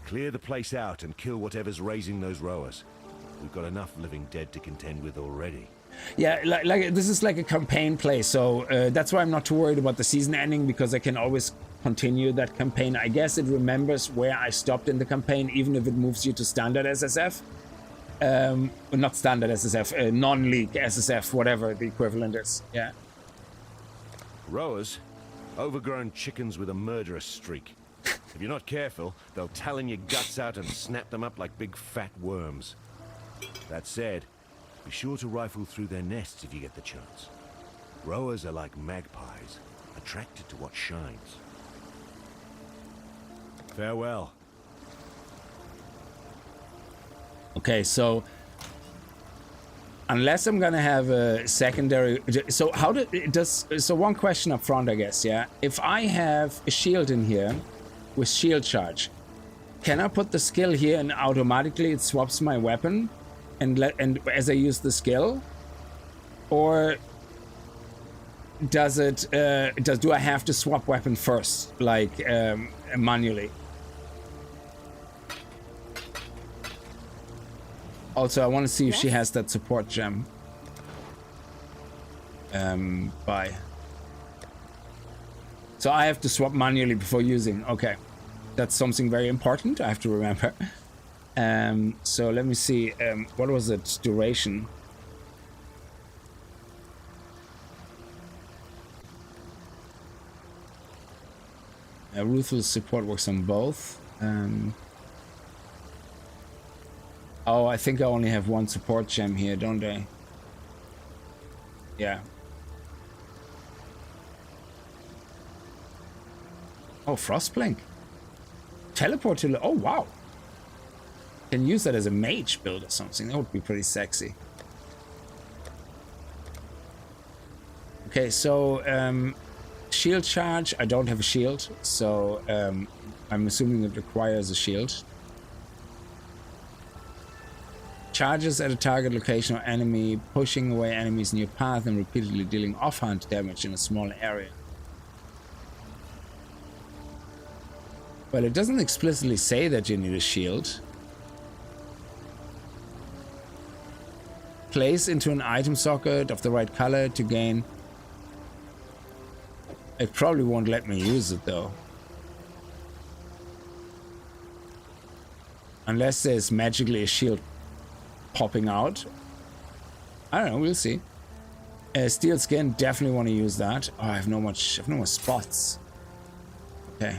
Speaker 6: Clear the place out and kill whatever's raising those rowers. We've got enough living dead to contend with already.
Speaker 1: Yeah, like this is like a campaign play, so that's why I'm not too worried about the season ending, because I can always continue that campaign. I guess it remembers where I stopped in the campaign, even if it moves you to standard SSF. Not standard SSF, non-league SSF, whatever the equivalent is. Yeah.
Speaker 6: Rowers? Overgrown chickens with a murderous streak. If you're not careful, they'll talon your guts out and snap them up like big fat worms. That said, be sure to rifle through their nests if you get the chance. Rowers are like magpies, attracted to what shines. Farewell.
Speaker 1: Okay, so unless I'm gonna have a secondary, so how does so one question up front, I guess, yeah. If I have a shield in here with shield charge, can I put the skill here and automatically it swaps my weapon and as I use the skill, or does it do I have to swap weapon first, like manually? Also, I want to see if she has that support gem. Bye. So I have to swap manually before using. Okay, that's something very important I have to remember. So let me see. What was it? Duration. Ruthless support works on both. Oh, I think I only have one support gem here, don't I? Yeah. Oh, Frostblink. Teleport to... Oh, wow. Can use that as a mage build or something. That would be pretty sexy. Okay, so... shield charge. I don't have a shield, so I'm assuming it requires a shield. Charges at a target location or enemy, pushing away enemies in your path and repeatedly dealing offhand damage in a small area. Well, it doesn't explicitly say that you need a shield. Place into an item socket of the right color to gain... It probably won't let me use it though. Unless there's magically a shield popping out. I don't know. We'll see. Steel skin, definitely want to use that. Oh, I have no more spots. Okay.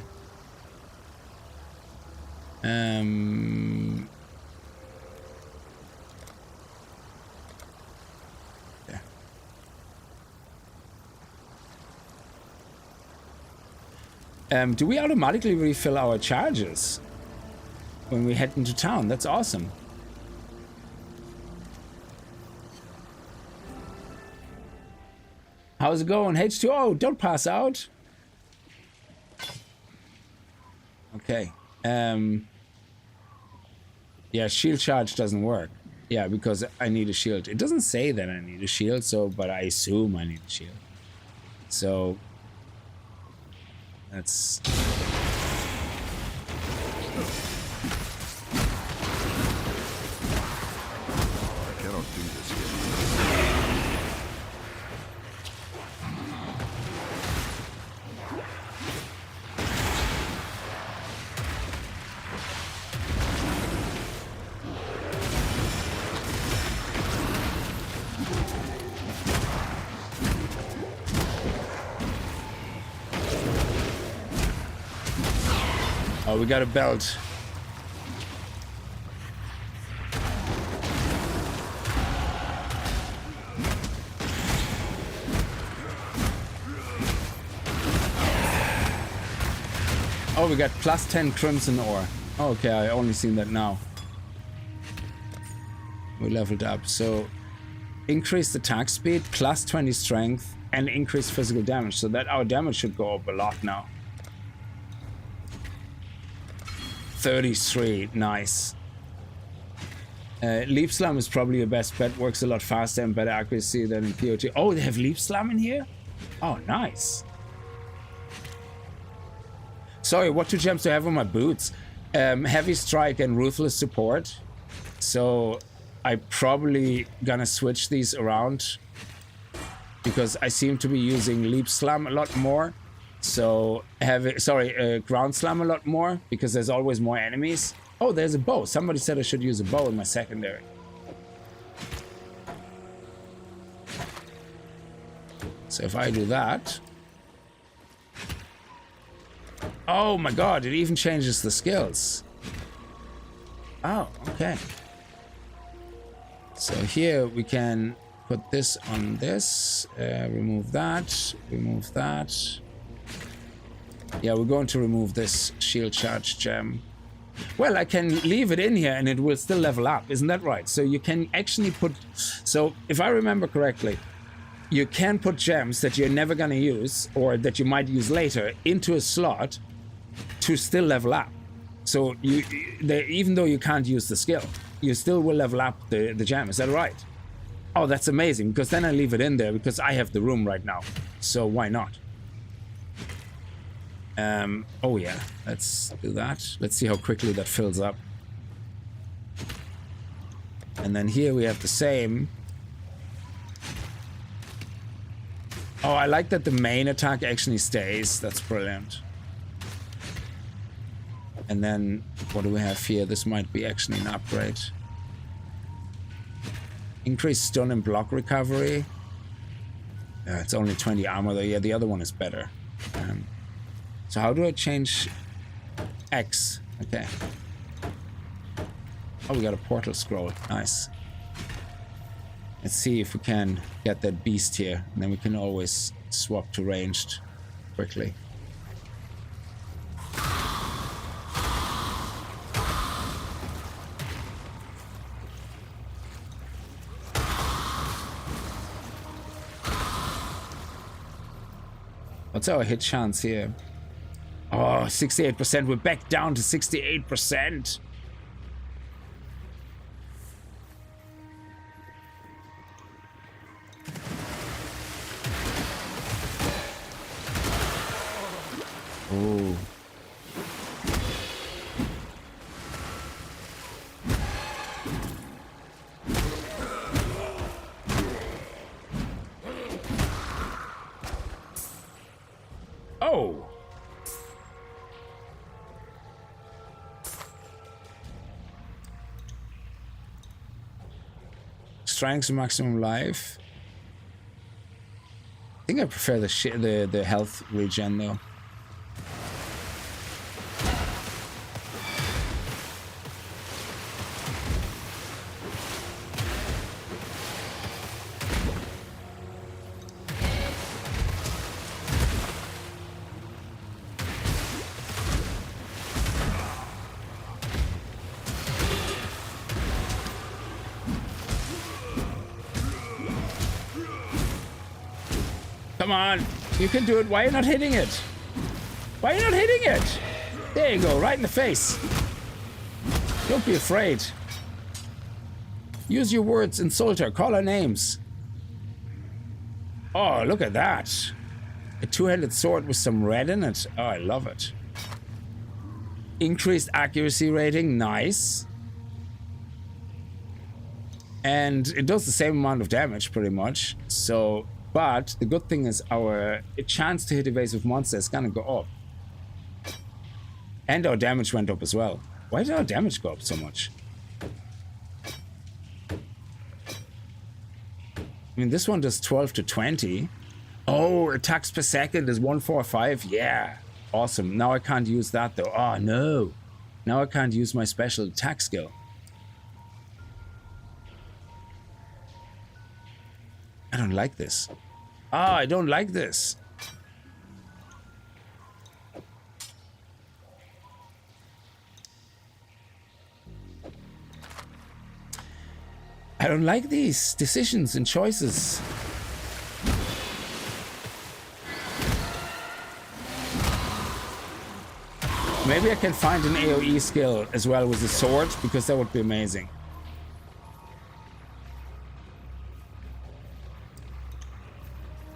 Speaker 1: Yeah. Do we automatically refill our charges when we head into town? That's awesome. How's it going, H2O? Don't pass out. Okay. Yeah, shield charge doesn't work. Yeah, because I need a shield. It doesn't say that I need a shield, so but I assume I need a shield. So that's
Speaker 3: I cannot do this yet.
Speaker 1: oh, we got a belt. Oh, we got plus 10 crimson ore. Oh, okay, I only seen that now. We leveled up. So increased attack speed, plus 20 strength, and increased physical damage. So that our damage should go up a lot now. 33, nice. Leap Slam is probably your best bet. Works a lot faster and better accuracy than in POT. Oh, they have Leap Slam in here? Oh, nice. Sorry, what 2 gems do I have on my boots? Heavy Strike and Ruthless Support. So I probably gonna switch these around because I seem to be using Leap Slam a lot more. So Ground Slam a lot more because there's always more enemies. Oh, there's a bow. Somebody said I should use a bow in my secondary. So if I do that... Oh my god, it even changes the skills. Oh, okay. So here we can put this on this, remove that, remove that. Yeah, we're going to remove this shield charge gem. Well, I can leave it in here and it will still level up, isn't that right? So you can actually put... So if I remember correctly, you can put gems that you're never going to use or that you might use later into a slot to still level up. So even though you can't use the skill, you still will level up the gem. Is that right? Oh, that's amazing, because then I leave it in there because I have the room right now. So why not? Oh yeah, let's do that. Let's see how quickly that fills up. And then here we have the same. Oh, I like that the main attack actually stays. That's brilliant. And then what do we have here? This might be actually an upgrade. Increased stun and block recovery. It's only 20 armor though. Yeah, the other one is better. So how do I change X? Okay. Oh, we got a portal scroll. Nice. Let's see if we can get that beast here. And then we can always swap to ranged quickly. What's our hit chance here? Oh, 68%. We're back down to 68%. Oh. Oh. strength to maximum life. I think I prefer the health regen though. Come on, you can do it. Why are you not hitting it? Why are you not hitting it? There you go, right in the face. Don't be afraid. Use your words, insult her, call her names. Oh, look at that. A two-handed sword with some red in it. Oh, I love it. Increased accuracy rating, nice. And it does the same amount of damage, pretty much. So... But the good thing is our chance to hit evasive monsters is gonna go up. And our damage went up as well. Why did our damage go up so much? I mean, this one does 12 to 20. Oh, attacks per second is 145. Yeah, awesome. Now I can't use that though. Oh no. Now I can't use my special attack skill. I don't like this. Ah, I don't like this. I don't like these decisions and choices. Maybe I can find an AoE skill as well with the sword, because that would be amazing.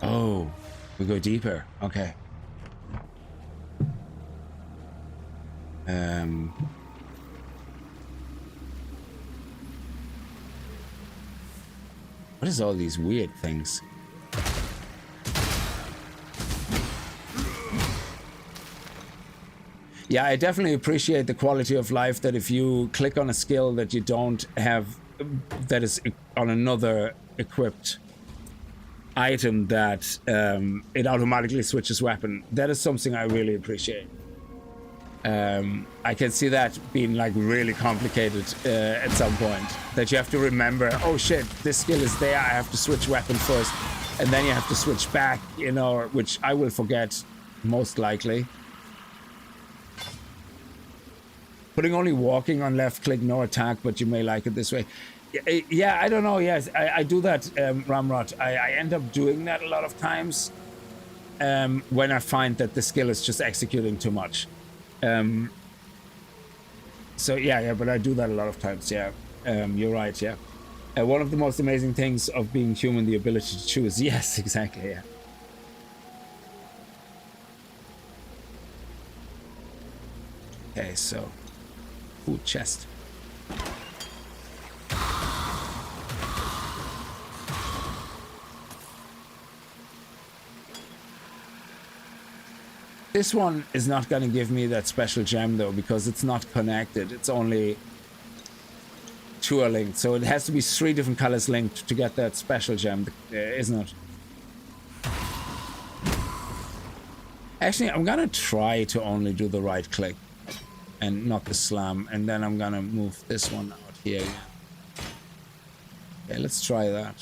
Speaker 1: Oh, we go deeper. Okay. What is all these weird things? Yeah, I definitely appreciate the quality of life that if you click on a skill that you don't have, that is on another equipped item, that it automatically switches weapon. That is something I really appreciate. I can see that being like really complicated at some point, that you have to remember, oh shit, this skill is there, I have to switch weapon first, and then you have to switch back, you know, which I will forget most likely. Putting only walking on left click, no attack, but you may like it this way. Yeah, I don't know. Yes, I do that, Ramrod. I end up doing that a lot of times when I find that the skill is just executing too much. So yeah, but I do that a lot of times. Yeah, you're right. Yeah, one of the most amazing things of being human, the ability to choose. Yes, exactly. Yeah. Okay, so, ooh, chest. This one is not going to give me that special gem though, because it's not connected. It's only two are linked, so it has to be 3 different colors linked to get that special gem, isn't it? Actually, I'm gonna try to only do the right click and not the slam, and then I'm gonna move this one out here again. Okay, let's try that.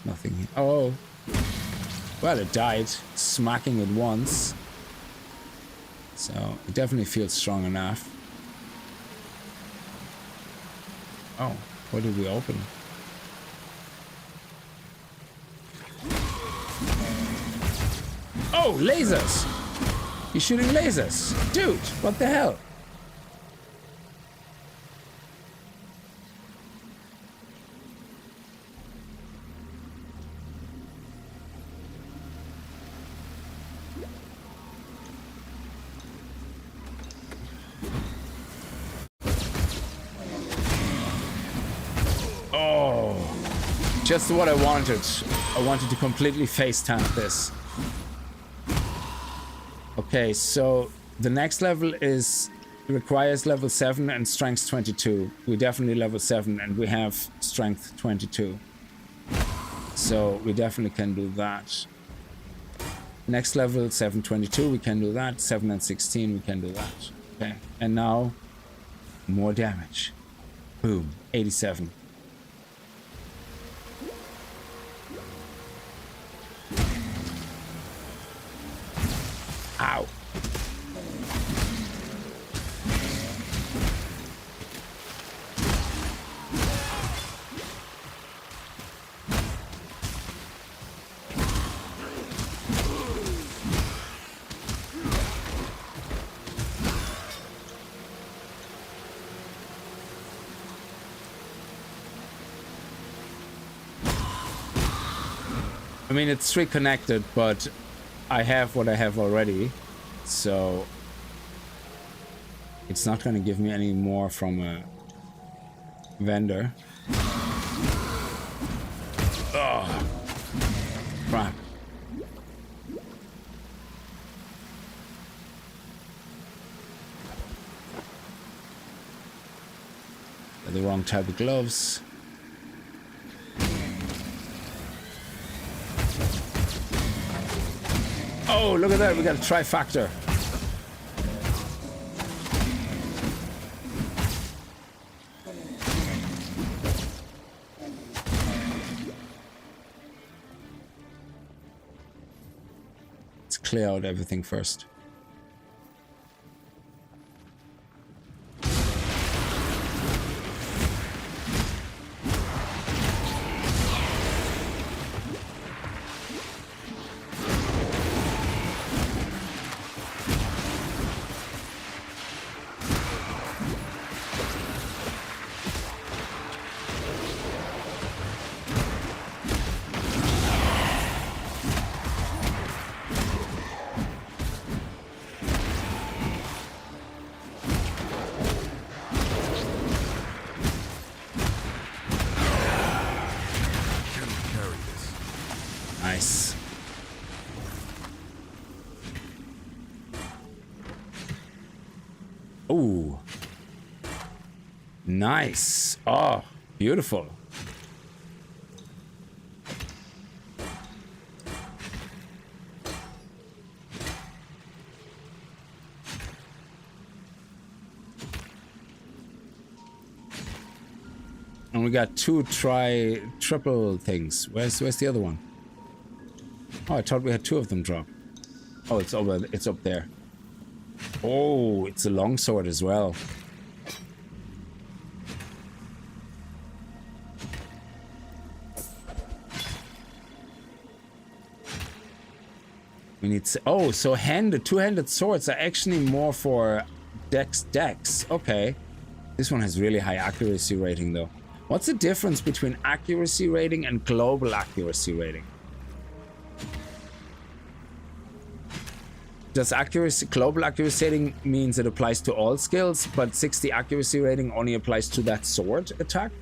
Speaker 1: Nothing here. Oh, well, it died, smacking it once. So it definitely feels strong enough. Oh, what did we open? Oh, lasers! You're shooting lasers! Dude, what the hell? Just what I wanted. I wanted to completely face tank this. Okay, so the next level requires level 7 and strength 22. We definitely level 7 and we have strength 22. So we definitely can do that. Next level 722, we can do that. 7 and 16, we can do that. Okay, and now more damage. Boom, 87. Ow. I mean, it's reconnected, but I have what I have already, so it's not going to give me any more from a vendor. Oh, crap. The wrong type of gloves. Oh, look at that. We got a trifactor. Let's clear out everything first. Nice. Ooh. Nice. Oh, beautiful. And we got two triple things. Where's the other one? Oh, I thought we had two of them drop. Oh, it's up there. Oh, it's a longsword as well. We need oh, so two-handed swords are actually more for dex. Okay. This one has really high accuracy rating though. What's the difference between accuracy rating and global accuracy rating? Does global accuracy rating means it applies to all skills, but 60 accuracy rating only applies to that sword attack?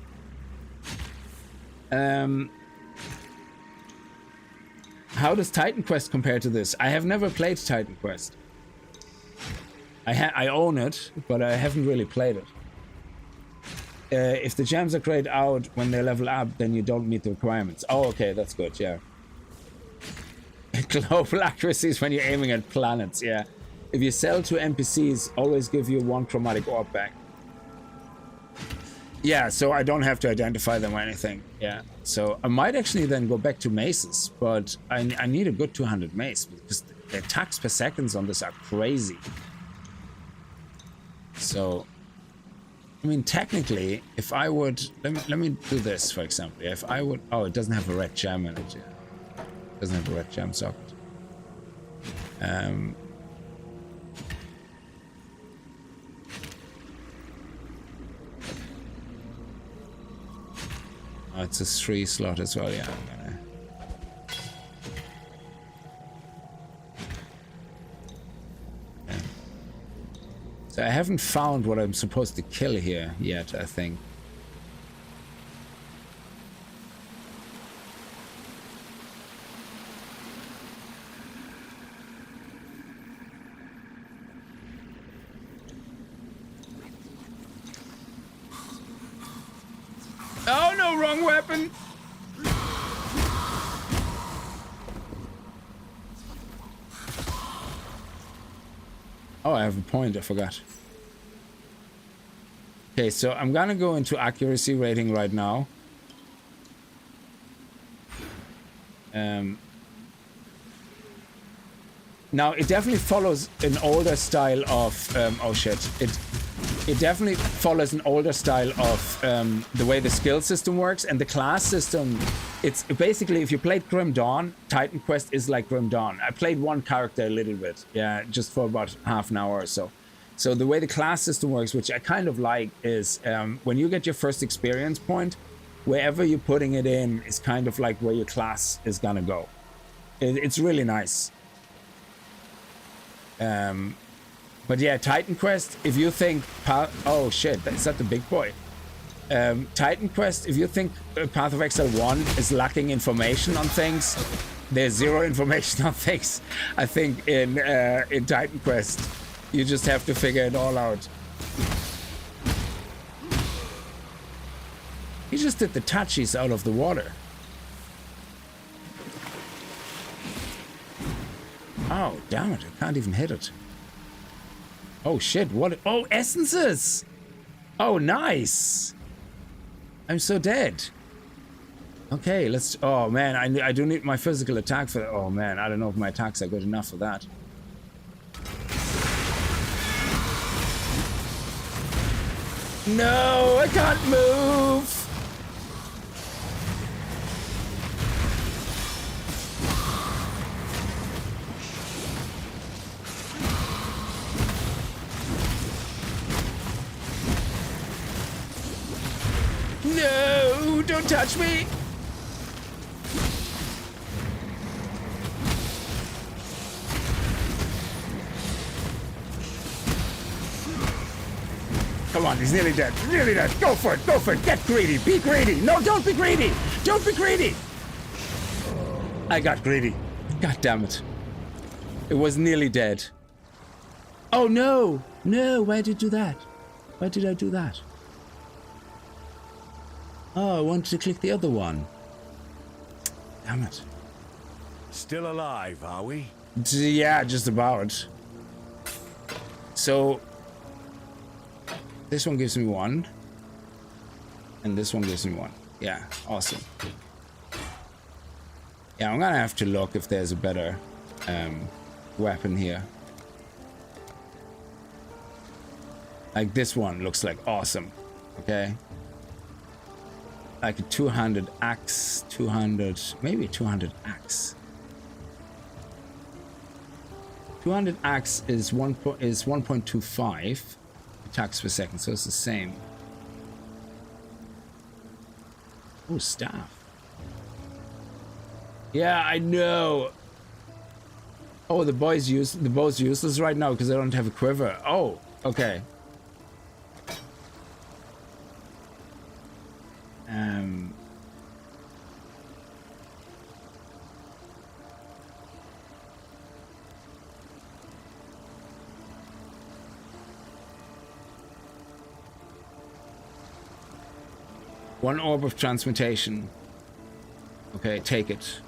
Speaker 1: How does Titan Quest compare to this? I have never played Titan Quest. I own it, but I haven't really played it. If the gems are grayed out when they level up, then you don't meet the requirements. Oh, okay, that's good, yeah. Global accuracy is when you're aiming at planets, yeah. If you sell to NPCs, always give you one chromatic orb back. Yeah, so I don't have to identify them or anything, yeah. So I might actually then go back to maces, but I need a good 200 mace because the attacks per seconds on this are crazy. So, I mean, technically, if I would, let me do this, for example. If I would, oh, it doesn't have a red gem in it, yeah. Doesn't have a red gem socket. Oh, it's a 3 slot as well, yeah. So I haven't found what I'm supposed to kill here yet, I think. no, wrong weapon. Oh, I have a point, I forgot. Okay, so I'm gonna go into accuracy rating right now. Now it definitely follows an older style of oh shit. It definitely follows an older style of the way the skill system works and the class system. It's basically, if you played Grim Dawn, Titan Quest is like Grim Dawn. I played one character a little bit, yeah, just for about half an hour or so. So the way the class system works, which I kind of like, is when you get your first experience point, wherever you're putting it in is kind of like where your class is gonna go. It's really nice. But yeah, Titan Quest, if you think... oh shit, is that the big boy? Titan Quest, if you think Path of Exile 1 is lacking information on things, there's zero information on things. I think in Titan Quest, you just have to figure it all out. He just did the touchies out of the water. Oh, damn it, I can't even hit it. Oh shit, what? Oh, essences! Oh, nice! I'm so dead. Okay, let's... oh man, I do need my physical attack for that. Oh man, I don't know if my attacks are good enough for that. No, I can't move! No, don't touch me! Come on, he's nearly dead. Nearly dead. Go for it. Go for it. Get greedy. Be greedy. No, don't be greedy. Don't be greedy. I got greedy. God damn it. It was nearly dead. Oh, no. No, why did you do that? Why did I do that? Oh, I wanted to click the other one. Damn it.
Speaker 6: Still alive, are we?
Speaker 1: Yeah, just about. So... this one gives me 1. And this one gives me 1. Yeah, awesome. Yeah, I'm gonna have to look if there's a better weapon here. Like this one looks like awesome. Okay. Like a 200 axe, 200, maybe 200 axe. 200 axe is 1.25 attacks per second, so it's the same. Oh, staff. Yeah, I know. Oh, the bow's useless right now because I don't have a quiver. Oh, okay. One orb of transmutation. Okay, take it.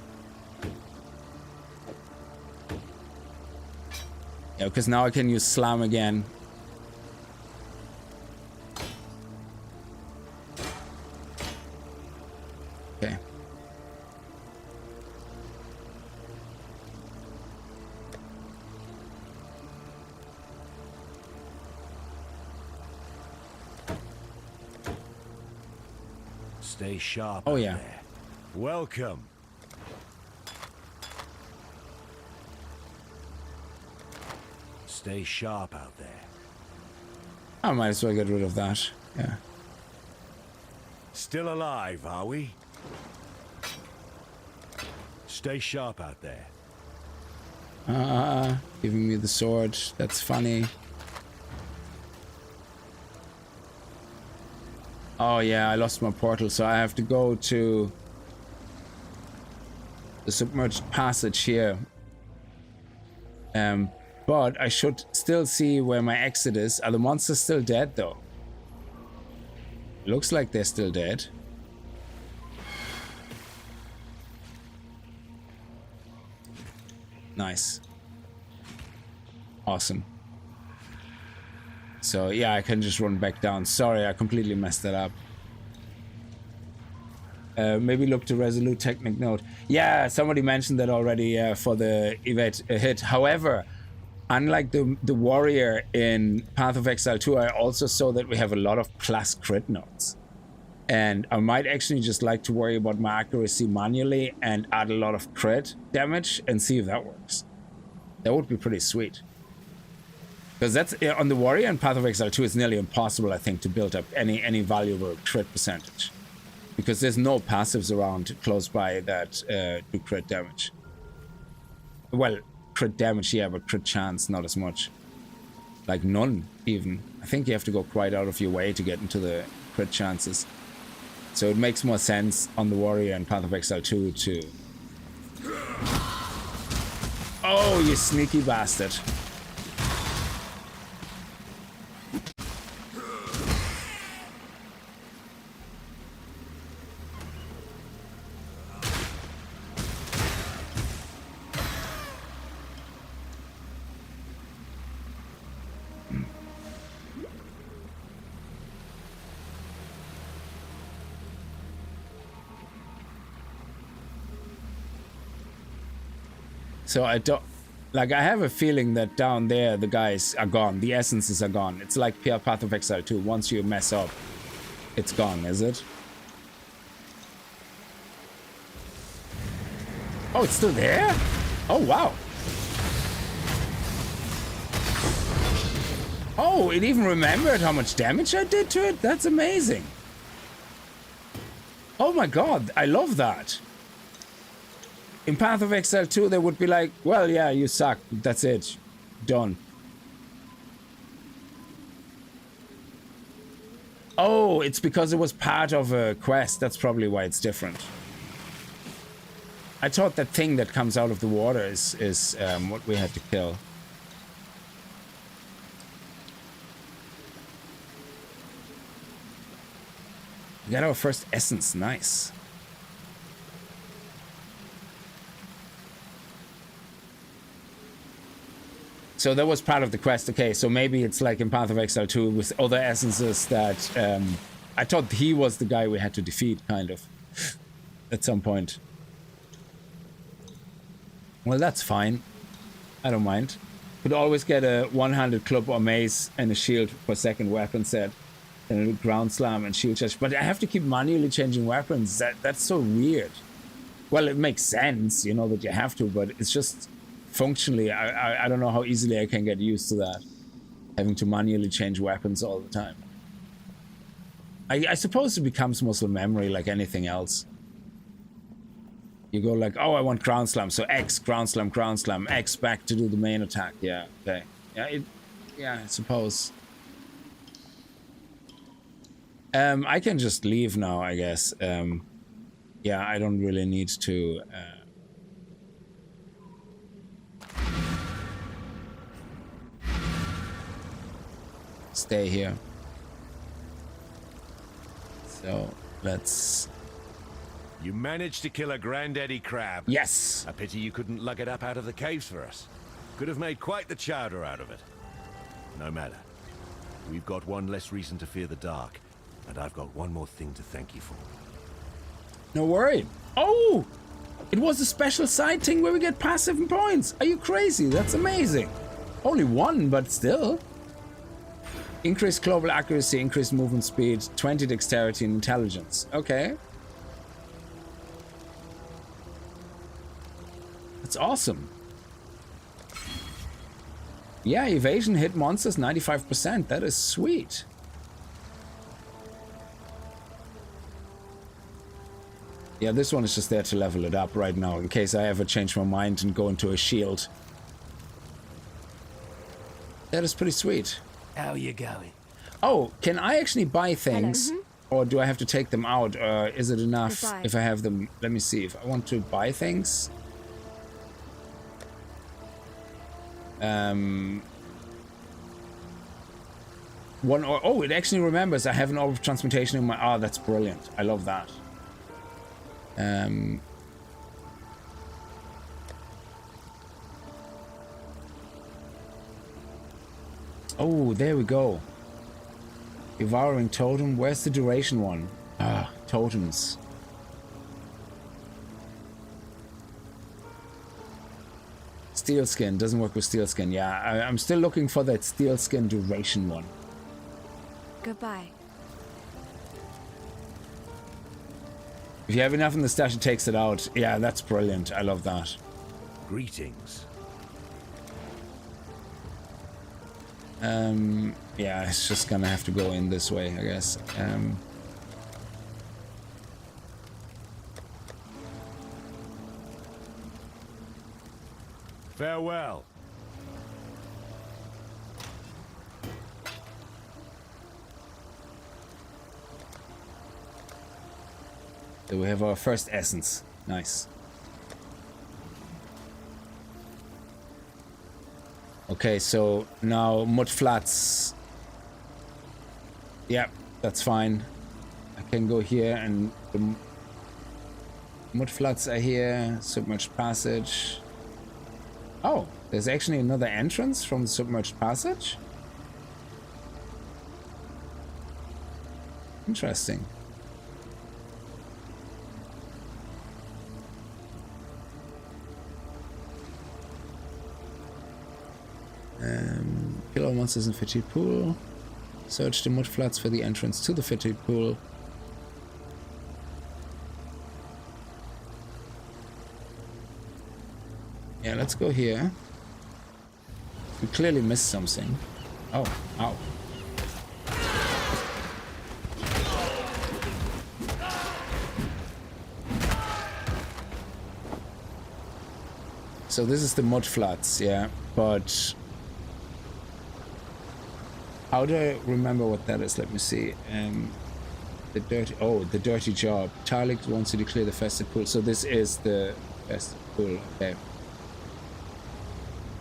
Speaker 1: Yeah, because now I can use slam again. Okay.
Speaker 6: Stay sharp.
Speaker 1: Oh, yeah.
Speaker 6: There. Welcome. Stay sharp out there.
Speaker 1: I might as well get rid of that. Yeah.
Speaker 6: Still alive, are we? Stay sharp out there.
Speaker 1: Giving me the sword. That's funny. Oh yeah, I lost my portal, so I have to go to the submerged passage here. But I should still see where my exit is. Are the monsters still dead though? Looks like they're still dead. Nice. Awesome. So yeah, I can just run back down. Sorry, I completely messed that up. Maybe look to Resolute Technic Note. Yeah, somebody mentioned that already for the evade hit. However, unlike the warrior in Path of Exile 2, I also saw that we have a lot of plus crit notes. And I might actually just like to worry about my accuracy manually and add a lot of crit damage and see if that works. That would be pretty sweet. Because that's on the warrior in Path of Exile 2, it's nearly impossible, I think, to build up any valuable crit percentage. Because there's no passives around close by that do crit damage. Well, crit damage, yeah, but crit chance, not as much. Like none, even. I think you have to go quite out of your way to get into the crit chances. So it makes more sense on the warrior in Path of Exile 2 to... Oh, you sneaky bastard. So I don't, like, I have a feeling that down there the guys are gone, the essences are gone. It's like Path of Exile 2. Once you mess up, it's gone, is it? Oh, it's still there? Oh, wow. Oh, it even remembered how much damage I did to it? That's amazing. Oh my god, I love that. In Path of Exile 2, they would be like, well, yeah, you suck. That's it. Done. Oh, it's because it was part of a quest. That's probably why it's different. I thought that thing that comes out of the water is what we had to kill. We got our first essence. Nice. So that was part of the quest. Okay, so maybe it's like in Path of Exile 2 with other essences that I thought he was the guy we had to defeat, kind of, at some point. Well, that's fine. I don't mind. Could always get a one-handed club or mace and a shield for second weapon set. And a ground slam and shield charge. But I have to keep manually changing weapons. That's so weird. Well, it makes sense, you know, that you have to, but it's just... Functionally, I don't know how easily I can get used to that. Having to manually change weapons all the time. I suppose it becomes muscle memory like anything else. You go like, oh, I want ground slam, so X, ground slam, X back to do the main attack. Yeah, okay. Yeah, I suppose. I can just leave now, I guess. Yeah, I don't really need to... stay here. So let's...
Speaker 6: You managed to kill a granddaddy crab.
Speaker 1: Yes.
Speaker 6: A pity you couldn't lug it up out of the caves for us. Could have made quite the chowder out of it. No matter. We've got one less reason to fear the dark, and I've got one more thing to thank you for.
Speaker 1: No worry. Oh! It was a special side thing where we get passive points. Are you crazy? That's amazing. Only one, but still. Increased global accuracy, increased movement speed, 20 dexterity and intelligence. Okay. That's awesome. Yeah, evasion hit monsters 95%. That is sweet. Yeah, this one is just there to level it up right now in case I ever change my mind and go into a shield. That is pretty sweet.
Speaker 5: How you going?
Speaker 1: Oh, can I actually buy things? Or do I have to take them out? Or is it enough if I have them? Let me see. If I want to buy things... Oh, it actually remembers I have an orb of transmutation in my... Oh, that's brilliant. I love that. Oh, there we go. Devouring totem. Where's the duration one? Ah, totems. Steel skin doesn't work with steel skin. Yeah, I'm still looking for that steel skin duration one.
Speaker 4: Goodbye.
Speaker 1: If you have enough in the stash, it takes it out. Yeah, that's brilliant. I love that.
Speaker 6: Greetings.
Speaker 1: Yeah, it's just gonna have to go in this way, I guess.
Speaker 6: Farewell.
Speaker 1: So we have our first essence. Nice. Okay, so now mud flats. Yeah, that's fine. I can go here and the mud flats are here. Submerged passage. Oh, there's actually another entrance from the submerged passage. Interesting. Kill all monsters in Fatigue Pool. Search the mud flats for the entrance to the Fatigue Pool. Yeah, let's go here. We clearly missed something. Oh, ow. So this is the mud flats, yeah, but how do I remember what that is? Let me see. The dirty job. Talik wants you to clear the festive pool. So this is the festive pool, okay.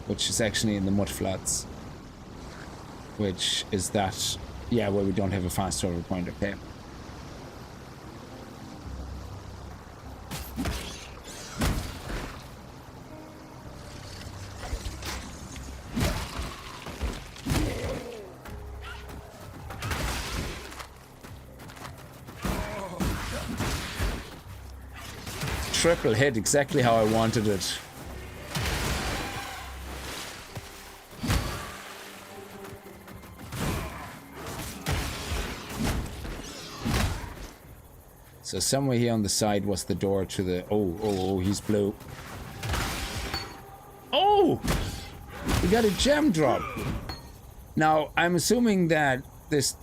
Speaker 1: Which is actually in the mud flats. Which is that, yeah, where we don't have a fast travel point, okay. Triple hit, exactly how I wanted it. So somewhere here on the side was the door to the... Oh, he's blue. Oh! We got a gem drop. Now, I'm assuming that this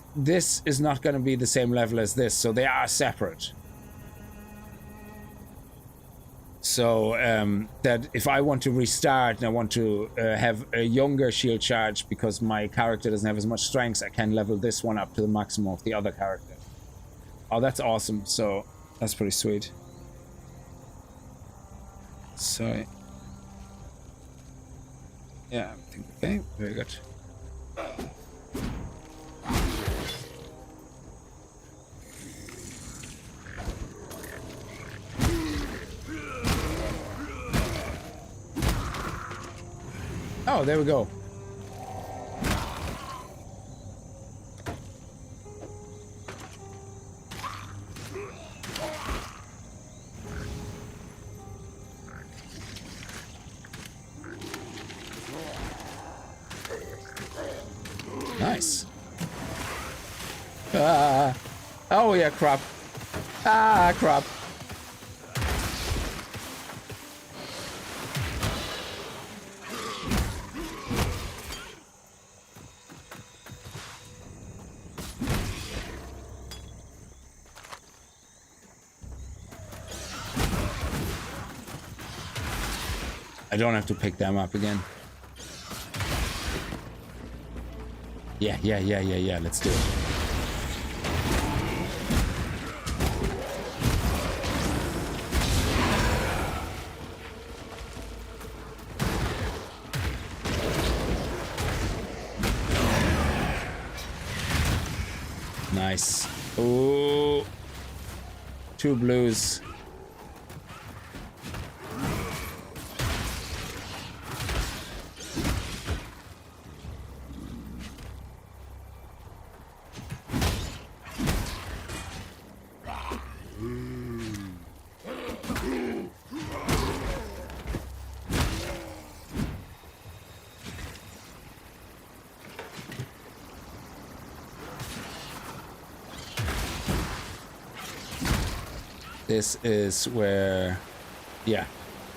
Speaker 1: is not going to be the same level as this, so they are separate. So that if I want to restart and I want to have a younger shield charge because my character doesn't have as much strength, I can level this one up to the maximum of the other character. Oh, that's awesome. So that's pretty sweet. So yeah, I think okay, very good. Oh, there we go. Nice. Oh yeah, crap. Crap. I don't have to pick them up again. Yeah, let's do it. Nice. Oh, 2 blues. This is where, yeah,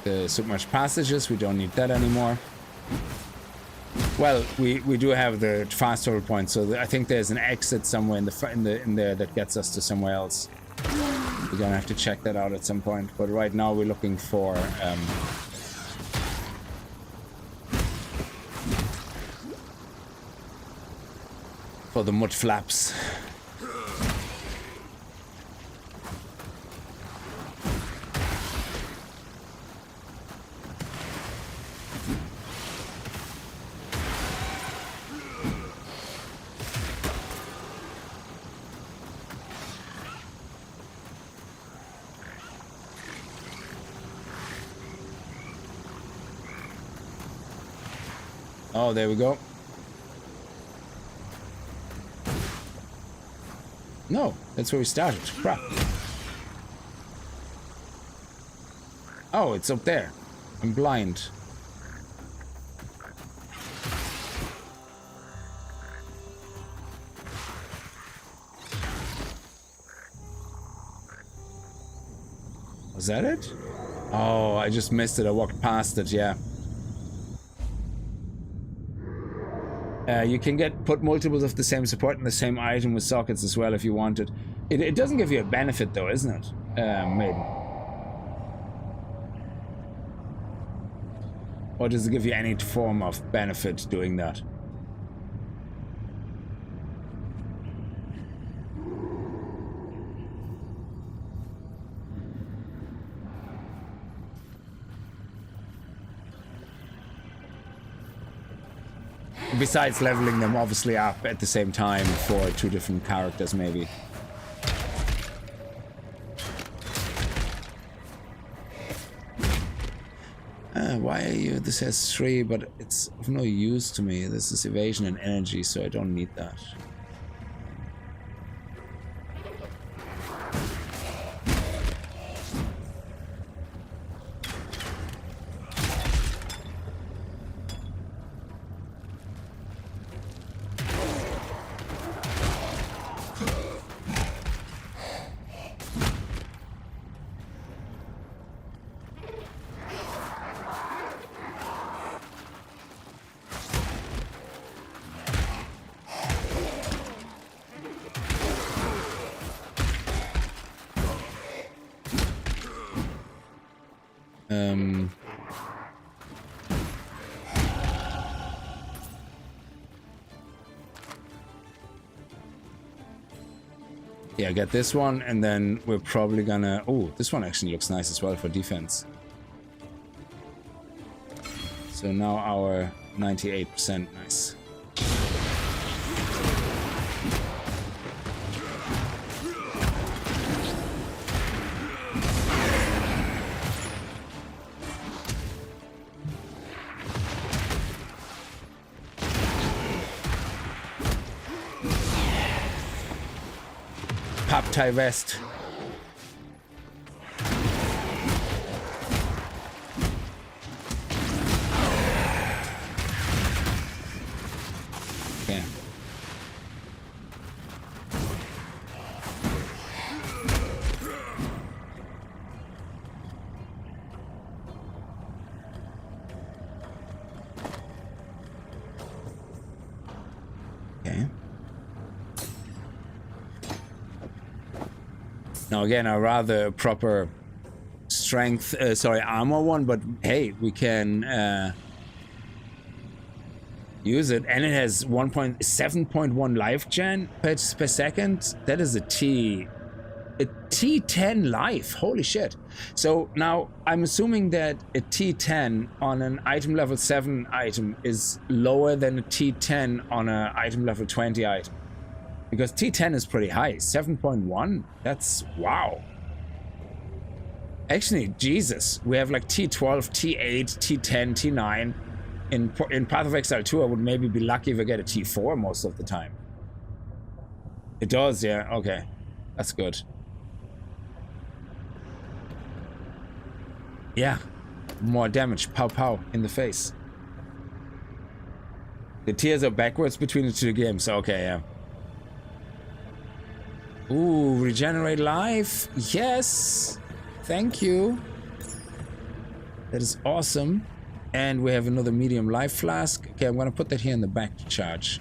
Speaker 1: the submerged passages. We don't need that anymore. Well, we do have the fast travel point, so I think there's an exit somewhere in there that gets us to somewhere else. We're gonna have to check that out at some point. But right now we're looking for the mud flaps. Oh, there we go. No, that's where we started. Crap. Oh, it's up there. I'm blind. Was that it? Oh, I just missed it. I walked past it, yeah. You can put multiples of the same support in the same item with sockets as well if you wanted. It doesn't give you a benefit though, isn't it? Maybe. Or does it give you any form of benefit doing that? Besides leveling them obviously up at the same time for two different characters, maybe. Why are you? This has 3, but it's of no use to me. This is evasion and energy, so I don't need that. Yeah, get this one, and then we're probably gonna... Oh, this one actually looks nice as well for defense. So now our 98%, nice. Tie vest. Okay. Okay. Now again, a rather proper strength, armor one, but hey, we can use it, and it has 7.1 life gen per second. That is a T10 life. Holy shit! So now I'm assuming that a T10 on an item level 7 item is lower than a T10 on an item level 20 item. Because T10 is pretty high, 7.1, that's wow. Actually, Jesus, we have like T12, T8, T10, T9. In Path of Exile 2, I would maybe be lucky if I get a T4 most of the time. It does, yeah, okay. That's good. Yeah, more damage, pow pow, in the face. The tiers are backwards between the two games, okay, yeah. Ooh, regenerate life. Yes. Thank you. That is awesome. And we have another medium life flask. Okay, I'm gonna put that here in the back to charge.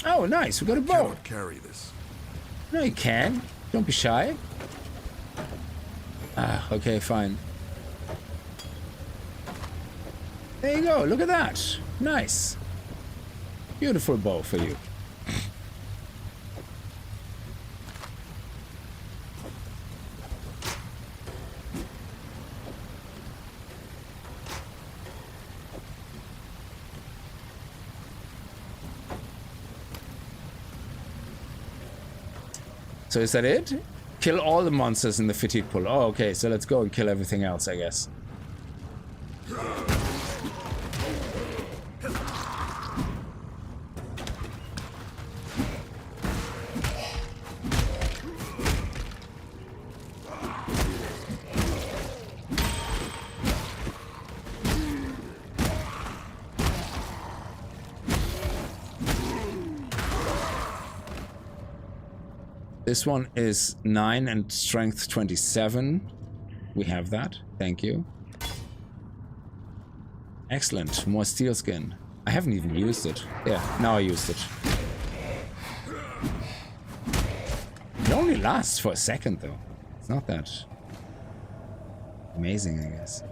Speaker 1: Oh, nice. We got a bow.
Speaker 3: Cannot carry this.
Speaker 1: No, you can. Don't be shy. Ah, okay, fine. There you go. Look at that. Nice. Beautiful bow for you. So is that it? Kill all the monsters in the fatigue pool. Oh, okay. So let's go and kill everything else, I guess. This one is 9 and strength 27. We have that. Thank you. Excellent. More steel skin. I haven't even used it. Yeah, now I used it. It only lasts for a second, though. It's not that amazing, I guess.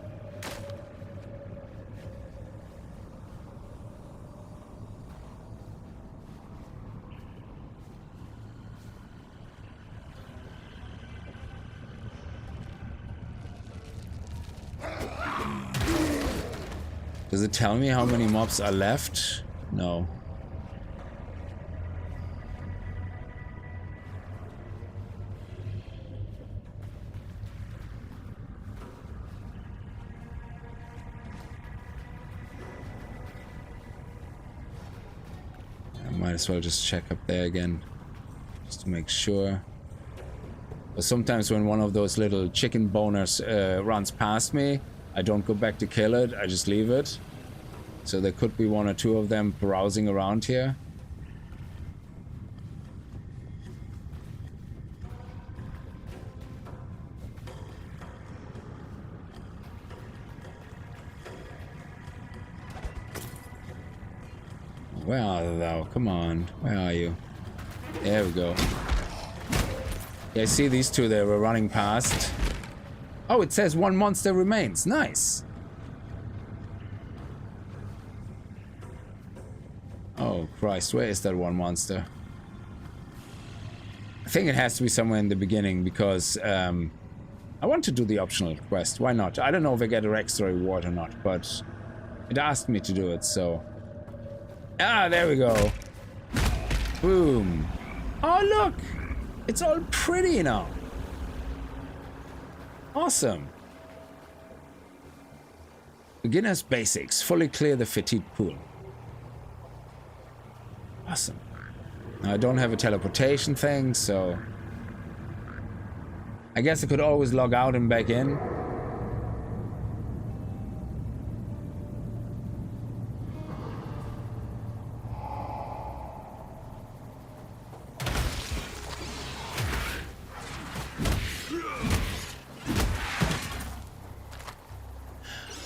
Speaker 1: Does it tell me how many mobs are left? No. I might as well just check up there again, just to make sure. But sometimes when one of those little chicken boners runs past me, I don't go back to kill it, I just leave it. So there could be one or two of them browsing around here. Where are thou? Come on. Where are you? There we go. Yeah, I see these two there were running past. Oh, it says one monster remains. Nice. Oh, Christ. Where is that one monster? I think it has to be somewhere in the beginning because I want to do the optional quest. Why not? I don't know if I get an extra reward or not, but it asked me to do it, so... Ah, there we go. Boom. Oh, look. It's all pretty now. Awesome. Beginner's basics. Fully clear the fatigue pool. Awesome. Now I don't have a teleportation thing, so... I guess I could always log out and back in.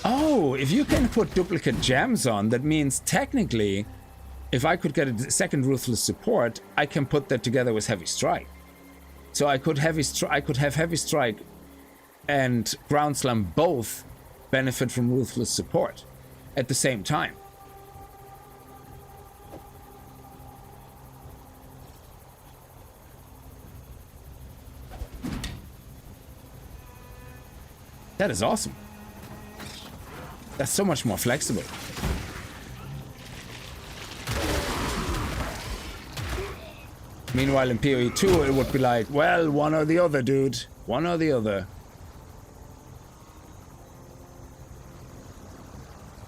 Speaker 1: Oh, if you can put duplicate gems on, that means technically, if I could get a second Ruthless Support, I can put that together with Heavy Strike. So I could have Heavy Strike and Ground Slam both benefit from Ruthless Support at the same time. That is awesome. That's so much more flexible. Meanwhile, in PoE 2, it would be like, well, one or the other, dude. One or the other.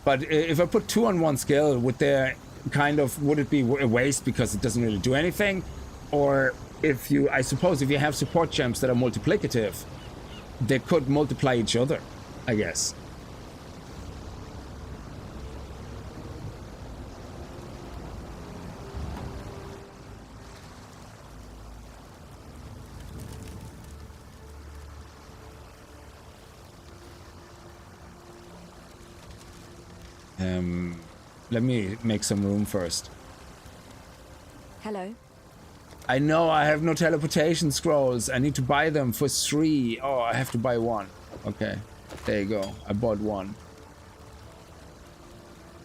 Speaker 1: But if I put 2 on one skill, would it be a waste because it doesn't really do anything? Or I suppose if you have support gems that are multiplicative, they could multiply each other, I guess. Let me make some room first.
Speaker 4: Hello.
Speaker 1: I know I have no teleportation scrolls. I need to buy them for 3. Oh, I have to buy 1. Okay, there you go. I bought 1.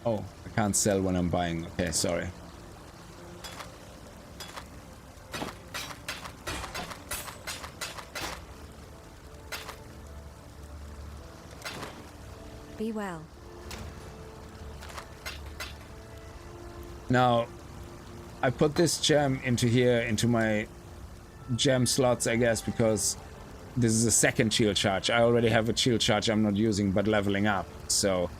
Speaker 1: Oh, I can't sell when I'm buying. Okay, sorry.
Speaker 4: Be well.
Speaker 1: Now, I put this gem into here, into my gem slots, I guess, because this is a second shield charge. I already have a shield charge I'm not using, but leveling up. So,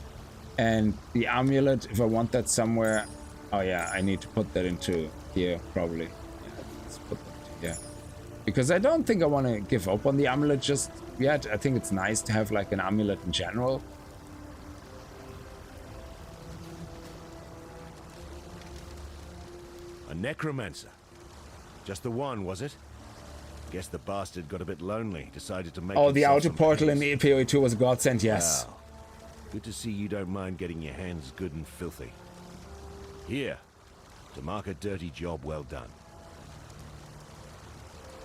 Speaker 1: and the amulet, if I want that somewhere, oh yeah, I need to put that into here, probably. Yeah, let's put that into here. Because I don't think I want to give up on the amulet just yet. I think it's nice to have like an amulet in general.
Speaker 6: A necromancer. Just the one, was it? Guess the bastard got a bit lonely, decided to make.
Speaker 1: Oh, the
Speaker 6: himself
Speaker 1: outer
Speaker 6: some
Speaker 1: portal in
Speaker 6: peace.
Speaker 1: the PoE 2 was a godsend, yes.
Speaker 6: Wow. Good to see you don't mind getting your hands good and filthy. Here, to mark a dirty job well done.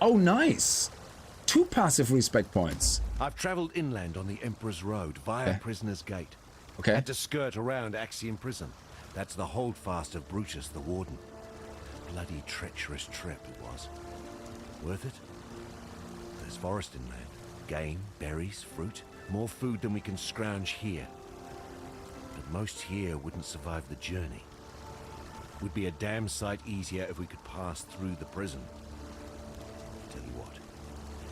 Speaker 1: Oh, nice. 2 passive respect points.
Speaker 6: I've traveled inland on the Emperor's Road via Prisoner's Gate.
Speaker 1: Okay.
Speaker 6: Had to skirt around Axiom Prison. That's the holdfast of Brutus the Warden. Bloody treacherous trip it was. Worth it? There's forest inland. Game, berries, fruit. More food than we can scrounge here. But most here wouldn't survive the journey. Would be a damn sight easier if we could pass through the prison. Tell you what.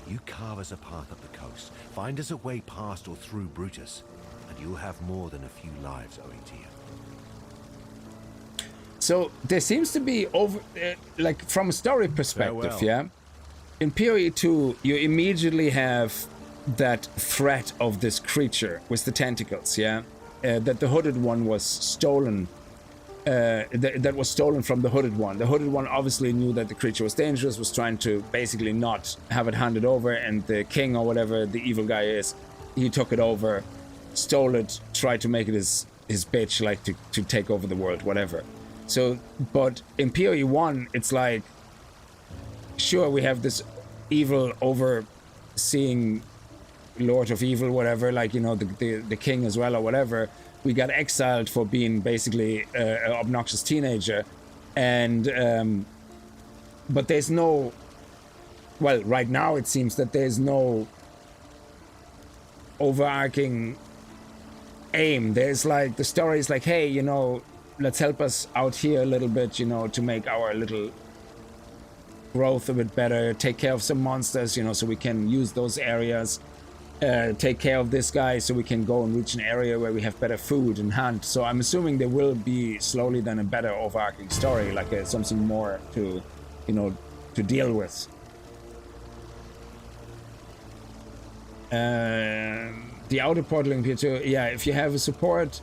Speaker 6: You carve us a path up the coast. Find us a way past or through Brutus. And you'll have more than a few lives owing to you.
Speaker 1: So there seems to be like from a story perspective,
Speaker 6: Farewell.
Speaker 1: yeah. In PoE 2, you immediately have that threat of this creature with the tentacles, yeah. That the hooded one was stolen. That was stolen from the hooded one. The hooded one obviously knew that the creature was dangerous, was trying to basically not have it handed over, and the king or whatever the evil guy is, he took it over, stole it, tried to make it his bitch, like to take over the world, whatever. So, but in PoE 1, it's like, sure, we have this evil overseeing Lord of Evil, whatever, like, you know, the king as well or whatever. We got exiled for being basically an obnoxious teenager. And, but there's no, well, right now it seems that there's no overarching aim. There's like, the story is like, hey, you know, let's help us out here a little bit, you know, to make our little growth a bit better, take care of some monsters, you know, so we can use those areas, take care of this guy so we can go and reach an area where we have better food and hunt. So I'm assuming there will be slowly then a better overarching story, like something more to, you know, to deal with. The outer portal in P2, yeah, if you have a support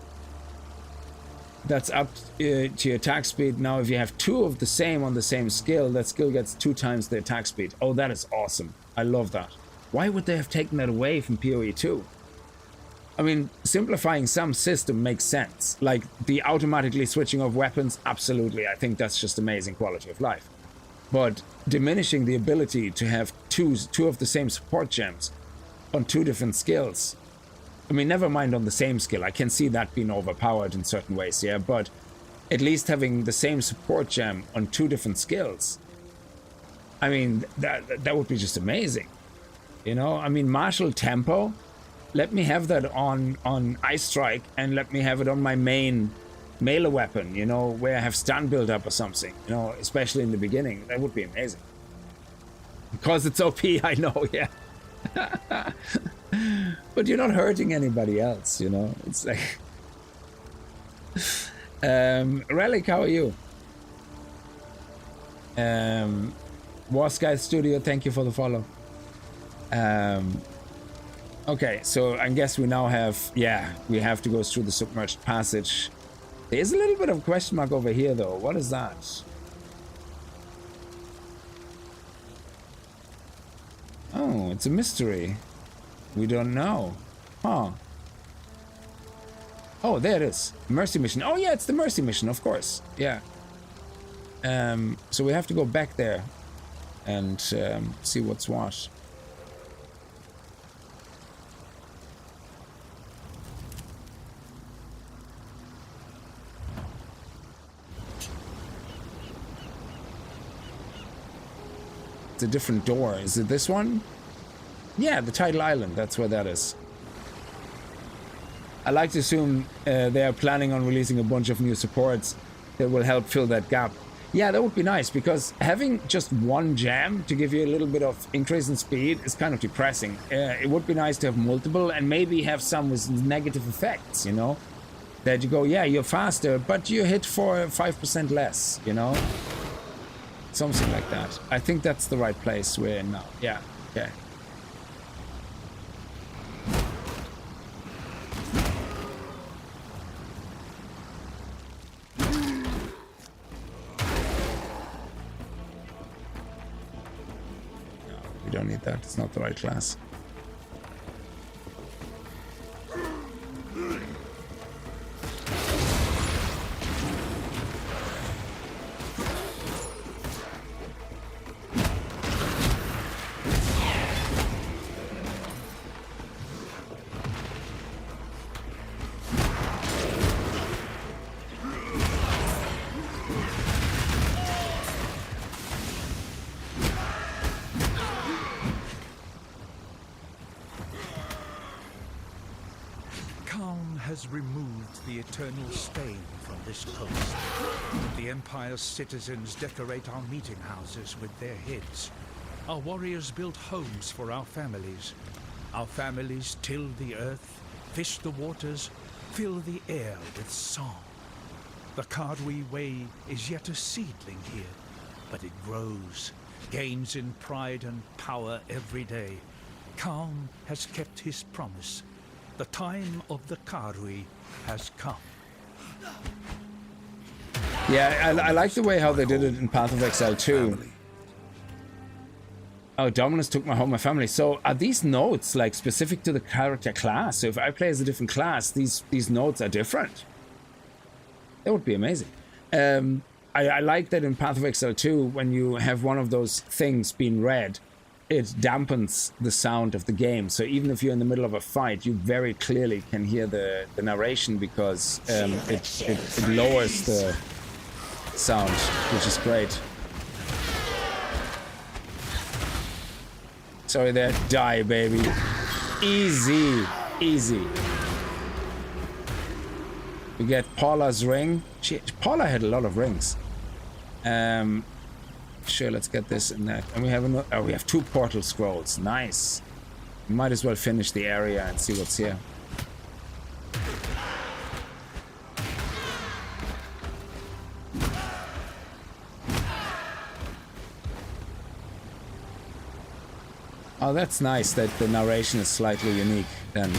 Speaker 1: that's up to your attack speed. Now, if you have 2 of the same on the same skill, that skill gets 2 times the attack speed. Oh, that is awesome. I love that. Why would they have taken that away from PoE 2? I mean, simplifying some system makes sense. Like the automatically switching of weapons, absolutely. I think that's just amazing quality of life. But diminishing the ability to have two of the same support gems on 2 different skills. I mean, never mind on the same skill. I can see that being overpowered in certain ways, yeah, but at least having the same support gem on 2 different skills. I mean, that would be just amazing. You know, I mean, martial tempo let me have that on Ice Strike, and let me have it on my main melee weapon, you know, where I have stun build up or something, you know, especially in the beginning. That would be amazing. Because it's OP, I know, yeah. But you're not hurting anybody else, you know. It's like Relic, how are you? War Sky Studio, thank you for the follow. Okay, so I guess we now have, yeah, we have to go through the submerged passage. There's a little bit of a question mark over here, though. What is that? Oh, it's a mystery. We don't know. Huh. Oh, there it is. Mercy mission. Oh, yeah, it's the Mercy mission, of course. Yeah. So we have to go back there and see what's what. It's a different door. Is it this one? Yeah, the Tidal Island. That's where that is. I like to assume they are planning on releasing a bunch of new supports that will help fill that gap. Yeah, that would be nice, because having just one jam to give you a little bit of increase in speed is kind of depressing. It would be nice to have multiple, and maybe have some with negative effects, you know? That you go, yeah, you're faster, but you hit for 5% less, you know? Something like that. I think that's the right place we're in now. Yeah, okay. No, we don't need that. It's not the right class.
Speaker 9: Removed the eternal stain from this coast. The Empire's citizens decorate our meeting houses with their heads. Our warriors build homes for our families. Our families till the earth, fish the waters, fill the air with song. The Cardui Way is yet a seedling here, but it grows, gains in pride and power every day. Khan has kept his promise. The time of the Cardui has come.
Speaker 1: Yeah, I like the way how they did it in Path of Exile 2. Oh, Dominus took my home, my family. So are these notes like specific to the character class? So if I play as a different class, these notes are different. That would be amazing. I like that in Path of Exile 2, when you have one of those things being read, it dampens the sound of the game. So even if you're in the middle of a fight, you very clearly can hear the narration, because it lowers the sound, which is great. Sorry there, die baby. Easy, easy. We get Paula's ring. Paula had a lot of rings. Sure, let's get this in that. And we have we have 2 portal scrolls. Nice. We might as well finish the area and see what's here. Oh, that's nice that the narration is slightly unique then.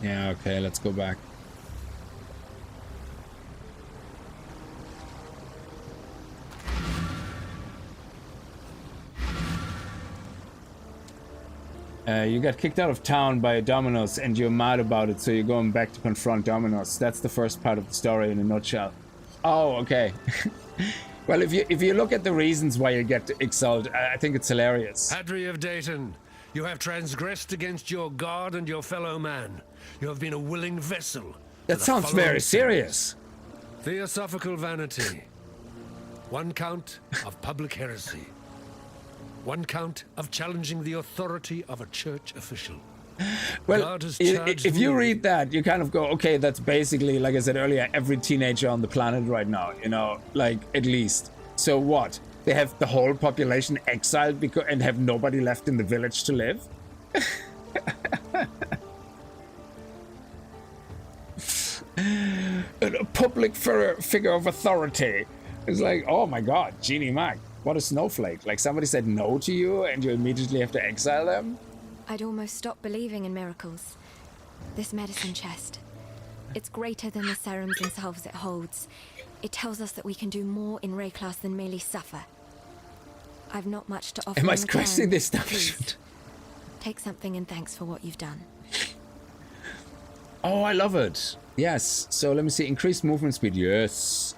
Speaker 1: Yeah, okay, let's go back. You got kicked out of town by Dominos and you're mad about it, so you're going back to confront Dominos. That's the first part of the story in a nutshell. Oh, okay. Well, if you look at the reasons why you get exiled, I think it's hilarious.
Speaker 2: Hadri of Dayton, you have transgressed against your god and your fellow man. You have been a willing vessel.
Speaker 1: That sounds very serious.
Speaker 2: Theosophical vanity. 1 count of public heresy. 1 count of challenging the authority of a church official.
Speaker 1: Well, if you read that, you kind of go, okay, that's basically, like I said earlier, every teenager on the planet right now, you know, like, at least. So what? They have the whole population exiled and have nobody left in the village to live? A public figure of authority. It's like, oh my god, Genie Mac, what a snowflake. Like, somebody said no to you and you immediately have to exile them?
Speaker 4: I'd almost stopped believing in miracles. This medicine chest. It's greater than the serums and salves it holds. It tells us that we can do more in Wraeclast than merely suffer. I've not much to offer.
Speaker 1: Am I questioning the establishment?
Speaker 4: Take something and thanks for what you've done.
Speaker 1: Oh, I love it. Yes. So let me see. Increased movement speed. Yes.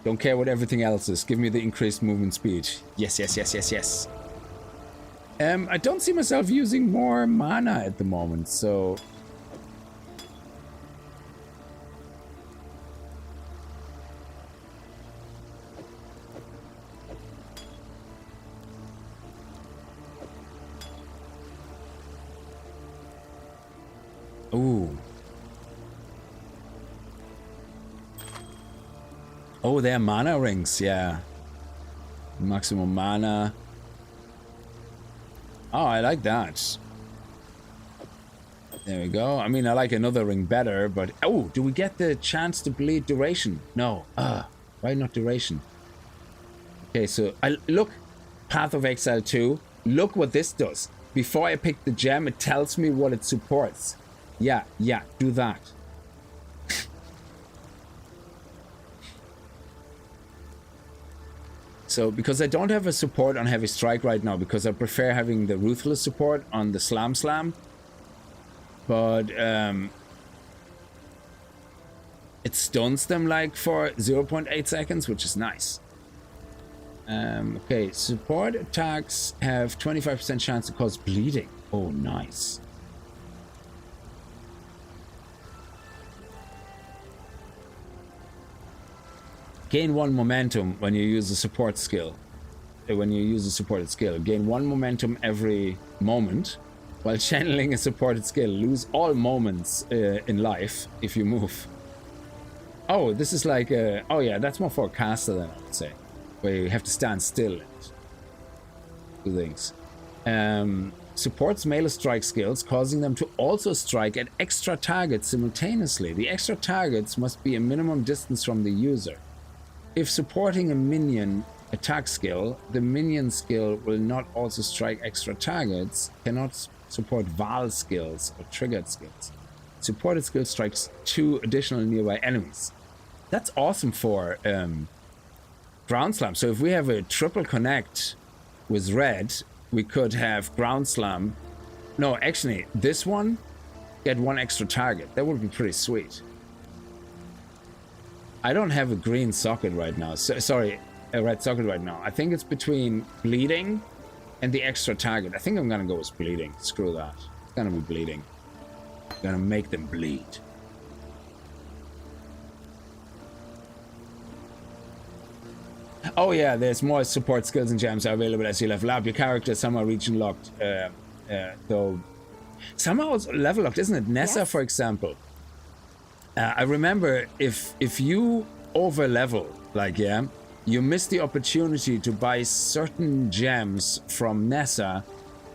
Speaker 1: Don't care what everything else is. Give me the increased movement speed. Yes, yes, yes, yes, yes. I don't see myself using more mana at the moment, so... Ooh. Oh, they're mana rings, yeah. Maximum mana. Oh, I like that. There we go. I mean, I like another ring better, but... Oh, do we get the chance to bleed duration? No. Why not duration? Okay, so... Look, Path of Exile 2. Look what this does. Before I pick the gem, it tells me what it supports. Yeah, do that. So, because I don't have a support on Heavy Strike right now, because I prefer having the Ruthless support on the Slam. But, it stuns them like for 0.8 seconds, which is nice. Okay, support attacks have 25% chance to cause bleeding. Oh, nice. Gain 1 momentum when you use a support skill. When you use a supported skill. Gain 1 momentum every moment. While channeling a supported skill. Lose all moments in life if you move. Oh, this is like a... Oh yeah, that's more for a caster then, I would say. Where you have to stand still and do things. Supports melee strike skills, causing them to also strike at extra targets simultaneously. The extra targets must be a minimum distance from the user. If supporting a minion attack skill, the minion skill will not also strike extra targets, cannot support Val skills or triggered skills. Supported skill strikes 2 additional nearby enemies. That's awesome for Ground Slam. So if we have a triple connect with red, we could have Ground Slam. No, actually, this one, get 1 extra target. That would be pretty sweet. I don't have a green socket right now. Sorry, a red socket right now. I think it's between bleeding and the extra target. I think I'm gonna go with bleeding. Screw that. It's gonna be bleeding. I'm gonna make them bleed. Oh yeah, there's more support skills and gems are available as you level up. Your character is somehow region locked. Though somehow it's level locked, isn't it? Nessa, yes. For example. I remember if you over level, like, yeah, you miss the opportunity to buy certain gems from Nessa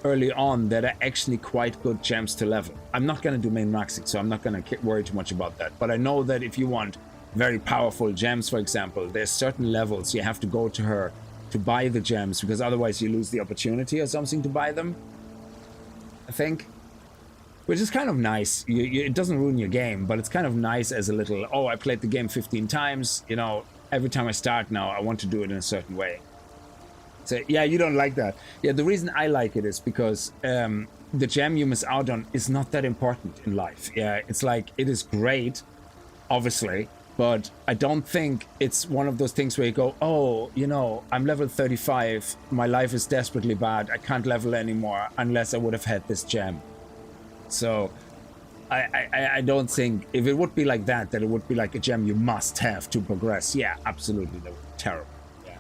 Speaker 1: early on that are actually quite good gems to level. I'm not going to do main maxing, so I'm not going to worry too much about that. But I know that if you want very powerful gems, for example, there's certain levels you have to go to her to buy the gems, because otherwise you lose the opportunity or something to buy them, I think. which is kind of nice. It doesn't ruin your game, but it's kind of nice as a little, oh, I played the game 15 times, you know, every time I start now, I want to do it in a certain way. So, yeah, you don't like that. Yeah, the reason I like it is because the gem you miss out on is not that important in life. Yeah, it's like, it is great, obviously, but I don't think it's one of those things where you go, oh, you know, I'm level 35, my life is desperately bad, I can't level anymore unless I would have had this gem. So I don't think, if it would be like that it would be like a gem you must have to progress. Yeah, absolutely, that would be terrible. Yeah.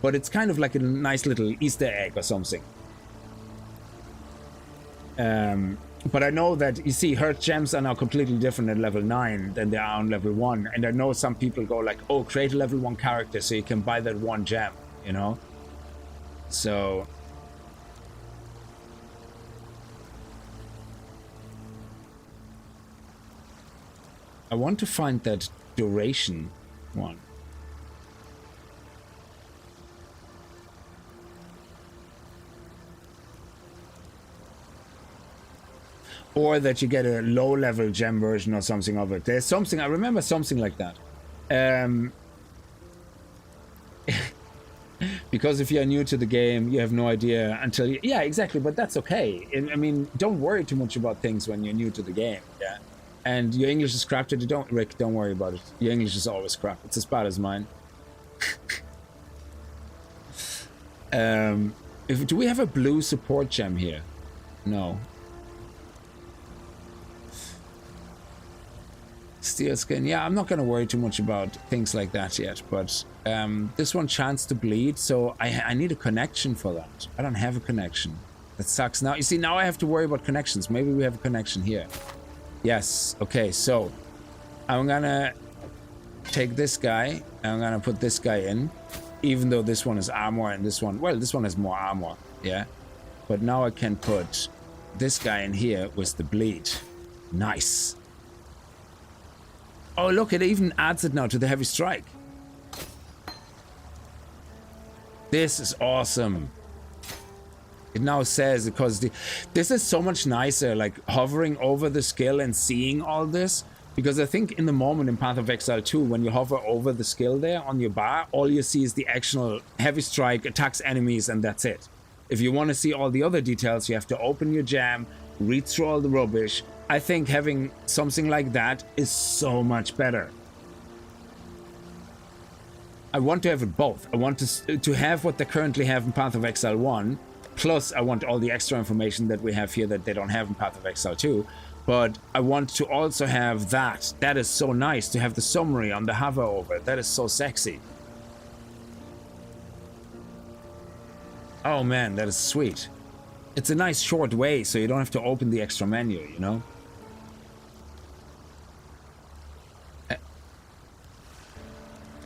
Speaker 1: But it's kind of like a nice little Easter egg or something. But I know that, you see, her gems are now completely different at level 9 than they are on level 1. And I know some people go like, oh, create a level 1 character so you can buy that one gem, you know? So... I want to find that duration one. Or that you get a low-level gem version or something of it. There's something, I remember something like that. Because if you're new to the game, you have no idea until you... Yeah, exactly, but that's okay. I mean, don't worry too much about things when you're new to the game, yeah? And your English is crap today. Rick, don't worry about it. Your English is always crap. It's as bad as mine. Do we have a blue support gem here? No. Steel skin. Yeah, I'm not going to worry too much about things like that yet, but this one, chance to bleed, so I need a connection for that. I don't have a connection. That sucks. Now, you see, now I have to worry about connections. Maybe we have a connection here. Yes, okay, so I'm gonna take this guy, and I'm gonna put this guy in, even though this one is armor and this one, well, this one has more armor, yeah? But now I can put this guy in here with the bleed. Nice. Oh, look, it even adds it now to the heavy strike. This is awesome. It now says, because this is so much nicer, like hovering over the skill and seeing all this. Because I think in the moment in Path of Exile 2, when you hover over the skill there on your bar, all you see is the actual heavy strike, attacks enemies, and that's it. If you want to see all the other details, you have to open your jam, read through all the rubbish. I think having something like that is so much better. I want to have it both. I want to have what they currently have in Path of Exile 1, plus I want all the extra information that we have here that they don't have in Path of Exile 2. But I want to also have that. That is so nice to have the summary on the hover over. That is so sexy. Oh man, that is sweet. It's a nice short way, so you don't have to open the extra menu, you know?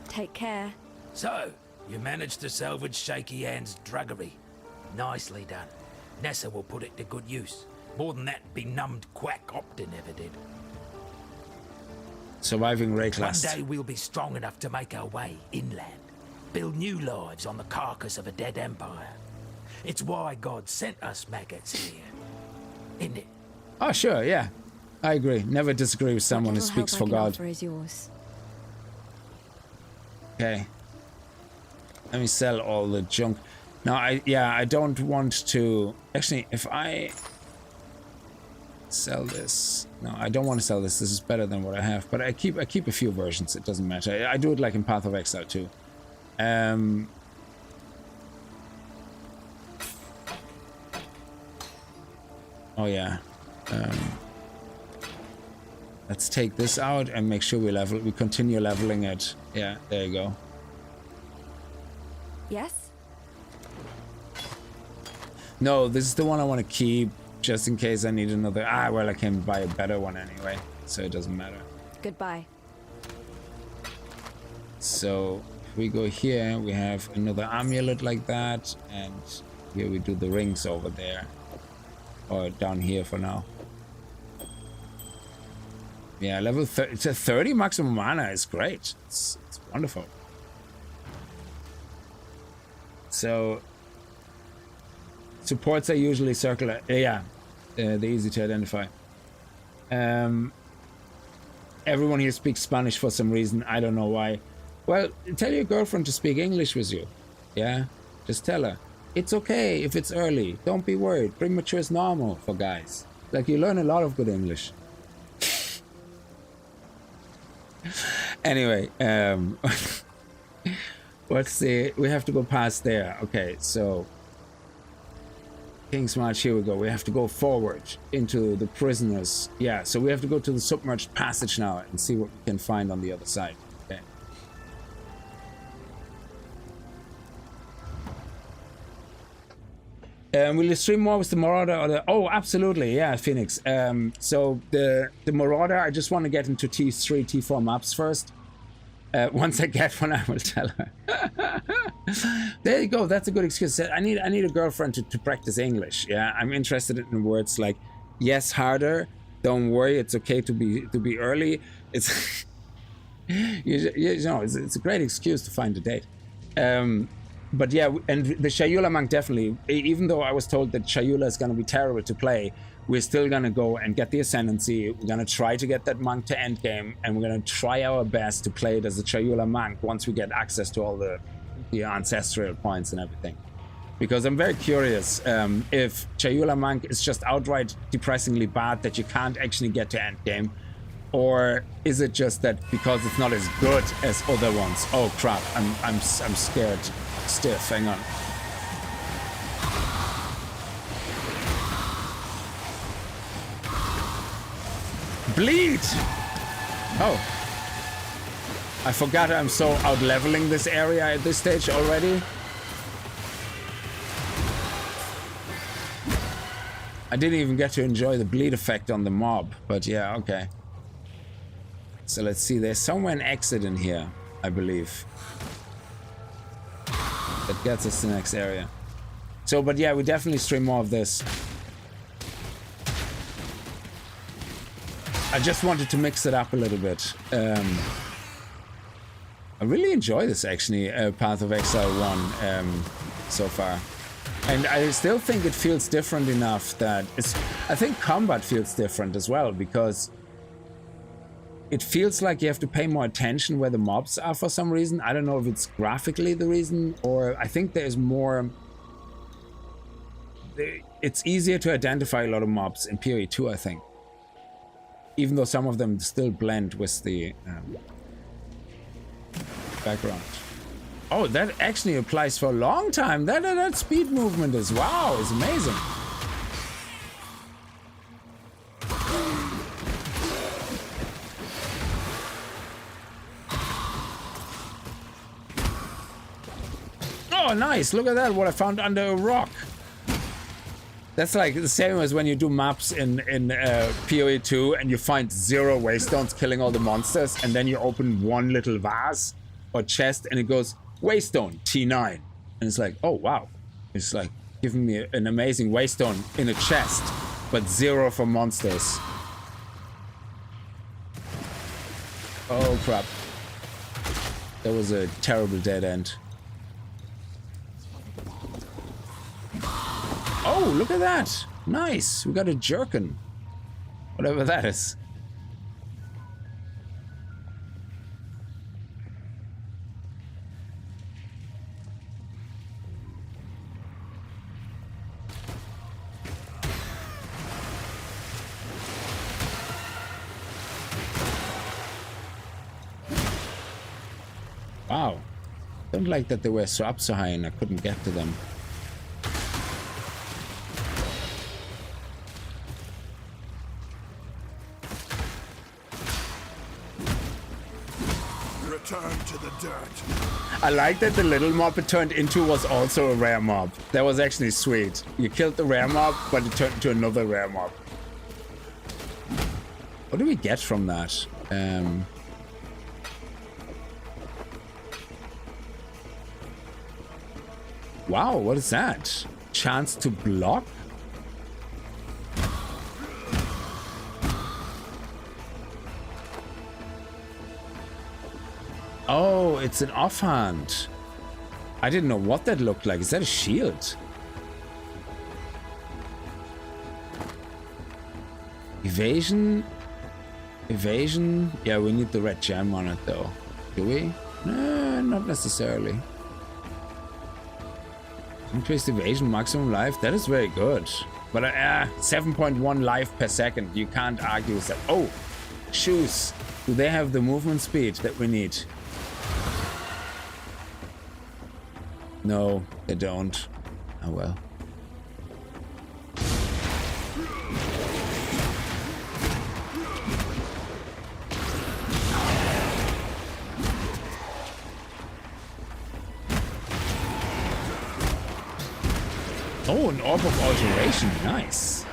Speaker 4: Take care.
Speaker 5: So, you managed to salvage Shaky Hand's druggery. Nicely done. Nessa will put it to good use. More than that benumbed quack Optin ever did.
Speaker 1: Surviving Wraeclast.
Speaker 5: One day we'll be strong enough to make our way inland. Build new lives on the carcass of a dead empire. It's why God sent us maggots here. Isn't it?
Speaker 1: Oh, sure, yeah. I agree. Never disagree with someone who speaks for God.
Speaker 4: Is yours.
Speaker 1: Okay. Let me sell all the junk. Now, I don't want to... Actually, if I... sell this. No, I don't want to sell this. This is better than what I have. But I keep a few versions. It doesn't matter. I do it like in Path of Exile too. Oh yeah. Let's take this out and make sure we continue leveling it. Yeah, there you go.
Speaker 4: Yes?
Speaker 1: No, this is the one I want to keep. Just in case I need another... well, I can buy a better one anyway, so it doesn't matter.
Speaker 4: Goodbye.
Speaker 1: So, if we go here, we have another amulet like that, and here we do the rings over there. Or down here for now. Yeah, level 30... It's a 30 maximum mana is great. It's wonderful. So... Supports are usually circular. Yeah, they're easy to identify. Everyone here speaks Spanish for some reason. I don't know why. Well, tell your girlfriend to speak English with you. Yeah? Just tell her. It's okay if it's early. Don't be worried. Premature is normal for guys. Like, you learn a lot of good English. Anyway, let's see. We have to go past there. Okay, so King's March, here we go. We have to go forward into the prisoners. Yeah, so we have to go to the submerged passage now and see what we can find on the other side. Okay. Will you stream more with the Marauder or the... Oh, absolutely. Yeah, Phoenix. So the Marauder, I just want to get into T3, T4 maps first. Once I get one, I will tell her. There you go. That's a good excuse. I need a girlfriend to practice English. Yeah, I'm interested in words like yes, harder. Don't worry, it's okay to be early. It's you know, it's a great excuse to find a date. But yeah, and the Shayula monk definitely. Even though I was told that Shayula is going to be terrible to play, we're still going to go and get the Ascendancy. We're going to try to get that monk to endgame, and we're going to try our best to play it as a Shayula monk once we get access to all the ancestral points and everything. Because I'm very curious if Shayula monk is just outright depressingly bad that you can't actually get to endgame, or is it just that because it's not as good as other ones? Oh crap! I'm scared stiff. Hang on. Bleed! Oh. I forgot I'm so out-leveling this area at this stage already. I didn't even get to enjoy the bleed effect on the mob, but yeah, okay. So let's see, there's somewhere an exit in here, I believe. That gets us to the next area. So, but yeah, we definitely stream more of this. I just wanted to mix it up a little bit. I really enjoy this actually, Path of Exile 1 so far. And I still think it feels different enough that it's... I think combat feels different as well, because it feels like you have to pay more attention where the mobs are for some reason. I don't know if it's graphically the reason, or I think there's more... It's easier to identify a lot of mobs in PoE2, I think. Even though some of them still blend with the background. Oh, that actually applies for a long time. That speed movement is, wow, it's amazing. Oh, nice. Look at that, what I found under a rock. That's like the same as when you do maps in PoE2 and you find 0 waystones killing all the monsters, and then you open one little vase or chest and it goes waystone T9, and it's like, oh wow, it's like giving me an amazing waystone in a chest, but 0 for monsters. Oh crap, that was a terrible dead end. Oh, look at that! Nice! We got a jerkin. Whatever that is. Wow. Don't like that they were so up so high and I couldn't get to them.
Speaker 3: Return to the dirt.
Speaker 1: I like that the little mob it turned into was also a rare mob. That was actually sweet. You killed the rare mob, but it turned into another rare mob. What do we get from that? Wow, what is that? Chance to block? Oh, it's an offhand. I didn't know what that looked like. Is that a shield? Evasion? Evasion? Yeah, we need the red gem on it though. Do we? No, not necessarily. Increased evasion, maximum life. That is very good. But 7.1 life per second. You can't argue with that. Oh, shoes. Do they have the movement speed that we need? No, they don't. Oh well. Oh, an orb of alteration. Nice.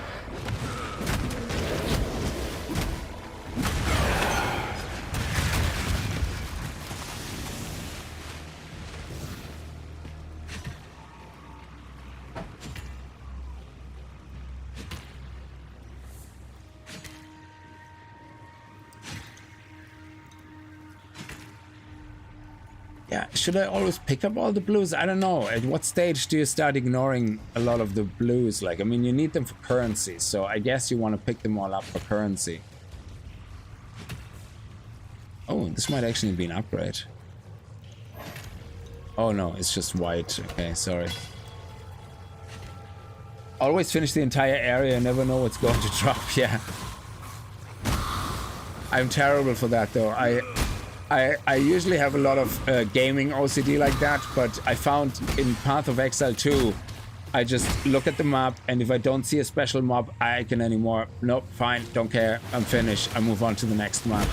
Speaker 1: Yeah, should I always pick up all the blues? I don't know. At what stage do you start ignoring a lot of the blues? Like, I mean, you need them for currency, so I guess you want to pick them all up for currency. Oh, this might actually be an upgrade. Oh no, it's just white. Okay, sorry. Always finish the entire area, never know what's going to drop. Yeah. I'm terrible for that though. I usually have a lot of gaming OCD like that, but I found in Path of Exile 2, I just look at the map, and if I don't see a special mob icon anymore, nope, fine, don't care, I'm finished, I move on to the next map.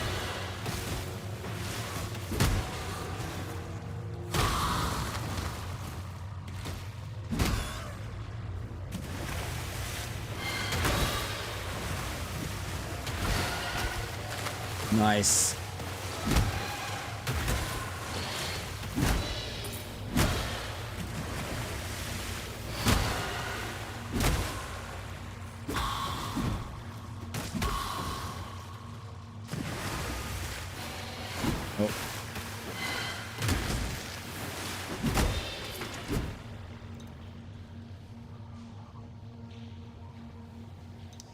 Speaker 1: Nice.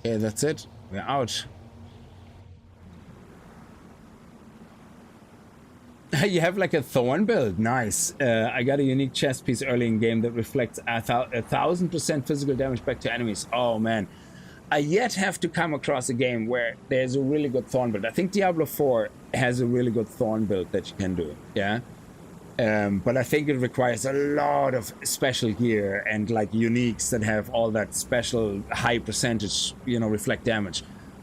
Speaker 1: Okay, that's it. We're out. You have like a thorn build. Nice. I got a unique chest piece early in game that reflects 1,000% physical damage back to enemies. Oh man. I yet have to come across a game where there's a really good thorn build. I think Diablo 4 has a really good thorn build that you can do. Yeah. But I think it requires a lot of special gear and like uniques that have all that special high percentage, you know, reflect damage.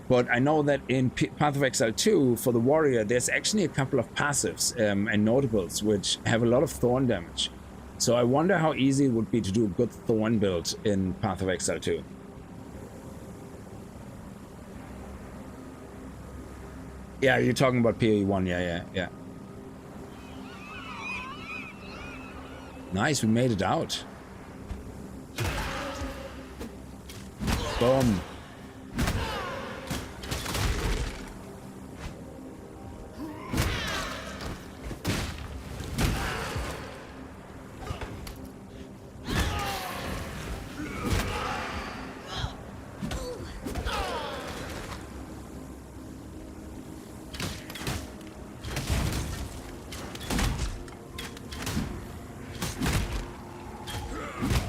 Speaker 1: But I know that in Path of Exile 2, for the warrior, there's actually a couple of passives and notables which have a lot of thorn damage. So I wonder how easy it would be to do a good thorn build in Path of Exile 2. Yeah, you're talking about PoE 1, yeah. Nice, we made it out. Boom.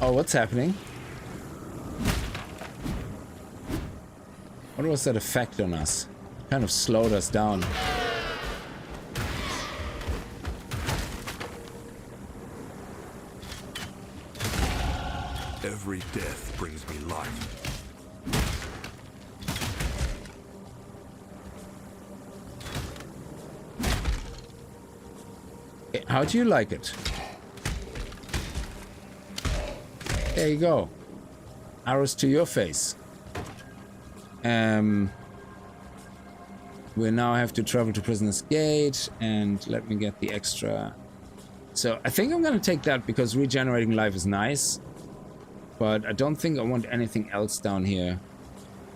Speaker 1: Oh, what's happening? What was that effect on us? Kind of slowed us down.
Speaker 3: Every death brings me life.
Speaker 1: How do you like it? There you go. Arrows to your face. We now have to travel to Prisoner's Gate, and let me get the extra. So I think I'm gonna take that because regenerating life is nice, but I don't think I want anything else down here.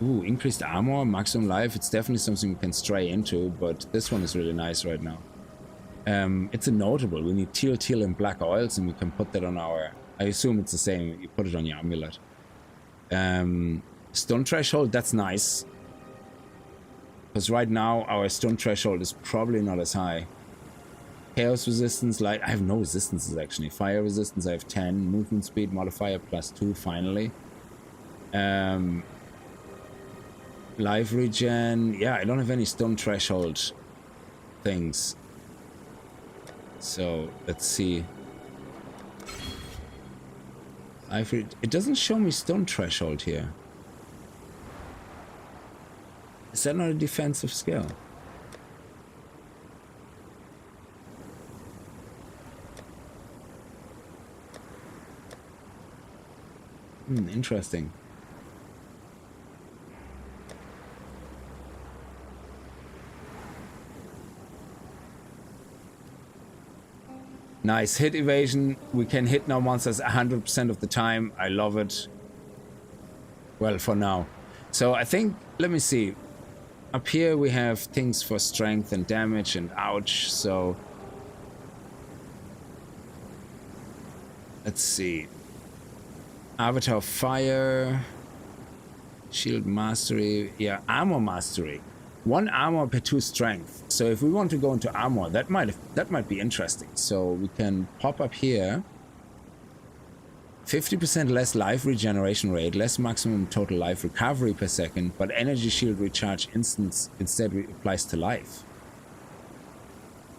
Speaker 1: Ooh, increased armor, maximum life. It's definitely something we can stray into, but this one is really nice right now. It's a notable. We need teal, and black oils, and we can put that on our. I assume it's the same. You put it on your amulet. Stone threshold. That's nice. Because right now our stun threshold is probably not as high. Chaos resistance, like I have no resistances actually. Fire resistance I have 10. Movement speed modifier +2 finally. Life regen, yeah, I don't have any stun threshold things. So let's see. It doesn't show me stun threshold here. Is that not a defensive skill? Interesting. Nice hit evasion. We can hit now monsters 100% of the time. I love it. Well, for now. So I think, let me see. Up here we have things for strength and damage and ouch, so let's see. Avatar of Fire, Shield Mastery, yeah, Armor Mastery. 1 armor per 2 strength. So if we want to go into armor, that might be interesting. So we can pop up here. 50% less life regeneration rate, less maximum total life recovery per second, but energy shield recharge instance instead applies to life.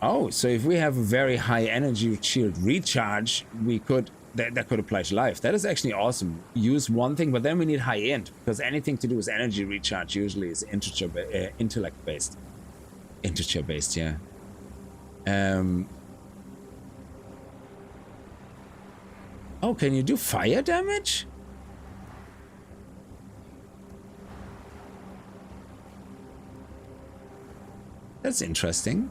Speaker 1: Oh, so if we have a very high energy shield recharge, we could that could apply to life. That is actually awesome. Use one thing, but then we need high int, because anything to do with energy recharge usually is intellect based. Integer based, yeah. Oh, can you do fire damage? That's interesting.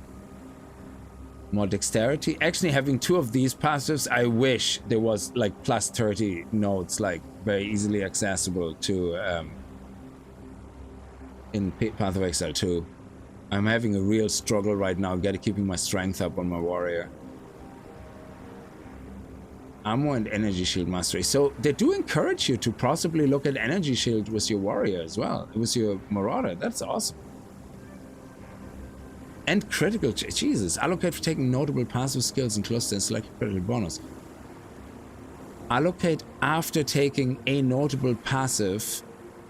Speaker 1: More dexterity. Actually, having 2 of these passives, I wish there was like plus 30 nodes, like very easily accessible to in Path of Exile 2. I'm having a real struggle right now keeping my strength up on my warrior. Armor and energy shield mastery. So they do encourage you to possibly look at energy shield with your warrior as well. With your Marauder. That's awesome. And critical. Jesus. Allocate for taking notable passive skills and cluster and select critical bonus. Allocate after taking a notable passive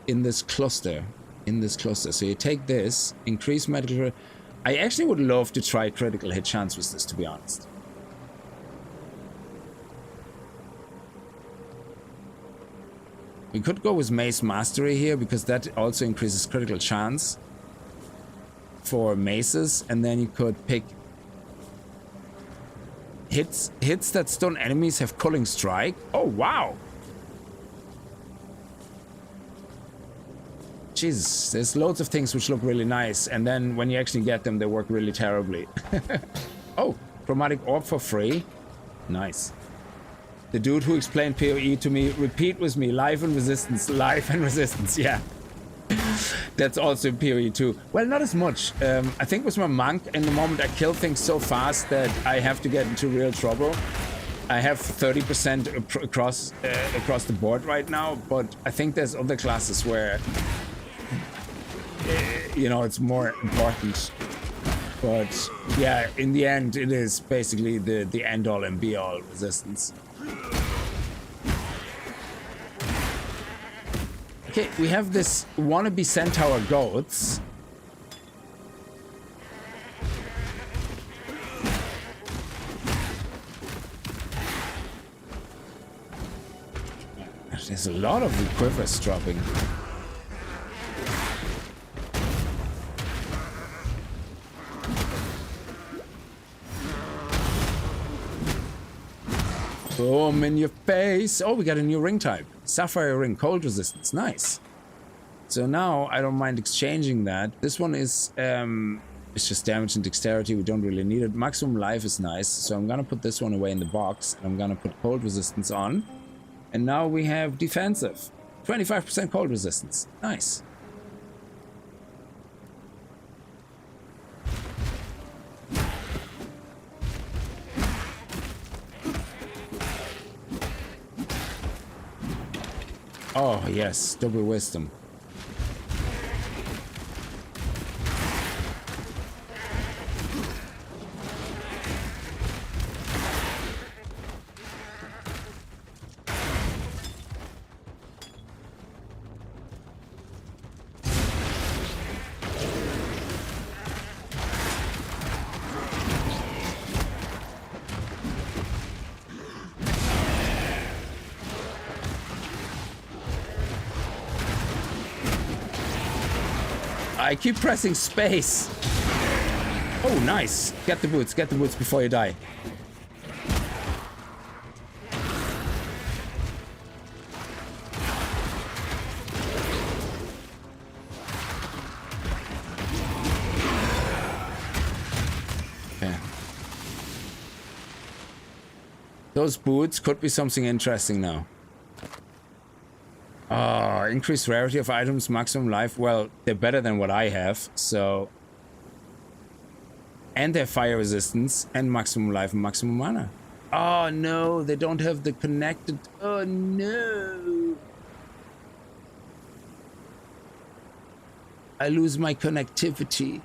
Speaker 1: in this cluster. So you take this, increase medical. I actually would love to try critical hit chance with this, to be honest. We could go with Mace Mastery here, because that also increases critical chance for maces, and then you could pick hits that stun enemies have Culling Strike. Oh, wow! Jesus, there's loads of things which look really nice, and then when you actually get them, they work really terribly. Oh, Chromatic Orb for free. Nice. The dude who explained PoE to me, repeat with me, life and resistance, yeah. That's also in PoE too. Well, not as much. I think with my monk, in the moment I kill things so fast that I have to get into real trouble. I have 30% across the board right now, but I think there's other classes where, you know, it's more important. But yeah, in the end, it is basically the end-all and be-all resistance. Okay, we have this wannabe centaur goats. There's a lot of the quivers dropping. Boom in your face. Oh, we got a new ring type. Sapphire ring, cold resistance. Nice. So now I don't mind exchanging that. This one is it's just damage and dexterity. We don't really need it. Maximum life is nice. So I'm gonna put this one away in the box, and I'm gonna put cold resistance on. And now we have defensive. 25% cold resistance. Nice. Oh, yes. Double wisdom. I keep pressing space. Oh, nice. Get the boots before you die. Okay. Those boots could be something interesting now. Oh, increased rarity of items, maximum life. Well, they're better than what I have, so... And they're fire resistance, and maximum life and maximum mana. Oh no, they don't have the connected... Oh no! I lose my connectivity.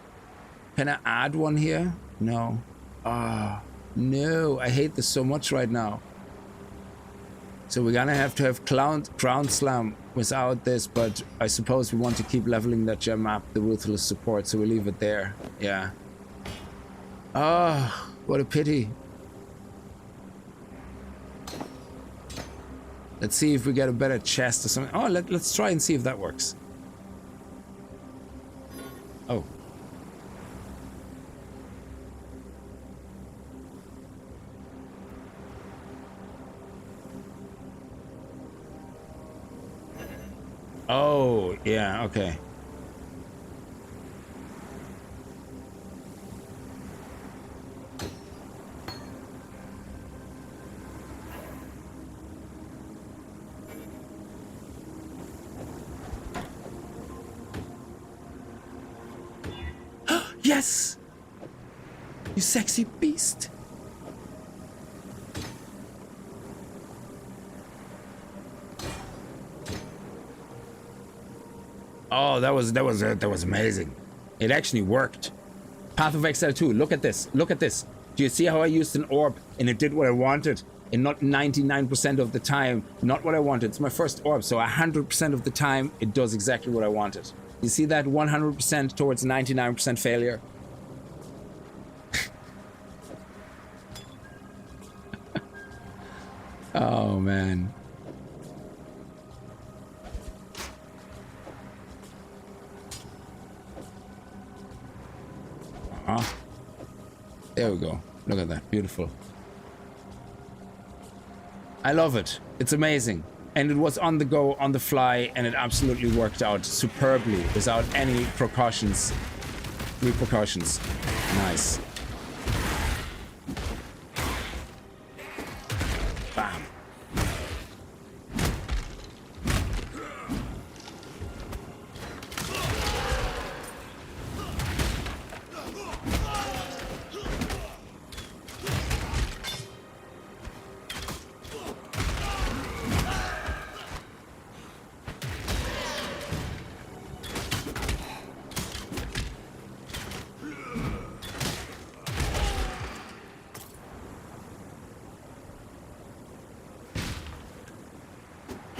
Speaker 1: Can I add one here? No. Ah, no, I hate this so much right now. So we're gonna have to have Crown Slam without this, but I suppose we want to keep leveling that gem up, the Ruthless Support, so we leave it there. Yeah. Ah, what a pity. Let's see if we get a better chest or something. Oh, let's try and see if that works. Oh. Oh, yeah, okay. Yes! You sexy beast. Oh, that was amazing. It actually worked. Path of Exile 2, look at this. Look at this. Do you see how I used an orb and it did what I wanted? And not 99% of the time, not what I wanted. It's my first orb, so 100% of the time, it does exactly what I wanted. You see that 100% towards 99% failure? Oh, man. There we go. Look at that. Beautiful. I love it. It's amazing. And it was on the go, on the fly, and it absolutely worked out superbly without any repercussions. Nice. Bam.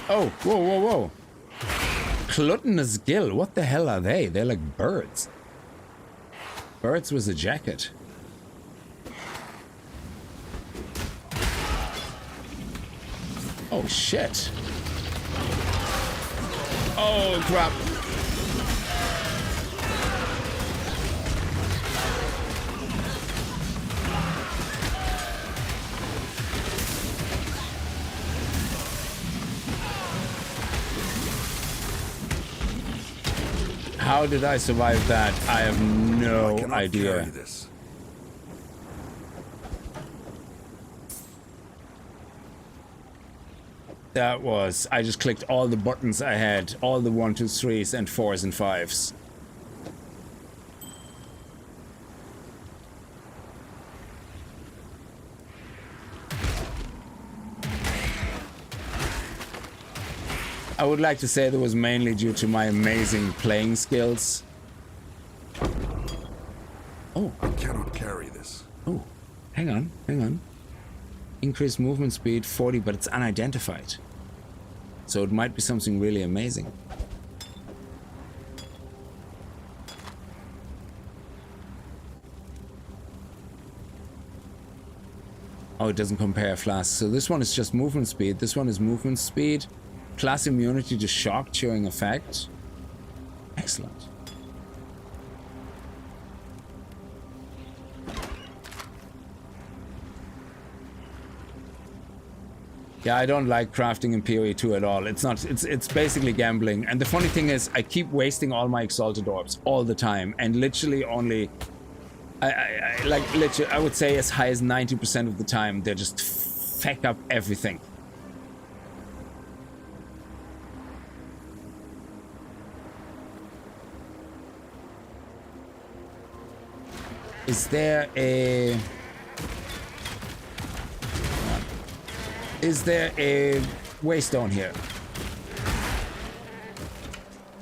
Speaker 1: Oh, whoa, whoa, whoa. Gluttonous gill. What the hell are they? They're like birds. Birds with a jacket. Oh, shit. Oh, crap. How did I survive that? I have no idea.
Speaker 3: This.
Speaker 1: That was... I just clicked all the buttons I had. All the 1, 2, 3s and 4s and 5s. I would like to say that was mainly due to my amazing playing skills. Oh.
Speaker 3: I cannot carry this.
Speaker 1: Oh. Hang on. Hang on. Increased movement speed 40, but it's unidentified. So it might be something really amazing. Oh, it doesn't compare flasks. So this one is just movement speed. This one is movement speed. Class immunity to shock during effect. Excellent. Yeah, I don't like crafting in PoE 2 at all. It's not. It's basically gambling. And the funny thing is, I keep wasting all my exalted orbs all the time, and literally only, I would say as high as 90% of the time they just fuck up everything. Is there a waystone here?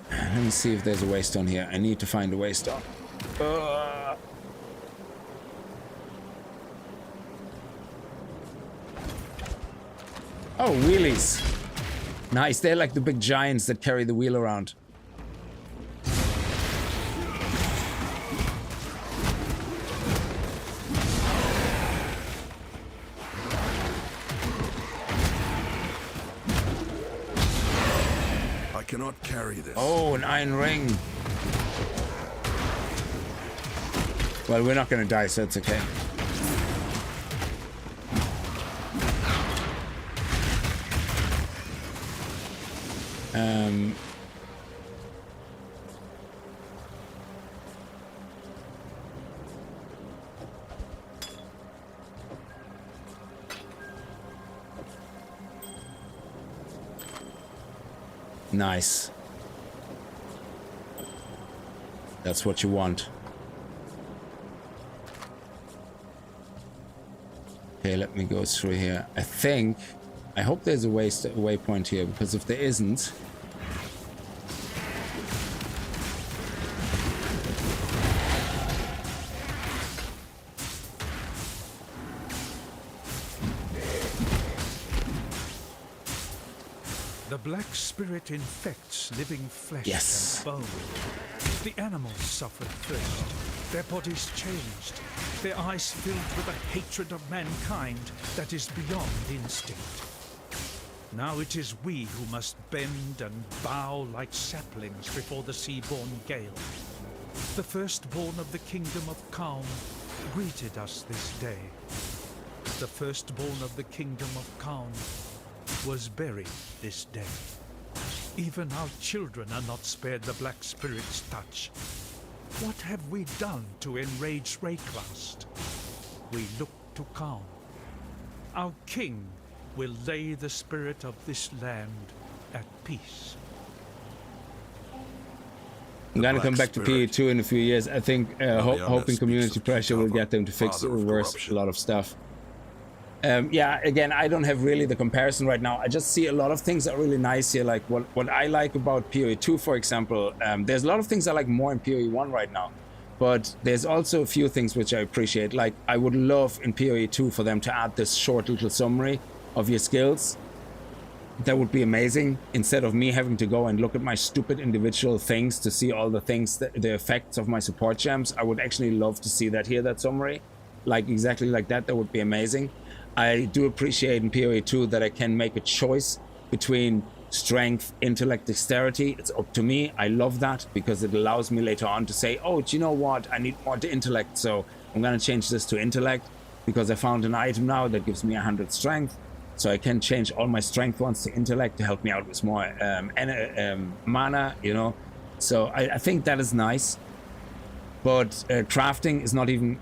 Speaker 1: Let me see if there's a waystone here. I need to find a waystone. Oh, wheelies. Nice. They're like the big giants that carry the wheel around.
Speaker 3: I cannot carry this.
Speaker 1: Oh, an iron ring. Well, we're not going to die, so it's okay. Nice. That's what you want. Okay, let me go through here. I hope there's a waypoint here, because if there isn't,
Speaker 9: The black spirit infects living flesh
Speaker 1: yes.
Speaker 9: and bone. The animals suffered first, their bodies changed, their eyes filled with a hatred of mankind that is beyond instinct. Now it is we who must bend and bow like saplings before the sea-born gale. The firstborn of the kingdom of Kaun greeted us this day. The firstborn of the kingdom of Kaun was buried this day. Even our children are not spared the Black Spirit's touch. What have we done to enrage Wraeclast? We look to Kaun. Our king will lay the spirit of this land at peace.
Speaker 1: I'm gonna come back to PE2 in a few years. I think hoping community pressure will get them to fix or reverse a lot of stuff. Yeah, again, I don't have really the comparison right now. I just see a lot of things that are really nice here. Like what I like about PoE2, for example, there's a lot of things I like more in PoE1 right now. But there's also a few things which I appreciate. Like I would love in PoE2 for them to add this short little summary of your skills. That would be amazing. Instead of me having to go and look at my stupid individual things to see all the things, the effects of my support gems, I would actually love to see that here, that summary. Like exactly like that, that would be amazing. I do appreciate in PoE2 that I can make a choice between strength, intellect, dexterity. It's up to me. I love that because it allows me later on to say, oh, do you know what? I need more to intellect, so I'm going to change this to intellect because I found an item now that gives me 100 strength. So I can change all my strength ones to intellect to help me out with more mana, you know. So I think that is nice. But crafting is not even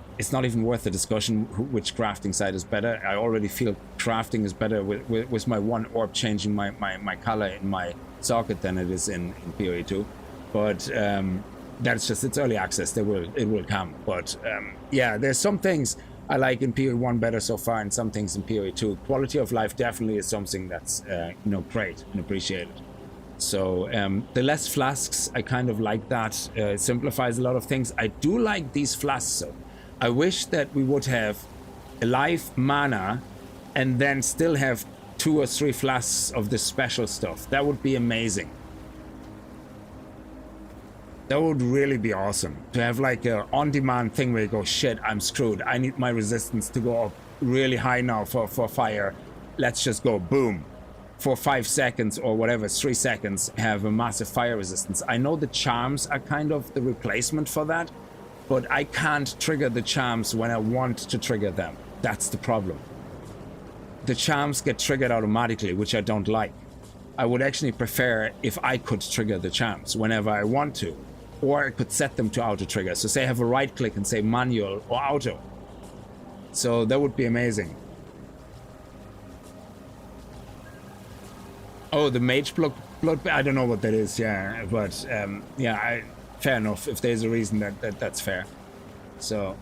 Speaker 1: worth the discussion which crafting side is better. I already feel crafting is better with my one orb changing my color in my socket than it is in PoE2. But that's just, it's early access. It will come. But yeah, there's some things I like in PoE1 better so far, and some things in PoE2. Quality of life definitely is something that's great and appreciated. So the less flasks, I kind of like that. It simplifies a lot of things. I do like these flasks though. I wish that we would have a life, mana, and then still have 2 or 3 flasks of this special stuff. That would be amazing. That would really be awesome. To have like a on-demand thing where you go, shit, I'm screwed. I need my resistance to go up really high now for fire. Let's just go boom. For 5 seconds or whatever, 3 seconds, have a massive fire resistance. I know the charms are kind of the replacement for that, but I can't trigger the charms when I want to trigger them. That's the problem. the charms get triggered automatically, which I don't like. I would actually prefer if I could trigger the charms whenever I want to, or I could set them to auto trigger. So say I have a right click and say manual or auto. So that would be amazing. Oh, the mage blood, I don't know what that is, yeah, but yeah, fair enough. If there's a reason, that's fair. So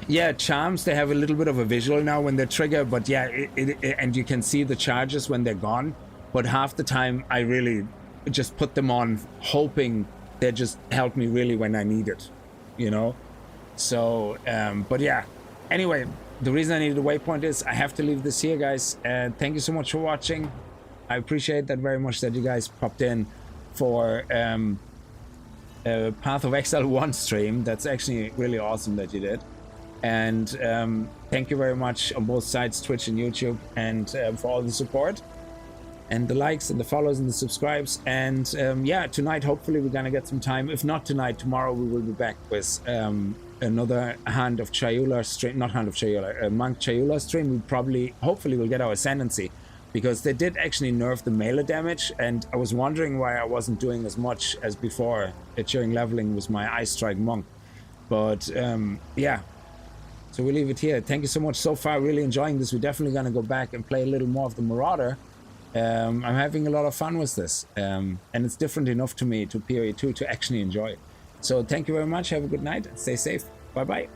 Speaker 1: yeah, charms, they have a little bit of a visual now when they trigger, but yeah, and you can see the charges when they're gone. But half the time, I really just put them on, hoping they just help me really when I need it, you know? So, but yeah, anyway, the reason I needed a waypoint is I have to leave this here, guys. Thank you so much for watching. I appreciate that very much that you guys popped in for Path of Exile 1 stream. That's actually really awesome that you did. And thank you very much on both sides, Twitch and YouTube, and for all the support and the likes and the follows and the subscribes. And yeah, tonight hopefully we're gonna get some time. If not tonight, tomorrow we will be back with another Hand of Chayula stream. Not Hand of Chayula, Monk Chayula stream. We probably, hopefully we'll get our Ascendancy, because they did actually nerf the melee damage, and I was wondering why I wasn't doing as much as before during leveling with my Ice Strike Monk. But yeah, so we'll leave it here. Thank you so much so far. Really enjoying this. We're definitely going to go back and play a little more of the Marauder. I'm having a lot of fun with this. And it's different enough to me, to Period 2, to actually enjoy it. So thank you very much. Have a good night. Stay safe. Bye-bye.